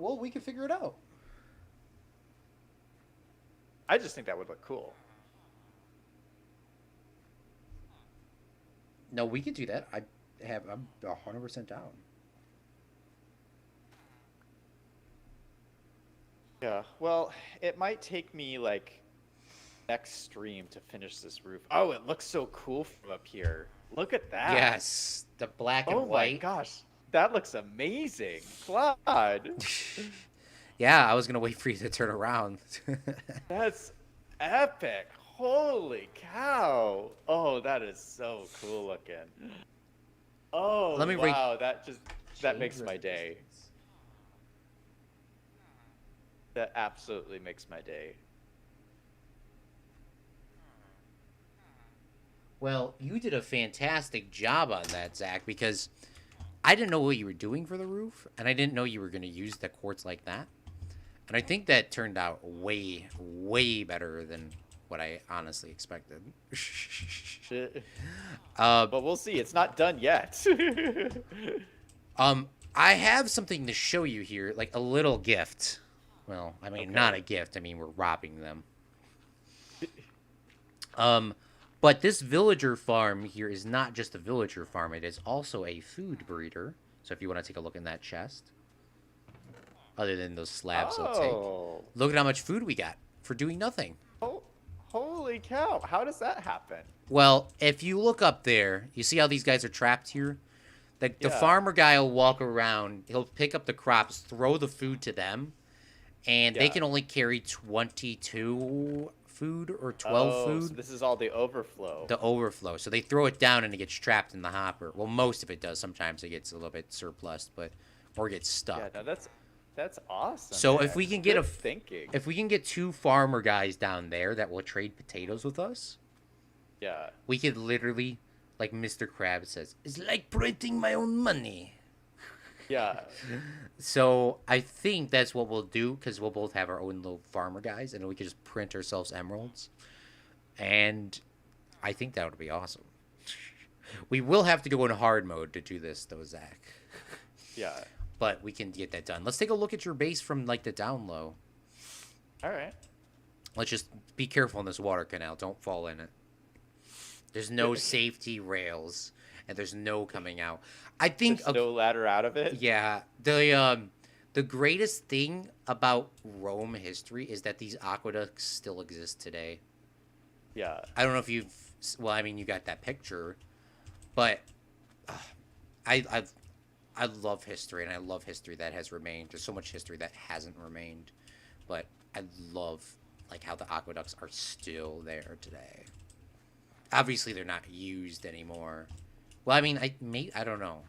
Well, we can figure it out. I just think that would look cool. No, we could do that. I'm 100% down. Yeah. Well, it might take me like next stream to finish this roof. Oh, it looks so cool from up here. Look at that. Yes, the black and Oh my white. gosh. That looks amazing. Claude. Yeah, I was gonna wait for you to turn around. That's epic. Holy cow. Oh, that is so cool looking. Oh, Let me rate- wow. That makes my day. That absolutely makes my day. Well, you did a fantastic job on that, Zach, because I didn't know what you were doing for the roof, and I didn't know you were gonna use the quartz like that. And I think that turned out way, way better than what I honestly expected. But we'll see. It's not done yet. I have something to show you here, like a little gift. Well, I mean, Okay. not a gift. I mean, we're robbing them. But this villager farm here is not just a villager farm. It is also a food breeder. So if you want to take a look in that chest, other than those slabs they'll take, Oh. look at how much food we got for doing nothing. Oh, holy cow. How does that happen? Well, if you look up there, you see how these guys are trapped here? The Yeah. farmer guy will walk around, he'll pick up the crops, throw the food to them, and they Yeah. can only carry 22 food or 12 Oh, food. so this is all the overflow. The overflow. So they throw it down and it gets trapped in the hopper. Well, most of it does. Sometimes it gets a little bit surplus, but or gets stuck. Yeah, no, that's awesome. So man. if we can get Good a thinking. if we can get 2 farmer guys down there that will trade potatoes with us, Yeah. we could literally, like Mr. Krabs says, it's like printing my own money. Yeah. So I think that's what we'll do, because we'll both have our own little farmer guys, and we could just print ourselves emeralds. And I think that would be awesome. We will have to go in hard mode to do this, though, Zach. Yeah. But we can get that done. Let's take a look at your base from like the down low. All right. Let's just be careful in this water canal. Don't fall in it. There's no safety rails, and there's no coming out. I think There's no ladder out of it. yeah, the greatest thing about Rome history is that these aqueducts still exist today. Yeah. I don't know if you've, well, I mean, you got that picture, but I I love history, and I love history that has remained. There's so much history that hasn't remained, but I love like how the aqueducts are still there today. Obviously, they're not used anymore. Well, I mean, I don't know.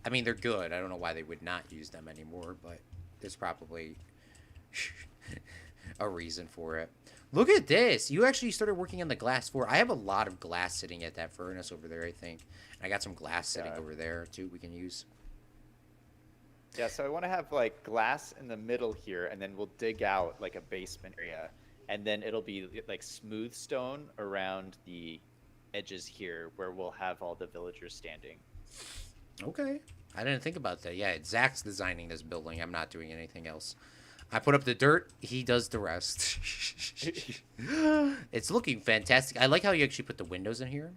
I mean, they're good. I don't know why they would not use them anymore, but there's probably a reason for it. Look at this. You actually started working on the glass floor. I have a lot of glass sitting at that furnace over there, I think. I got some glass sitting over there, too, we can use. Yeah, so I want to have like glass in the middle here, and then we'll dig out like a basement area, and then it'll be like smooth stone around the edges here where we'll have all the villagers standing. Okay. I didn't think about that. Yeah, Zach's designing this building. I'm not doing anything else. I put up the dirt. He does the rest. It's looking fantastic. I like how you actually put the windows in here.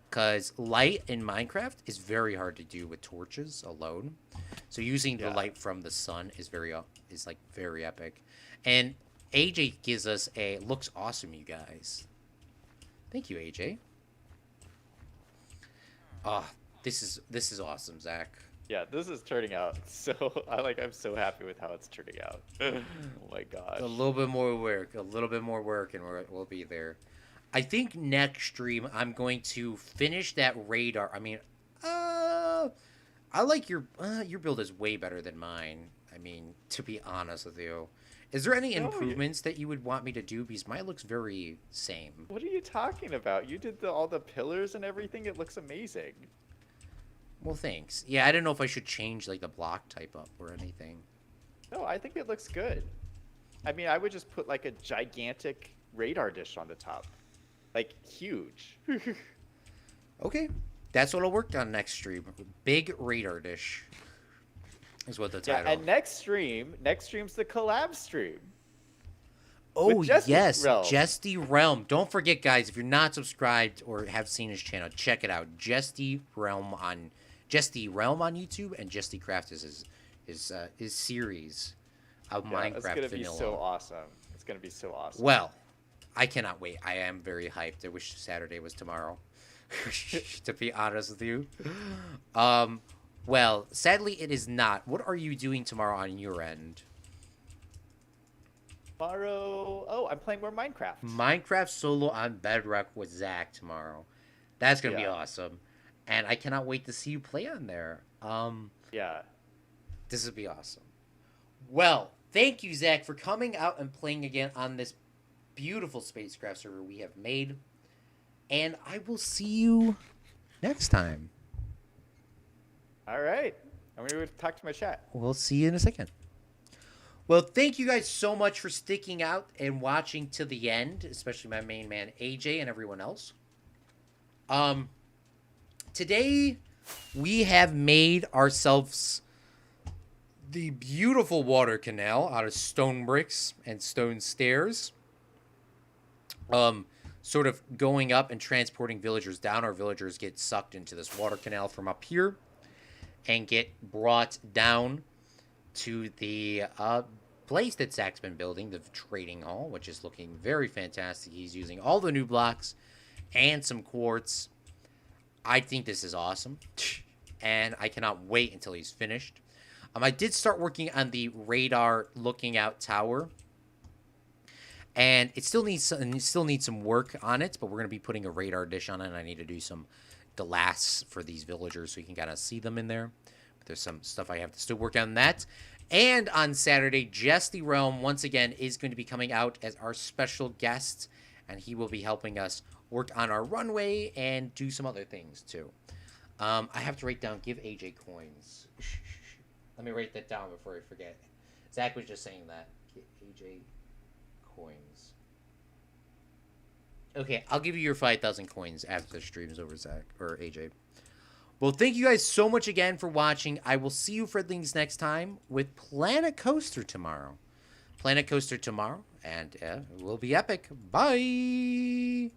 Because light in Minecraft is very hard to do with torches alone. So using the light from the sun is very epic. And AJ gives us a looks awesome, you guys. Thank you, AJ. Oh, this is awesome, Zach. Yeah, this is turning out so. I'm so happy with how it's turning out. Oh my gosh. A little bit more work, and we'll be there. I think next stream I'm going to finish that radar. I mean, I like your build is way better than mine. I mean, to be honest with you, is there any improvements that you would want me to do? Because mine looks very same. What are you talking about? You did all the pillars and everything. It looks amazing. Well, thanks. Yeah, I didn't know if I should change like the block type up or anything. No, I think it looks good. I mean, I would just put like a gigantic radar dish on the top. Like, huge. Okay. That's what I'll work on next stream. Big radar dish is what the title. Yeah, and next stream's the collab stream. Oh, yes. Jesty Realm. Don't forget, guys, if you're not subscribed or have seen his channel, check it out. Jesty Realm on YouTube, and SpaceCraft is his series of Minecraft It's gonna vanilla. be so awesome. It's gonna be so awesome. Well, I cannot wait. I am very hyped. I wish Saturday was tomorrow. To be honest with you. Well, sadly it is not. What are you doing tomorrow on your end? Tomorrow, I'm playing more Minecraft. Minecraft solo on Bedrock with Zach tomorrow. That's gonna be awesome, and I cannot wait to see you play on there. Yeah, this would be awesome. Well, thank you, Zach, for coming out and playing again on this beautiful SpaceCraft server we have made, and I will see you next time. All right, I'm gonna talk to my chat. We'll see you in a second. Well, thank you guys so much for sticking out and watching to the end, especially my main man AJ and everyone else. Today we have made ourselves the beautiful water canal out of stone bricks and stone stairs. Sort of going up and transporting villagers down. Our villagers get sucked into this water canal from up here and get brought down to the place that Zach's been building, the trading hall, which is looking very fantastic. He's using all the new blocks and some quartz. I think this is awesome, and I cannot wait until he's finished. I did start working on the radar looking out tower, and it still needs some work on it, but we're going to be putting a radar dish on it, and I need to do some glass for these villagers so you can kind of see them in there. There's some stuff I have to still work on that. And on Saturday, Jesty Realm, once again, is going to be coming out as our special guest. And he will be helping us work on our runway and do some other things, too. I have to write down, give AJ coins. Let me write that down before I forget. Zach was just saying that. Give AJ coins. Okay, I'll give you your 5,000 coins after the stream's over, Zach, or AJ. Well, thank you guys so much again for watching. I will see you, Fredlings, next time with Planet Coaster tomorrow. Planet Coaster tomorrow, and it will be epic. Bye!